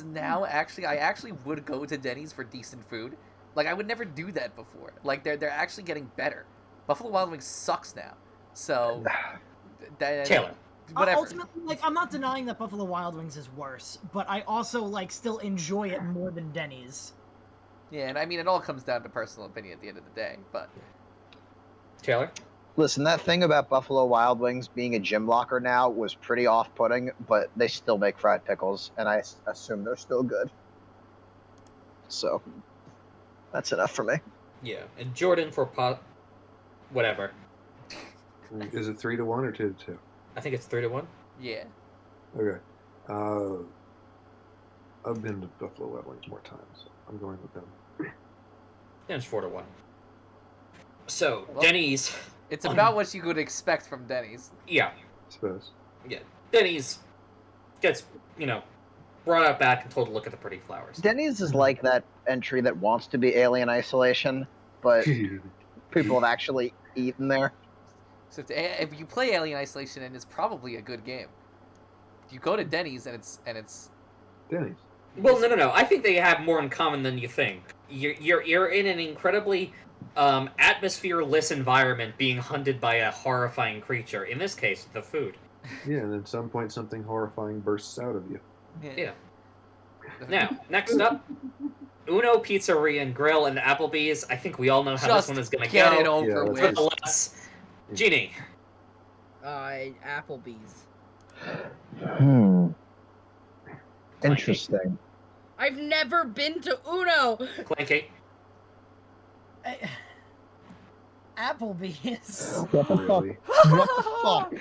now, actually, I actually would go to Denny's for decent food. Like, I would never do that before. Like, they're actually getting better. Buffalo Wild Wings sucks now. So, Taylor. Whatever. Ultimately, like, I'm not denying that Buffalo Wild Wings is worse, but I also, like, still enjoy it more than Denny's. Yeah, and I mean, it all comes down to personal opinion at the end of the day, but... Taylor? Listen, that thing about Buffalo Wild Wings being a gym locker now was pretty off-putting, but they still make fried pickles, and I assume they're still good. So, that's enough for me. Yeah, and Jordan for whatever. Is it 3-1 or 2-2? I think it's 3-1. Yeah. Okay. I've been to Buffalo Wild Wings more times, so I'm going with them. And it's 4-1. So, Well, Denny's... It's about what you would expect from Denny's. Yeah. I suppose. Yeah. Denny's gets, brought out back and told to look at the pretty flowers. Denny's is like that entry that wants to be Alien Isolation, but people have actually eaten there. So if you play Alien Isolation, and it's probably a good game. You go to Denny's and it's Denny's. Well, no. I think they have more in common than you think. You're in an incredibly atmosphere-less environment being hunted by a horrifying creature. In this case, the food. Yeah, and at some point something horrifying bursts out of you. Yeah. Now, next up, Uno Pizzeria and Grill and Applebees. I think we all know how this one is going to go. Get it over Yeah, with. Nonetheless, Jeannie. Applebee's. Interesting. I've never been to Uno. Clanky. Applebee's. What the fuck? What What the fuck?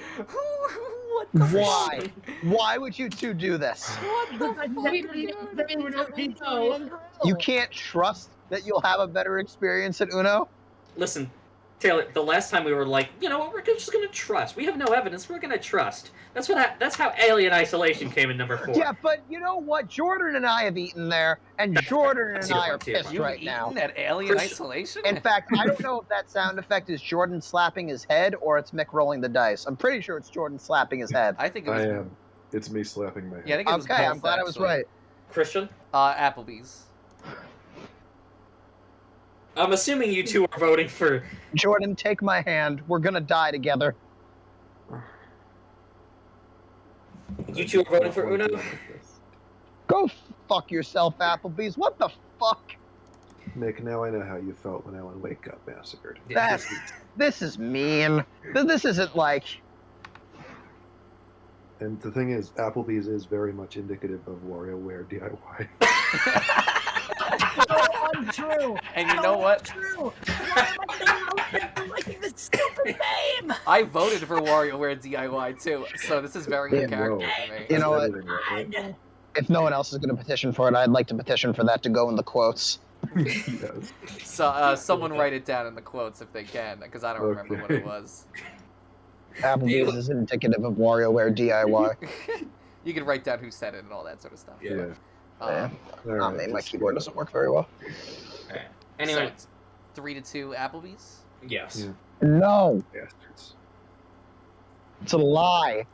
What the Why? fuck? Why would you two do this? What the fuck, dude? You can't trust that you'll have a better experience at Uno? Listen, Taylor, the last time we were like, you know what, we're just gonna trust. We have no evidence, we're gonna trust. That's how Alien Isolation came in number 4. Yeah, but you know what? Jordan and I have eaten there, and Jordan and I are pissed You've right eaten now. at Alien Isolation? In fact, I don't know if that sound effect is Jordan slapping his head or it's Mick rolling the dice. I'm pretty sure it's Jordan slapping his head. I think it was. I am. It's me slapping my head. Yeah, I think it was Okay, both, I'm glad I was actually. right. Christian? Applebee's. I'm assuming you two are voting for... Jordan, take my hand. We're gonna die together. You two are voting for Uno? Go fuck yourself, Applebee's. What the fuck? Nick, now I know how you felt when Alan Wake got massacred. This is mean. This isn't like... And the thing is, Applebee's is very much indicative of WarioWare DIY. So untrue. And you know what? Untrue. Why am I liking this stupid name? I voted for WarioWare DIY too, so this is very in character for me. You know what? God. If no one else is going to petition for it, I'd like to petition for that to go in the quotes. Yes. So someone write it down in the quotes if they can, because I don't remember what it was. Applebee's is indicative of WarioWare DIY. You can write down who said it and all that sort of stuff. Yeah. Yeah. All Me, right, my keyboard doesn't work very well. Alright. Anyway. So it's 3-2 Applebee's. Yes. Yeah. No, Bastards. it's a lie.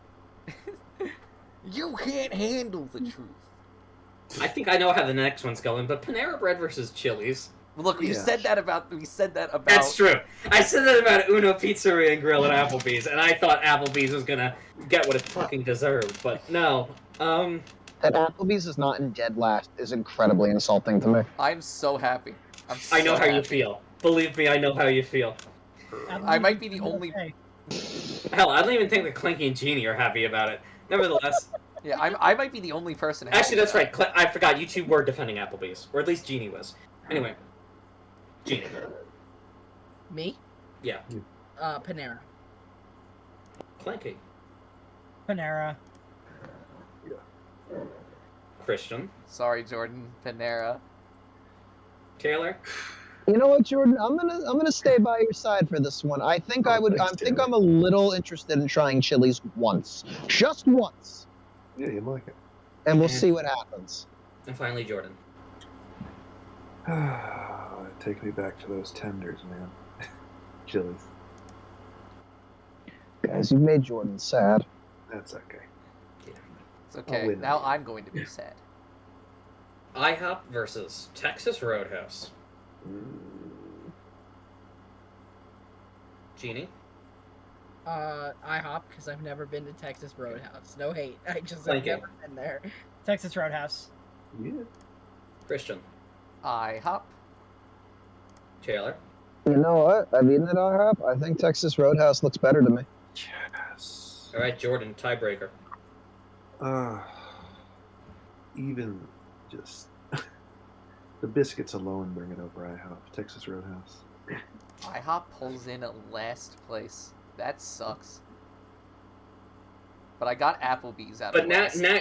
You can't handle the truth. I think I know how the next one's going, but Panera Bread versus Chili's. Look, you Yeah. said that about. We said that about. That's true. I said that about Uno Pizzeria and Grill at Applebee's, and I thought Applebee's was gonna get what it fucking deserved, but no. That Applebee's is not in dead last is incredibly insulting to me. I'm so happy. I know how you happy. feel. Believe me, I know how you feel. I might be the only. Okay. Hell, I don't even think that Clanky and Jeannie are happy about it. Nevertheless, Yeah, I might be the only person. happy actually, that's with right. I forgot you two were defending Applebee's, or at least Jeannie was. Anyway, Jeannie. Me? Yeah. Panera. Clanky. Panera. Christian. that. Sorry, Jordan. Panera. Taylor. You know what, Jordan? I'm gonna stay by your side for this one. I think I would. I Thanks, think Taylor. I'm a little interested in trying Chili's once, just once, Yeah, you like it. and we'll see what happens. And finally, Jordan. Take me back to those tenders, man. Chili's. Guys, you've made Jordan sad. That's okay. It's okay. win. Now I'm going to be sad. IHOP versus Texas Roadhouse. Jeannie. IHOP, because I've never been to Texas Roadhouse. No hate. I've Thank you. never been there. Texas Roadhouse. Yeah. Christian. IHOP. Taylor. You know what? I've eaten at IHOP. I think Texas Roadhouse looks better to me. Yes. All right, Jordan. Tiebreaker. Even just the biscuits alone bring it over IHOP. Texas Roadhouse. IHOP pulls in at last place. That sucks. But I got Applebee's out But of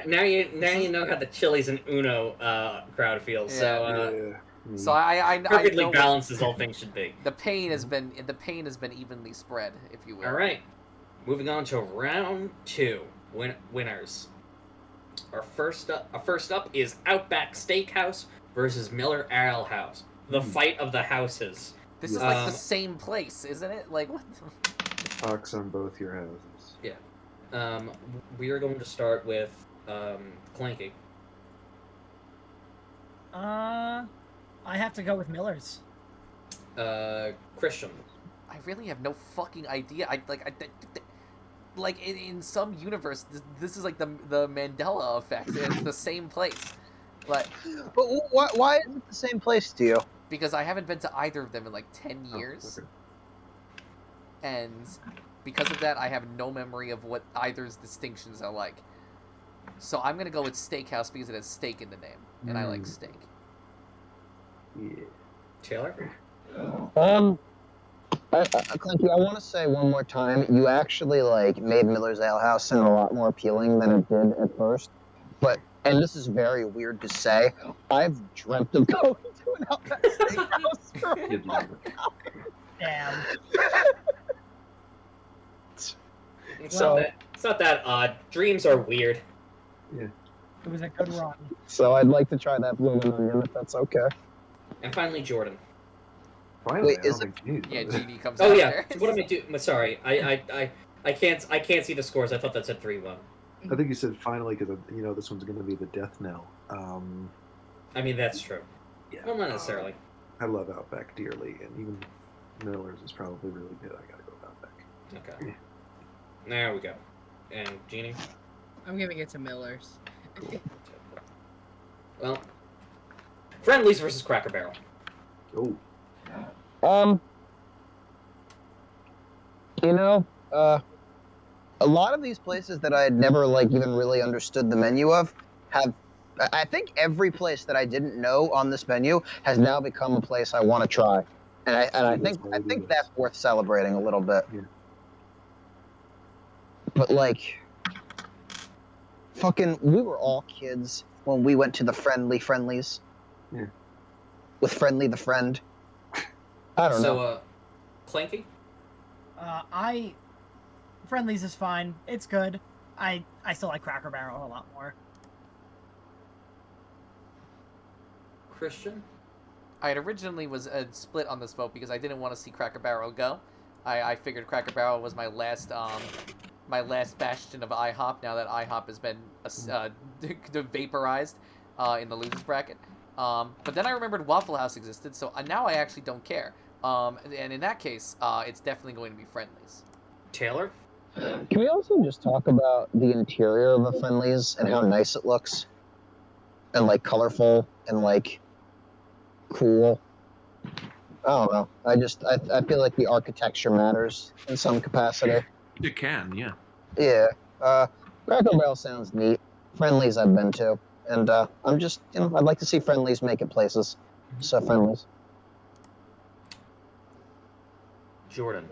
now you know how the Chili's and Uno crowd feels. So Yeah. So I perfectly know balanced as all things should be. the pain has been evenly spread, if you will. All right, moving on to round 2. Winners. Our first up is Outback Steakhouse versus Miller Ale House. The fight of the houses. This is like the same place, isn't it? Like what? Fox on both your houses. We are going to start with Clanky. I have to go with Miller's. Christian. I really have no fucking idea. Like in some universe, this is like the Mandela effect. It's the same place, but why is it the same place to you? because I haven't been to either of them in like 10 years, Okay. and because of that, I have no memory of what either's distinctions are like. So I'm gonna go with Steakhouse because it has steak in the name, and I like steak. Yeah. Taylor. Clanky, I want to say one more time, you actually made Miller's Ale House sound a lot more appealing than it did at first. But, and this is very weird to say, I've dreamt of going to an Outback Steakhouse for a You'd love it. Damn. It's not that odd. Dreams are weird. It was a good run. So I'd like to try that bloomin' onion if that's okay. And finally, Jordan. Finally, Wait, I don't is think Jeannie's Yeah, done it. Jeannie comes Oh out yeah. there. What am I doing? Sorry, I can't see the scores. I thought that said 3-1. I think you said finally because this one's going to be the death knell. I mean that's true. Yeah. Well, not necessarily. I love Outback dearly, and even Miller's is probably really good. I gotta go with Outback. Okay. There we go. And Jeannie. I'm giving it to Miller's. Well, Friendlies versus Cracker Barrel. Oh, A lot of these places that I had never even really understood the menu of have. I think every place that I didn't know on this menu has now become a place I want to try, and I think that's worth celebrating a little bit. Yeah. But fucking, we were all kids when we went to the Friendlies. Yeah. With Friendly the friend. I don't know. So, Clanky. Friendlies is fine. It's good. I still like Cracker Barrel a lot more. Christian. I had originally was split on this vote because I didn't want to see Cracker Barrel go. I figured Cracker Barrel was my last bastion of IHOP. Now that IHOP has been vaporized in the losers bracket. But then I remembered Waffle House existed, so now I actually don't care. And in that case, it's definitely going to be Friendlies. Taylor. Can we also just talk about the interior of a Friendlies and how nice it looks? And colorful and cool. I don't know. I feel like the architecture matters in some capacity. It can, yeah. Yeah. Cracker Barrel sounds neat. Friendlies I've been to. And I'm just, I'd like to see Friendlies make it places. So Friendlies. Jordan.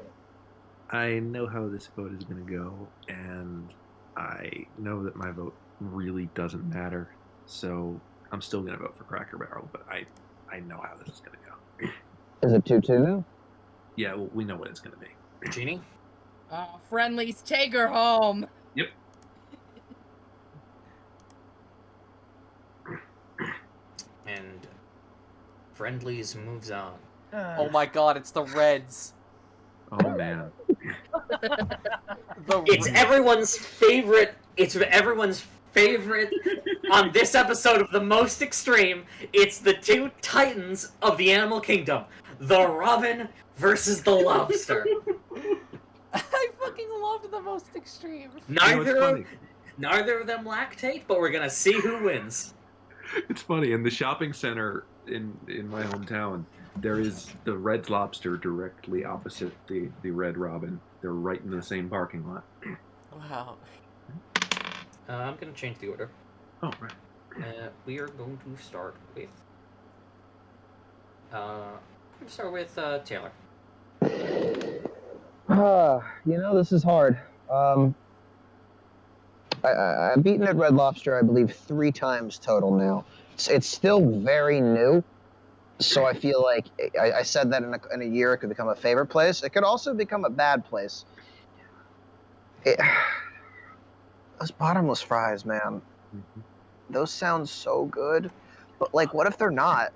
I know how this vote is going to go, and I know that my vote really doesn't matter, so I'm still going to vote for Cracker Barrel, but I know how this is going to go. Is it 2-2 now? Yeah, well, we know what it's going to be. Jeannie. Friendlies, take her home. Yep. And Friendlies moves on. Oh my god, it's the Reds. Oh, man. It's everyone's favorite. It's everyone's favorite on this episode of The Most Extreme. It's the two titans of the animal kingdom, the robin versus the lobster. I fucking loved The Most Extreme. Neither of them lactate, but we're gonna see who wins. It's funny. In the shopping center in my hometown, there is the Red Lobster directly opposite the Red Robin. They're right in the same parking lot. Wow. I'm gonna change the order. Oh, right. We are going to start with. We're gonna start with Taylor. This is hard. I've beaten at Red Lobster, I believe, 3 times total now. It's still very new, so I feel like I said that in a year it could become a favorite place. It could also become a bad place. Those bottomless fries, man. Mm-hmm. Those sound so good. But, what if they're not?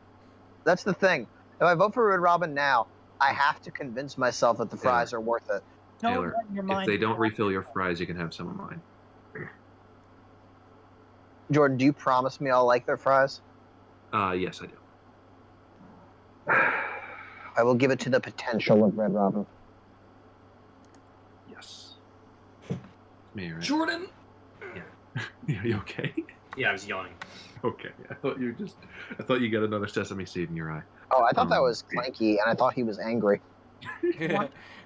That's the thing. If I vote for Red Robin now, I have to convince myself that the fries are worth it. Taylor, if they don't refill your fries, you can have some of mine. Jordan, do you promise me I'll like their fries? Yes, I do. I will give it to the potential of Red Robin. Yes. Me, right? Jordan. Yeah, you okay? Yeah, I was yawning. Okay. I thought you got another sesame seed in your eye. Oh, I thought that was Clanky, and I thought he was angry.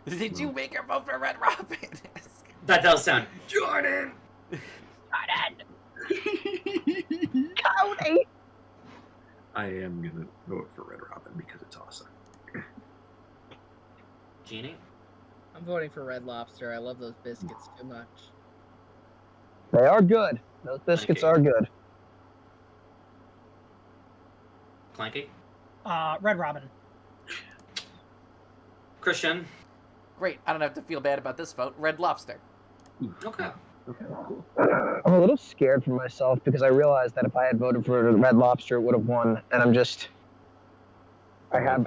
Did you make her vote for Red Robin? That does sound. Jordan. Cody! I am gonna vote for Red Robin because it's awesome. Jeannie? I'm voting for Red Lobster. I love those biscuits too much. They are good. Those biscuits are good. Clanky? Red Robin. Christian? Great. I don't have to feel bad about this vote. Red Lobster. Okay. Okay, cool. I'm a little scared for myself because I realized that if I had voted for Red Lobster, it would have won, and I'm just.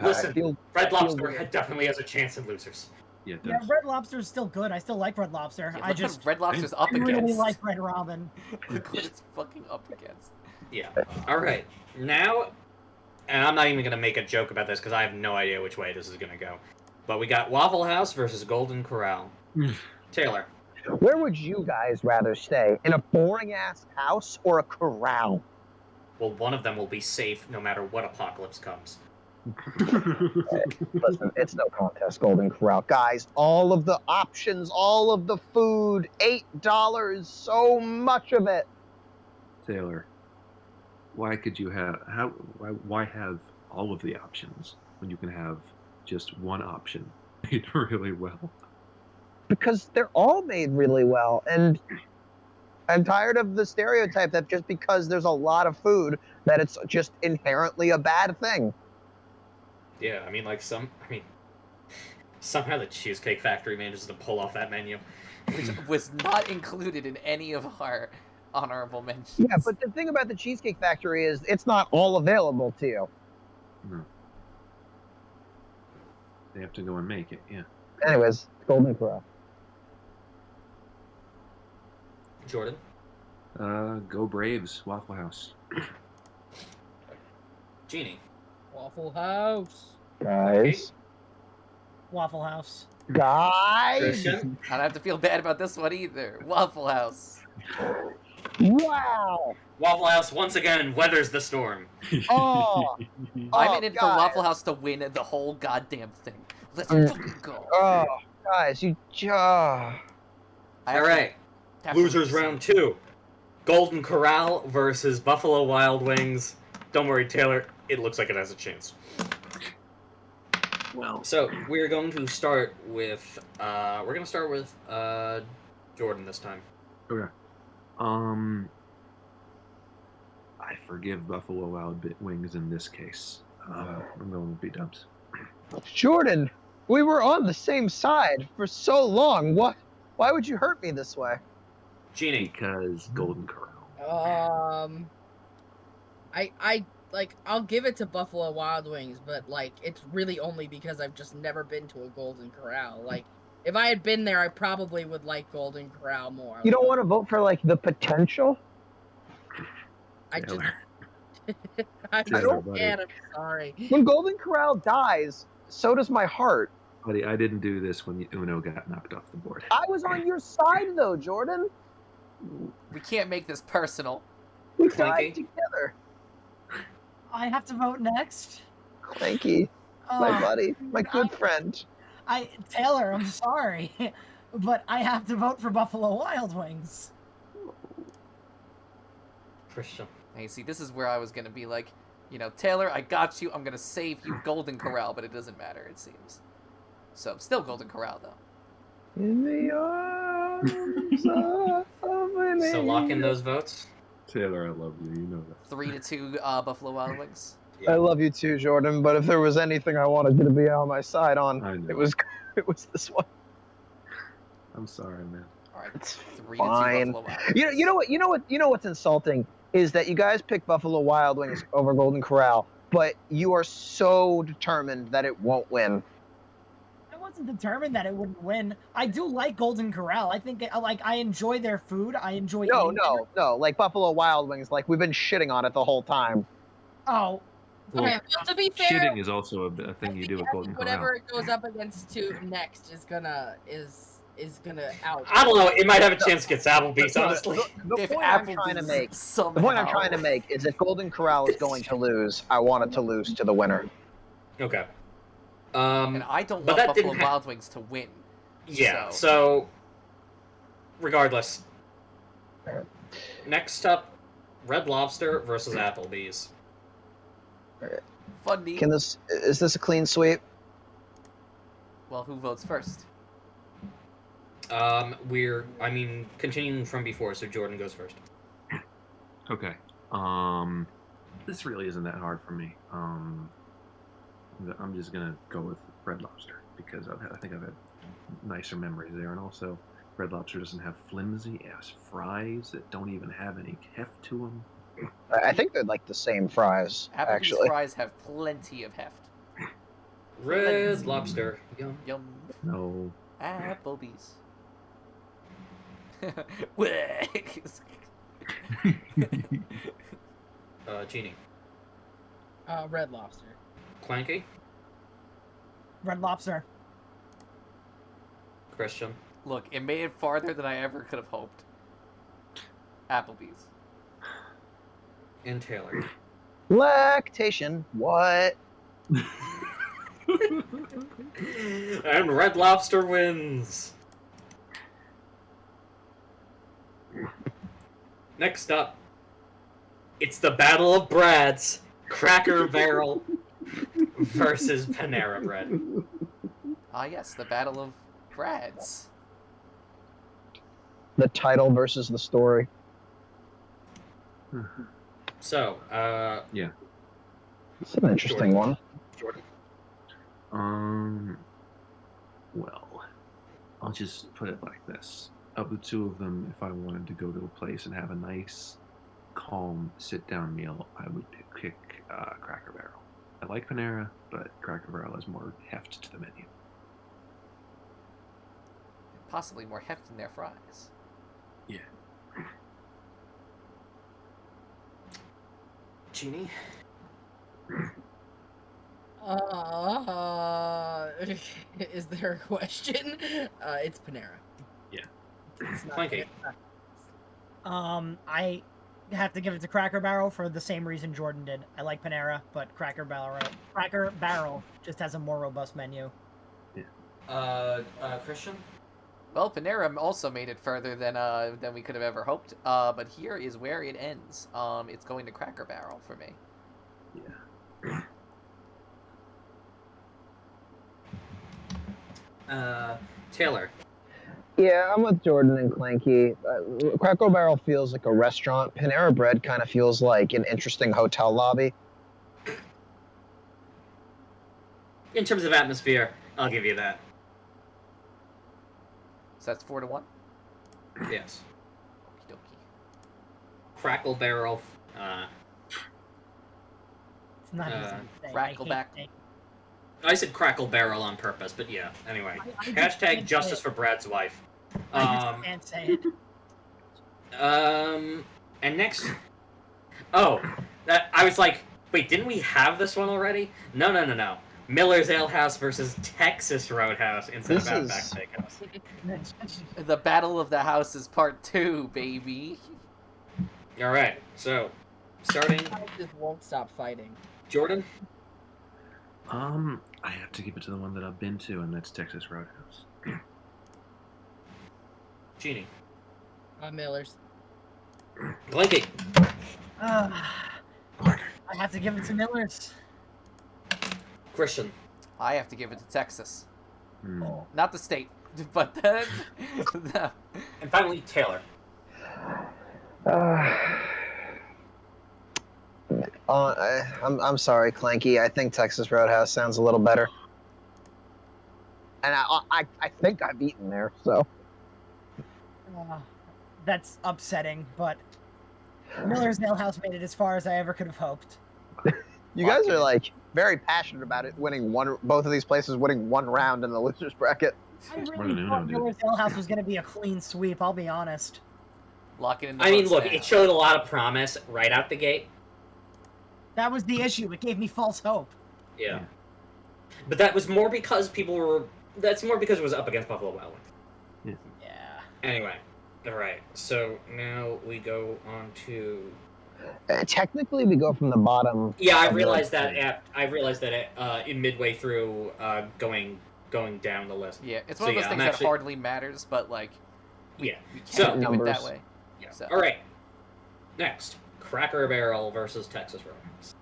Listen, Red Lobster definitely has a chance in losers. Yeah, it Yeah, does. Red Lobster's still good. I still like Red Lobster. Yeah, I look just what Red Lobster's up really against. like Red Robin. Look what it's fucking up against. Yeah. All right. Now, and I'm not even going to make a joke about this because I have no idea which way this is going to go. But we got Waffle House versus Golden Corral. Taylor. Where would you guys rather stay? In a boring-ass house or a corral? Well, one of them will be safe no matter what apocalypse comes. Listen, it's no contest, Golden Corral. Guys, all of the options, all of the food, $8, so much of it. Taylor, why could you have why have all of the options when you can have just one option made really well? Because they're all made really well, and I'm tired of the stereotype that just because there's a lot of food that it's just inherently a bad thing. Yeah, I mean, somehow the Cheesecake Factory manages to pull off that menu. Which was not included in any of our honorable mentions. Yeah, but the thing about the Cheesecake Factory is it's not all available to you. No. They have to go and make it, yeah. Anyways, Golden Corral. Jordan? Go Braves, Waffle House. Jeannie? Waffle House. Guys. Waffle House. Guys. Christian? I don't have to feel bad about this one either. Waffle House. Wow. Waffle House once again weathers the storm. Oh. I'm in it for guys. Waffle House to win the whole goddamn thing. Let's fucking go. Oh, guys, you. All right. Losers round 2. Golden Corral versus Buffalo Wild Wings. Don't worry, Taylor. It looks like it has a chance. Well, So we're going to start with Jordan this time. okay. I forgive Buffalo Wild Wings in this case. I'm going with B-dubs. Jordan, we were on the same side for so long. What? Why would you hurt me this way? Jeannie. Because Golden Corral. I'll give it to Buffalo Wild Wings, but like it's really only because I've just never been to a Golden Corral. Like if I had been there, I probably would like Golden Corral more. You don't want to vote for like the potential? Taylor. I Taylor, don't buddy. can. I'm sorry. When Golden Corral dies, so does my heart. Buddy, I didn't do this when Uno got knocked off the board. I was on your side though, Jordan. We can't make this personal. We Clanky. died together. I have to vote next. Clanky, my buddy, my good friend. Taylor, I'm sorry, but I have to vote for Buffalo Wild Wings. Christian. Hey, see, this is where I was gonna be like, Taylor, I got you. I'm gonna save you, Golden Corral, but it doesn't matter, it seems. So, still Golden Corral, though. In the arms of an So lock in angel. those votes. Taylor, I love you. You know that. 3-2, Buffalo Wild Wings. I love you too, Jordan. But if there was anything I wanted you to be on my side on, I know. it was this one. I'm sorry, man. All right, It's 3-2 fine. Buffalo Wild Wings. You know what's insulting is that you guys pick Buffalo Wild Wings over Golden Corral, but you are so determined that it won't win. I wasn't determined that it wouldn't win. I do like Golden Corral. I think I enjoy their food. I enjoy eating No. Like Buffalo Wild Wings, like we've been shitting on it the whole time. Oh, Well, Okay, well, to be fair, shitting is also a thing you I do think at Golden Corral. whatever it goes up against to next is gonna out. I don't know. It might have a chance against Applebees, honestly. The If point I'm trying to Applebee's make. somehow... The point I'm trying to make is if Golden Corral is going to lose, I want it to lose to the winner. Okay. And I don't but want that Buffalo didn't Wild Wings to win. Yeah. So, regardless. Next up, Red Lobster versus Applebees. Funny. Is this a clean sweep? Well, who votes first? Continuing from before, so Jordan goes first. Okay. This really isn't that hard for me. I'm just gonna go with Red Lobster because I think I've had nicer memories there, and also Red Lobster doesn't have flimsy ass fries that don't even have any heft to them. I think they're like the same fries, Applebee's actually. fries have plenty of heft. Red Lobster. Yum. Yum. No. Applebee's. Jeannie. Red Lobster. Clanky. Red Lobster. Christian. Look, it made it farther than I ever could have hoped. Applebee's. And Taylor. Lactation. What? And Red Lobster wins. Next up, it's the Battle of Brads. Cracker Barrel versus Panera Bread. Ah, yes, the Battle of Brads. The title versus the story. So, Yeah. It's an interesting one. Jordan. Well, I'll just put it like this. Of the two of them, if I wanted to go to a place and have a nice, calm, sit-down meal, I would pick Cracker Barrel. I like Panera, but Cracker Barrel has more heft to the menu. Possibly more heft in their fries. Yeah. Jeannie. Is there a question? It's Panera. Yeah. It's not Clanky. I have to give it to Cracker Barrel for the same reason Jordan did. I like Panera, but Cracker Barrel just has a more robust menu. Christian. Well, Panera also made it further than we could have ever hoped. But here is where it ends. It's going to Cracker Barrel for me. Yeah. Taylor. Yeah, I'm with Jordan and Clanky. Cracker Barrel feels like a restaurant. Panera Bread kind of feels like an interesting hotel lobby. In terms of atmosphere, I'll give you that. So that's 4-1. Yes. Okie dokie. Crackle Barrel. It's not easy to say. Crackleback. I said Crackle Barrel on purpose, but yeah. Anyway, I just hashtag can't justice say for Brad's wife. I just can't say it. And next. Oh, I was like, wait, didn't we have this one already? No. Miller's Ale House versus Texas Roadhouse instead of Outback Steakhouse. The Battle of the Houses Part 2, baby. All right, so starting. I just won't stop fighting. Jordan. I have to give it to the one that I've been to, and that's Texas Roadhouse. Jeannie. Miller's. Clanky. I have to give it to Miller's. Christian. I have to give it to Texas. Hmm. Not the state, but the... And finally, Taylor. I'm sorry, Clanky. I think Texas Roadhouse sounds a little better. And I think I've eaten there, so. That's upsetting, but Miller's Ale House made it as far as I ever could have hoped. You guys are like very passionate about it winning both of these places winning one round in the losers bracket. I really thought Miller's Ale House was going to be a clean sweep, I'll be honest. Lock it in the I mean, votes look, now. it showed a lot of promise right out the gate. That was the issue. It gave me false hope. Yeah. But that was more because that's more because it was up against Buffalo Wild Wings. Yeah. Anyway. Alright, so now we go on to... Technically, we go from the bottom. Yeah, I realized that in midway through going down the list. Yeah, it's one of those things that hardly matters, but like, we So- can't do it that way. Yeah. So. Alright. Next. Cracker Barrel versus Texas Roadhouse.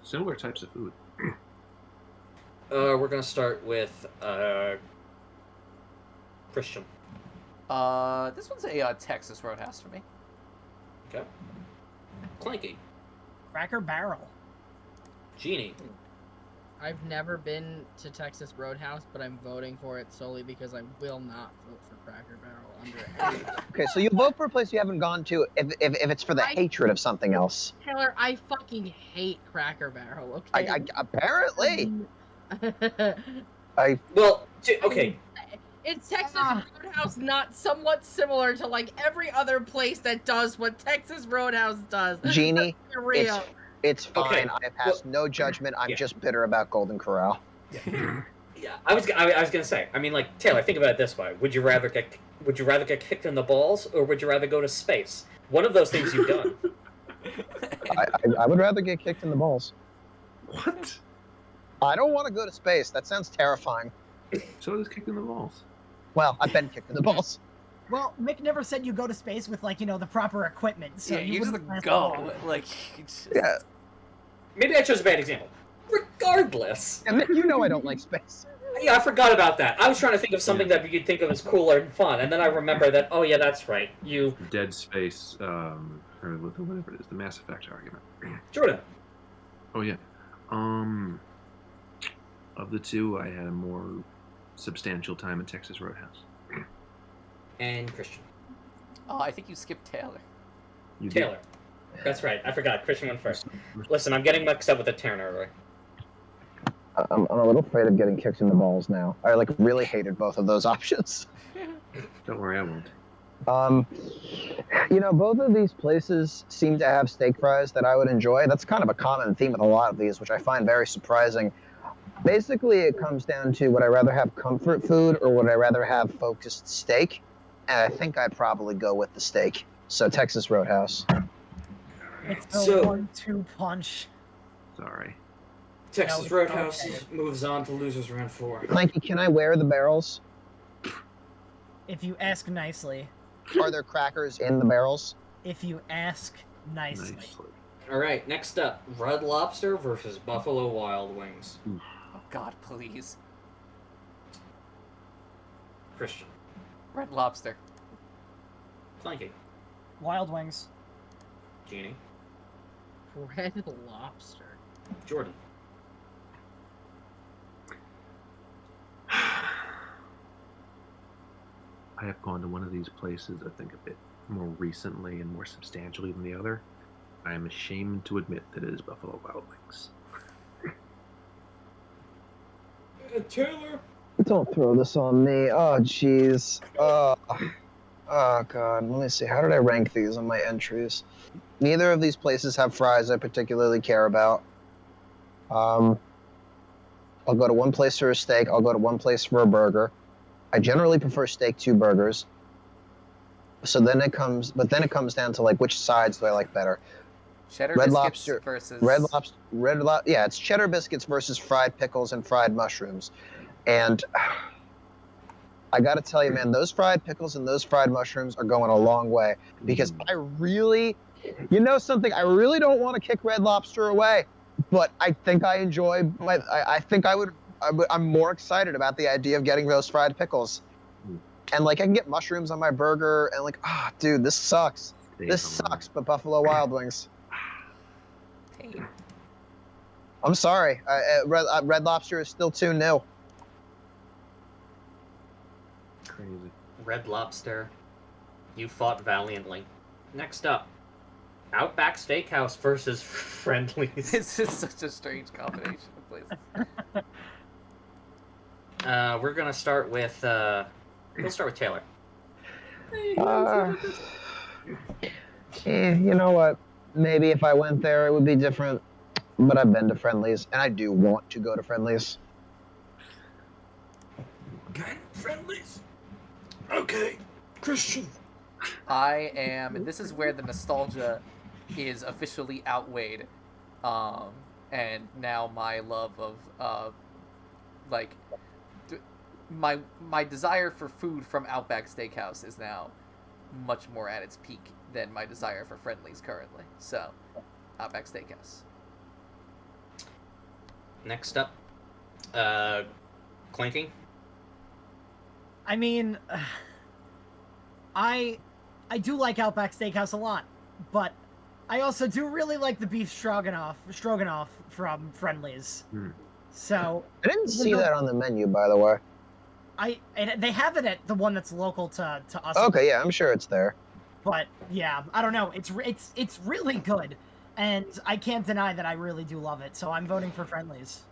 Similar types of food. We're gonna start with Christian. This one's a Texas Roadhouse for me. Okay. Clanky. Cracker Barrel. Jeannie. I've never been to Texas Roadhouse, but I'm voting for it solely because I will not vote for Cracker Barrel under any. Okay, so you vote for a place you haven't gone to if it's for the hatred of something else. Taylor, I fucking hate Cracker Barrel. Okay. I apparently. Well, okay. It's Texas Roadhouse, not somewhat similar to like every other place that does what Texas Roadhouse does. Jeannie, real. It's fine. Okay. I pass no judgment. I'm just bitter about Golden Corral. Yeah, I was gonna say. I mean, like Taylor, think about it this way: Would you rather get kicked in the balls, or would you rather go to space? One of those things you've done. I would rather get kicked in the balls. What? I don't want to go to space. That sounds terrifying. So is kicked in the balls. Well, I've been kicked in the balls. Well, Mick never said you go to space with, like, the proper equipment. So yeah, you just wouldn't last go. long. Like, you just... Yeah. Maybe I chose a bad example. Regardless. And you know I don't like space. Yeah, I forgot about that. I was trying to think of something that you'd think of as cooler and fun, and then I remember that. Oh yeah, that's right. You Dead Space, or whatever it is, the Mass Effect argument. Jordan. Oh yeah. Of the two, I had a more substantial time in Texas Roadhouse. And Christian. Oh, I think you skipped Taylor. You did. Taylor. That's right. I forgot. Christian went first. Listen, I'm getting mixed up with the Turner. I'm a little afraid of getting kicked in the balls now. I really hated both of those options. Don't worry, I won't. Both of these places seem to have steak fries that I would enjoy. That's kind of a common theme with a lot of these, which I find very surprising. Basically, it comes down to would I rather have comfort food or would I rather have focused steak? And I think I'd probably go with the steak. So Texas Roadhouse. It's the So- 1-2 punch. Sorry. Texas No, Roadhouse okay. moves on to losers round 4. Clanky, can I wear the barrels? If you ask nicely. Are there crackers in the barrels? If you ask nicely. Nicely. All right, next up, Red Lobster versus Buffalo Wild Wings. Oh God, please. Christian. Red Lobster. Clanky. Wild Wings. Jeannie. Red Lobster. Jordan. I have gone to one of these places, I think, a bit more recently and more substantially than the other. I am ashamed to admit that it is Buffalo Wild Wings. Taylor. Don't throw this on me. Oh, jeez. Oh, God. Let me see. How did I rank these on my entries? Neither of these places have fries I particularly care about. I'll go to one place for a steak. I'll go to one place for a burger. I generally prefer steak to burgers. So then it comes down to like which sides do I like better? Cheddar Red biscuits Lobster versus yeah, it's cheddar biscuits versus fried pickles and fried mushrooms. And I got to tell you, man, those fried pickles and those fried mushrooms are going a long way because I really don't want to kick Red Lobster away, but I think I enjoy I'm more excited about the idea of getting those fried pickles. And like I can get mushrooms on my burger and like, dude, this sucks. This sucks, but Buffalo Wild Wings. Tame. I'm sorry. Red Lobster is still too new. Crazy. Red Lobster. You fought valiantly. Next up, Outback Steakhouse versus Friendlies. This is such a strange combination of places. We're gonna start with. We'll start with Taylor. You know what? Maybe if I went there, it would be different. But I've been to Friendlies, and I do want to go to Friendlies. Okay, Friendlies. Okay, Christian. I am, and this is where the nostalgia is officially outweighed, and now my love of, my desire for food from Outback Steakhouse is now much more at its peak than my desire for Friendlies currently. So, Outback Steakhouse. Next up, Clanky? I mean, I do like Outback Steakhouse a lot, but I also do really like the beef stroganoff from Friendly's. So I didn't see that on the menu, by the way. They have it at the one that's local to us. Okay, yeah, I'm sure it's there. But yeah, I don't know. It's really good, and I can't deny that I really do love it. So I'm voting for Friendly's.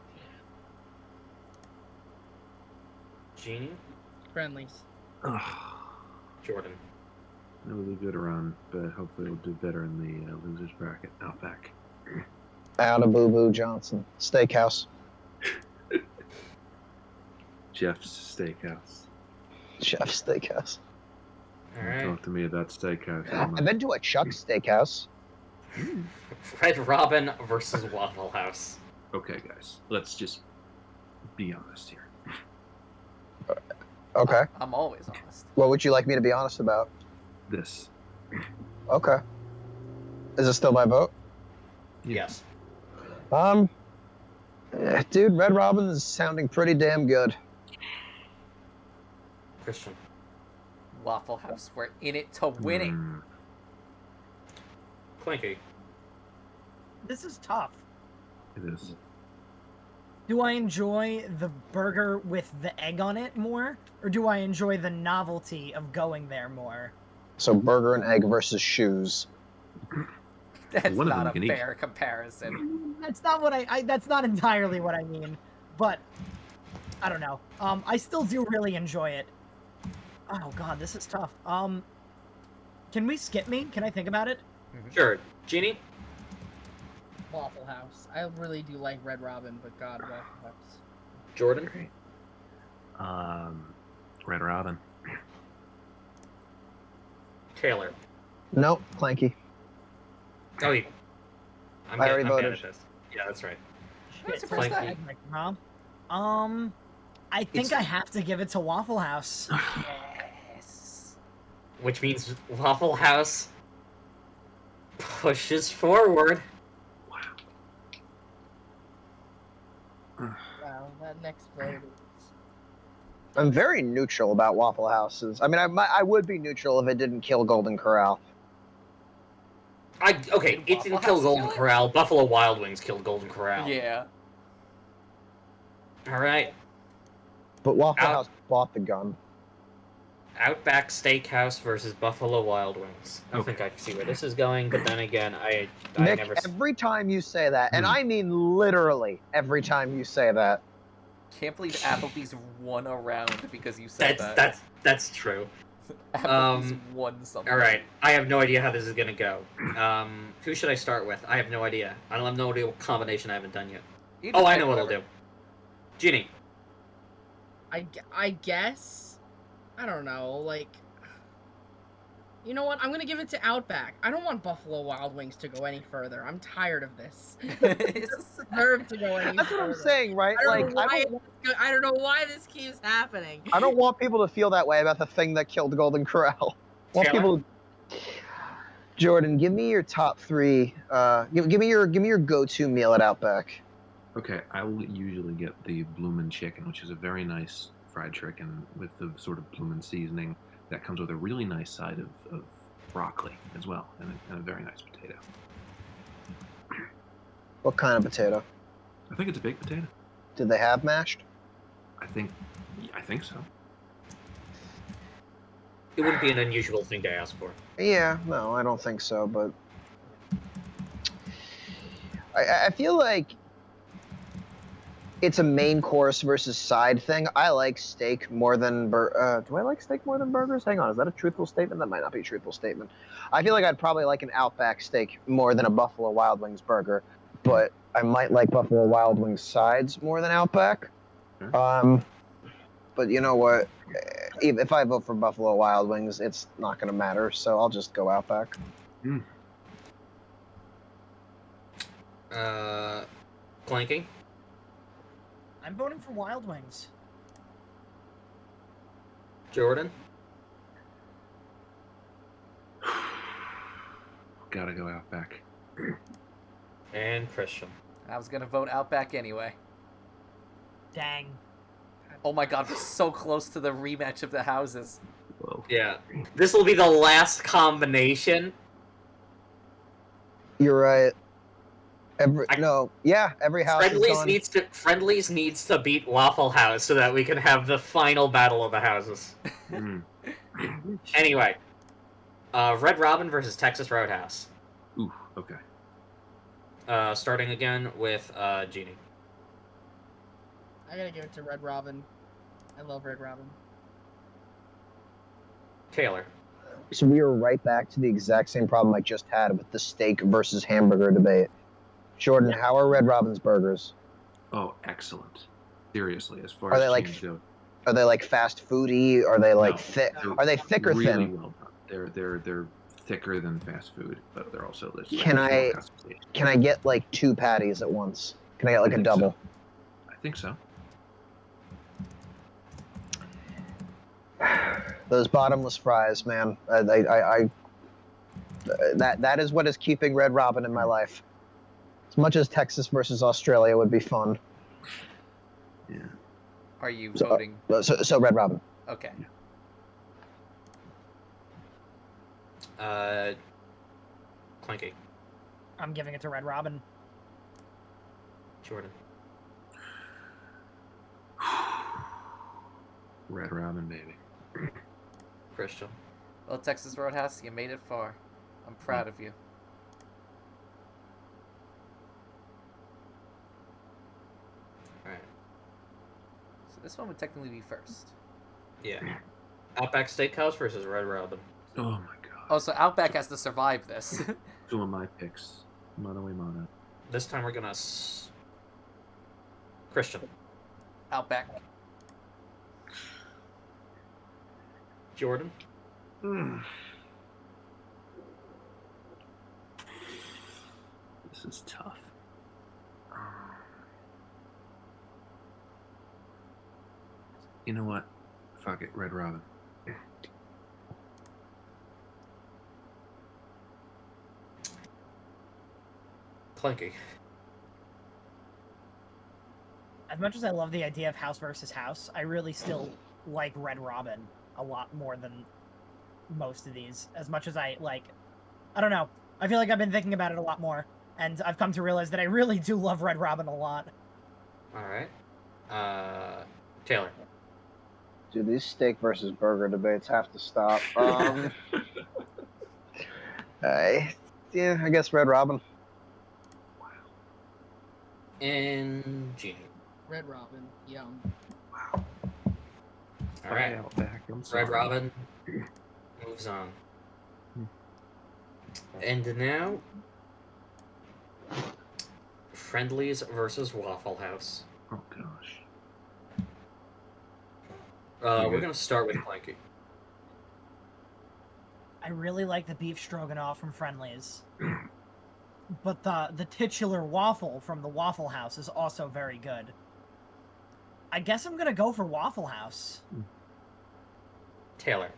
Jeannie? Friendlies. Jordan? It was a good run, but hopefully it'll do better in the losers bracket. Outback. Out of Boo Boo Johnson. Steakhouse. Jeff's Steakhouse. Chef's Steakhouse. All right. Talk to me about Steakhouse. I've been to a Chuck's Steakhouse. Red Robin versus Waffle House. Okay, guys. Let's just be honest here. Okay. I'm always honest. What would you like me to be honest about? This. Okay. Is it still my vote? Yes. Dude, Red Robin is sounding pretty damn good. Christian. Waffle House, we're in it to win it. Clanky. This is tough. It is. Do I enjoy the burger with the egg on it more, or do I enjoy the novelty of going there more? So burger and egg versus shoes. That's One of not them a can eat. fair comparison. That's not what I that's not entirely what I mean, but I don't know. I still do really enjoy it. Oh god, this is tough. Can we skip me? Can I think about it? Sure. Jeannie? Waffle House. I really do like Red Robin, but God, Waffle House. Jordan? Red Robin. Taylor? Nope, Clanky. Oh, I'm already getting voted. at this. Yeah, that's right. Shit, surprised first that- egg, Rob. I think I have to give it to Waffle House. Yes. Which means Waffle House pushes forward. Wow, that next vote is... I'm very neutral about Waffle Houses. I mean, I would be neutral if it didn't kill Golden Corral. Okay, Did it Waffle didn't kill House Golden kill it? Corral. Buffalo Wild Wings killed Golden Corral. Yeah. All right. But Waffle Out. House bought the gun. Outback Steakhouse versus Buffalo Wild Wings. I think I see where this is going, but then again, I Mick, never. every time you say that, and I mean literally every time you say that, Can't believe Applebees won a round because you said That's true. Applebees won something. All right, I have no idea how this is gonna go. Who should I start with? I have no idea. I don't have no idea what combination I haven't done yet. You Oh, just I pick know what I'll whatever. do. Jeannie. I guess. I don't know, like... You know what? I'm gonna give it to Outback. I don't want Buffalo Wild Wings to go any further. I'm tired of this. It doesn't deserve to go any that's what further. I'm saying, right? I Like, don't, know why I don't know why this keeps happening. I don't want people to feel that way about the thing that killed Golden Corral. I want Taylor? people. Jordan, give me your top three. Give me your go-to meal at Outback. Okay, I will usually get the bloomin' chicken, which is a very nice fried chicken with the sort of bloomin' seasoning that comes with a really nice side of broccoli as well, and a very nice potato. What kind of potato? I think it's a baked potato. Did they have mashed? I think so. It wouldn't be an unusual thing to ask for. Yeah, no, I don't think so, but I feel like it's a main course versus side thing. I like steak more than do I like steak more than burgers? Hang on, is that a truthful statement? That might not be a truthful statement. I feel like I'd probably like an Outback steak more than a Buffalo Wild Wings burger, but I might like Buffalo Wild Wings sides more than Outback. But you know what? If I vote for Buffalo Wild Wings, it's not going to matter, so I'll just go Outback. Clanking? I'm voting for Wild Wings. Jordan? Gotta go Outback. And Christian. I was gonna vote Outback anyway. Dang. Oh my god, we're so close to the rematch of the houses. Whoa. Yeah. This will be the last combination. You're right. Every house is gone. Friendlies needs to beat Waffle House so that we can have the final battle of the houses. Anyway, Red Robin versus Texas Roadhouse. Ooh, okay. Starting again with Jeannie. I gotta give it to Red Robin. I love Red Robin. Taylor. So we are right back to the exact same problem I just had with the steak versus hamburger debate. Jordan, how are Red Robin's burgers? Oh, excellent. Seriously, as far Are as they like chains go. Are they like fast foody? Are they like No, thick? they're Are they thick or really thin? well done. They're thicker than fast food, but they're also there's Can I get like 2 patties at once? Can I get like a double? So. I think so. Those bottomless fries, man. That is what is keeping Red Robin in my life. As much as Texas versus Australia would be fun. Yeah. Are you voting? So Red Robin. Okay. Clanky. I'm giving it to Red Robin. Jordan. Red Robin, baby. Christian. Well, Texas Roadhouse, you made it far. I'm proud of you. Alright. So this one would technically be first. Yeah. Outback Steakhouse versus Red Robin. Oh my god. Oh, so Outback has to survive this. 2 of my picks. Mono a mono. This time we're gonna... Christian. Outback. Jordan. This is tough. You know what? Fuck it, Red Robin. Clanky. As much as I love the idea of house versus house, I really still like Red Robin a lot more than most of these. As much as I don't know. I feel like I've been thinking about it a lot more, and I've come to realize that I really do love Red Robin a lot. Alright. Taylor. Dude, these steak versus burger debates have to stop. I guess Red Robin. And Jeannie. Red Robin. Yum. Alright. Outback, I'm Red sorry. Robin moves on. And now, Friendlies versus Waffle House. Oh gosh. We're gonna start with Clanky. I really like the beef stroganoff from Friendlies. But the titular waffle from the Waffle House is also very good. I guess I'm gonna go for Waffle House. Taylor.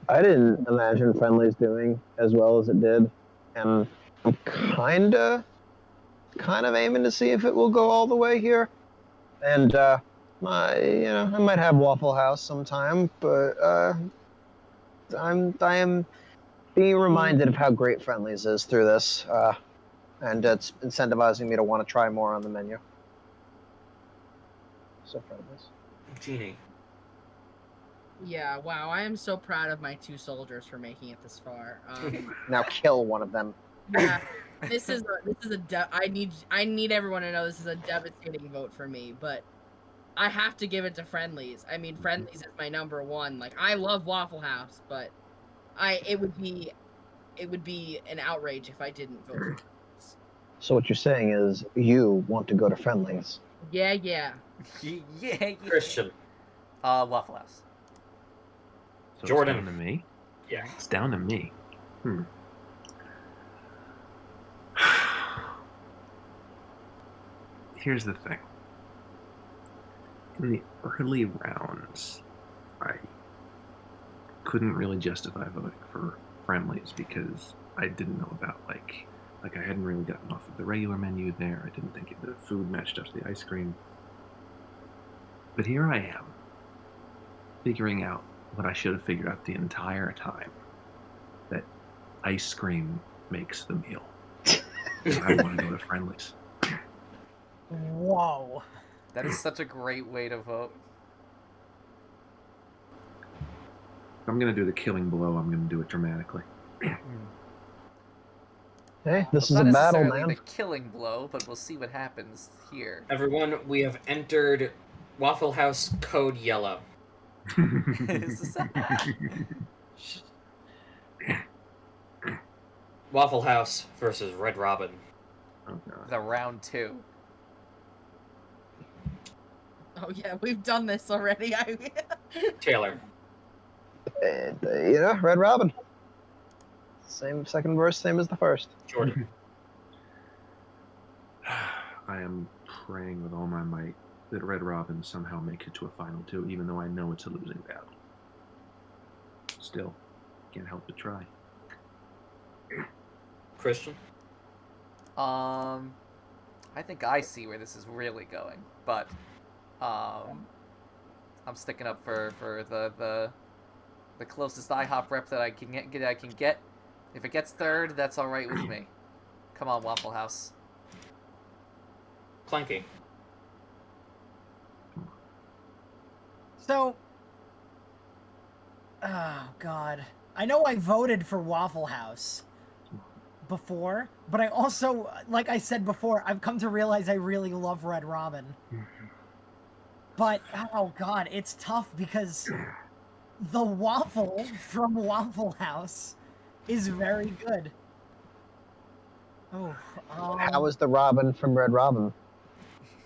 I didn't imagine Friendly's doing as well as it did, and I'm kind of aiming to see if it will go all the way here. And I might have Waffle House sometime, but I am being reminded of how great Friendly's is through this, and it's incentivizing me to want to try more on the menu. So Friendly's. Jeannie. Yeah, wow, I am so proud of my 2 soldiers for making it this far. Now kill one of them. Yeah, I need everyone to know this is a devastating vote for me, but I have to give it to Friendlies. I mean, Friendlies is my number 1. Like, I love Waffle House, but it would be an outrage if I didn't vote for Friendlies. So what you're saying is you want to go to Friendly's. Yeah. Yeah. Christian. Waffle House. So Jordan. It's down to me? Yeah. It's down to me. Here's the thing. In the early rounds, I couldn't really justify voting for Friendlies because I didn't know about like I hadn't really gotten off of the regular menu there. I didn't think the food matched up to the ice cream. But here I am, figuring out what I should have figured out the entire time. That ice cream makes the meal. I want to go to Friendly's. Whoa. That is such a great way to vote. If I'm going to do the killing blow, I'm going to do it dramatically. Hey, this It's is a not battle, necessarily man. the killing blow, but we'll see what happens here. Everyone, we have entered Waffle House code yellow. Waffle House versus Red Robin. Oh, God. The round 2. Oh yeah, we've done this already. Taylor. And, Red Robin. Same second verse, same as the first. Jordan. I am praying with all my might that Red Robin somehow makes it to a final 2, even though I know it's a losing battle. Still, can't help but try. Christian. I think I see where this is really going, but I'm sticking up for the closest IHOP rep that I can get. If it gets third, that's all right with me. Come on, Waffle House. Clanky. So, oh god, I know I voted for Waffle House before, but I also, like I said before, I've come to realize I really love Red Robin. But, oh god, it's tough because the waffle from Waffle House is very good. Oh, How is the Robin from Red Robin?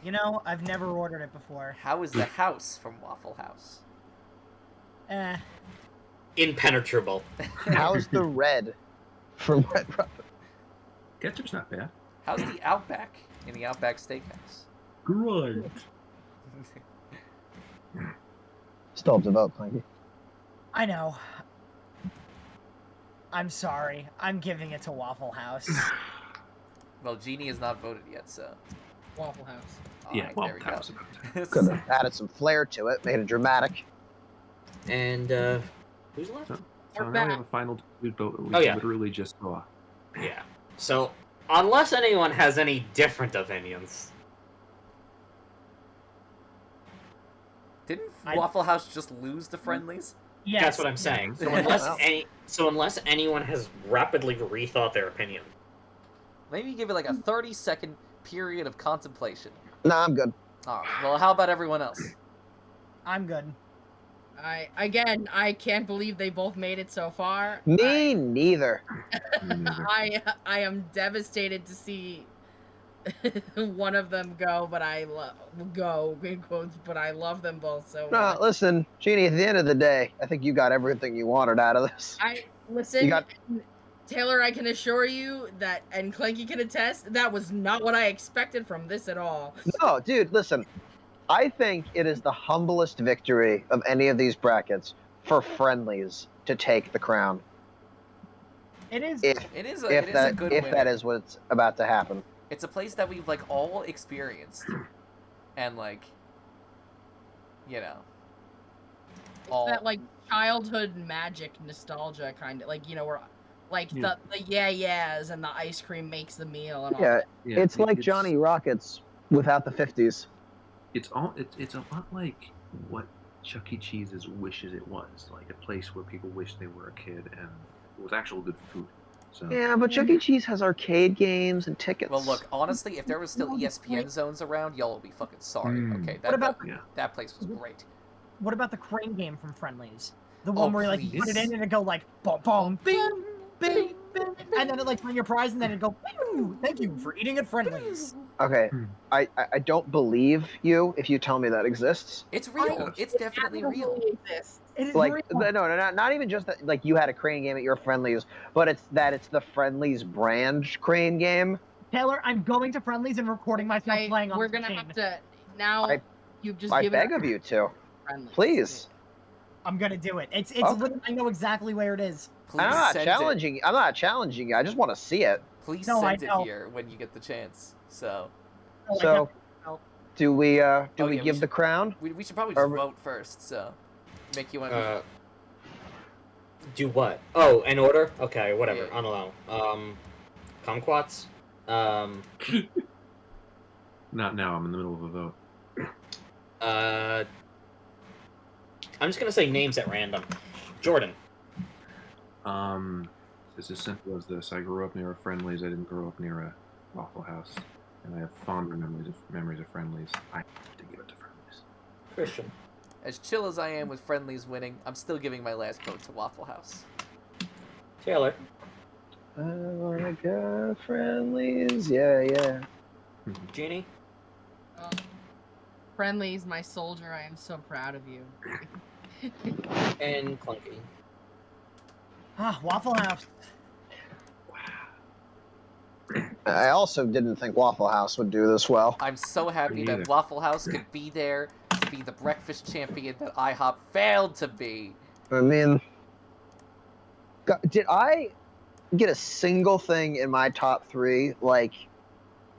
you know, I've never ordered it before. How is the house from Waffle House? Impenetrable. How's the red from Red Robin? Ketchup's not bad. How's the Outback in the Outback Steakhouse? Great. Still have to vote, Clanky. I know. I'm sorry. I'm giving it to Waffle House. Well, Jeannie has not voted yet, so. Waffle House. Yeah, Alright, well, there we that go. was about Could have added some flair to it, made it dramatic. And who's left? So We're now back. we have a final vote that we Oh, yeah. literally just saw. Yeah. So, unless anyone has any different opinions, Didn't I- Waffle House just lose the Friendlies? Yes. that's what I'm saying. So unless anyone has rapidly rethought their opinion, Maybe give it like a 30-second period of contemplation. Nah, I'm good. Alright, well, how about everyone else? I'm good. I can't believe they both made it so far. Me neither. Me neither. I am devastated to see one of them go, but go in quotes, but I love them both so No, much. listen, Jeannie, at the end of the day, I think you got everything you wanted out of this. Listen, You got- Taylor, I can assure you that, and Clanky can attest, that was not what I expected from this at all. No, dude, listen. I think it is the humblest victory of any of these brackets for Friendlies to take the crown. It is. If It is a good if winner. that is what's about to happen. It's a place that we've like all experienced, and like, you know, all That like childhood magic nostalgia kind of like, you know, where like the yeahs and the ice cream makes the meal and all Yeah, that. Yeah, it's like Johnny Rockets without the 50s. It's a lot like what Chuck E. Cheese's wishes it was, like a place where people wish they were a kid and it was actual good food. So Yeah, but Chuck E. Cheese has arcade games and tickets. Well, look, honestly, if there was still No, ESPN zones around, y'all would be fucking sorry. Mm. Okay, What about- that place was great. What about the crane game from Friendlies? The one where like you put it please. in and it go like boom, boom, bing, bing, bing, and then it like win your prize and then it go, "Pew, thank you for eating at Friendlies." Okay, Hmm. I don't believe you if you tell me that exists. It's real. It's definitely real. Absolutely exists. It is Like, real. no, not even just that. Like, you had a crane game at your Friendlies, but it's the Friendlies brand crane game. Taylor, I'm going to Friendlies and recording myself playing on We're the gonna machine. have to now. I- You've just I given beg of you to, Friendlies. please. I'm gonna do it. It's Okay. literally, I know exactly where it is. Please I'm not send challenging. I'm not challenging you. I just want to see it. Please No, I send it know. here when you get the chance. So Oh, I So, definitely know. do we yeah, give the crown? we should probably Or just we- vote first. So make you want. Do what? Oh, in order? Okay, whatever. Yeah. I don't know. Kumquats? Not now. I'm in the middle of a vote. I'm just gonna say names at random. Jordan. It's as simple as this. I grew up near a Friendlies. I didn't grow up near a Waffle House, and I have fond memories of Friendlies. I have to give it to Friendlies. Christian. As chill as I am with Friendlies winning, I'm still giving my last vote to Waffle House. Taylor. I wanna go Friendlies. Yeah. Jeannie. Friendly's my soldier. I am so proud of you. And Clanky. Waffle House. I also didn't think Waffle House would do this well. I'm so happy Me that neither. Waffle House could be there to be the breakfast champion that IHOP failed to be. I mean, did I get a single thing in my top 3? Like,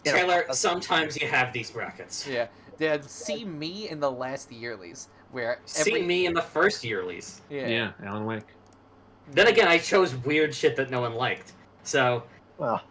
you know, Taylor, sometimes you have these brackets. Yeah, see me in the last yearlies where See me in the first yearlies. Yeah. Alan Wake. Then again, I chose weird shit that no one liked. So, well,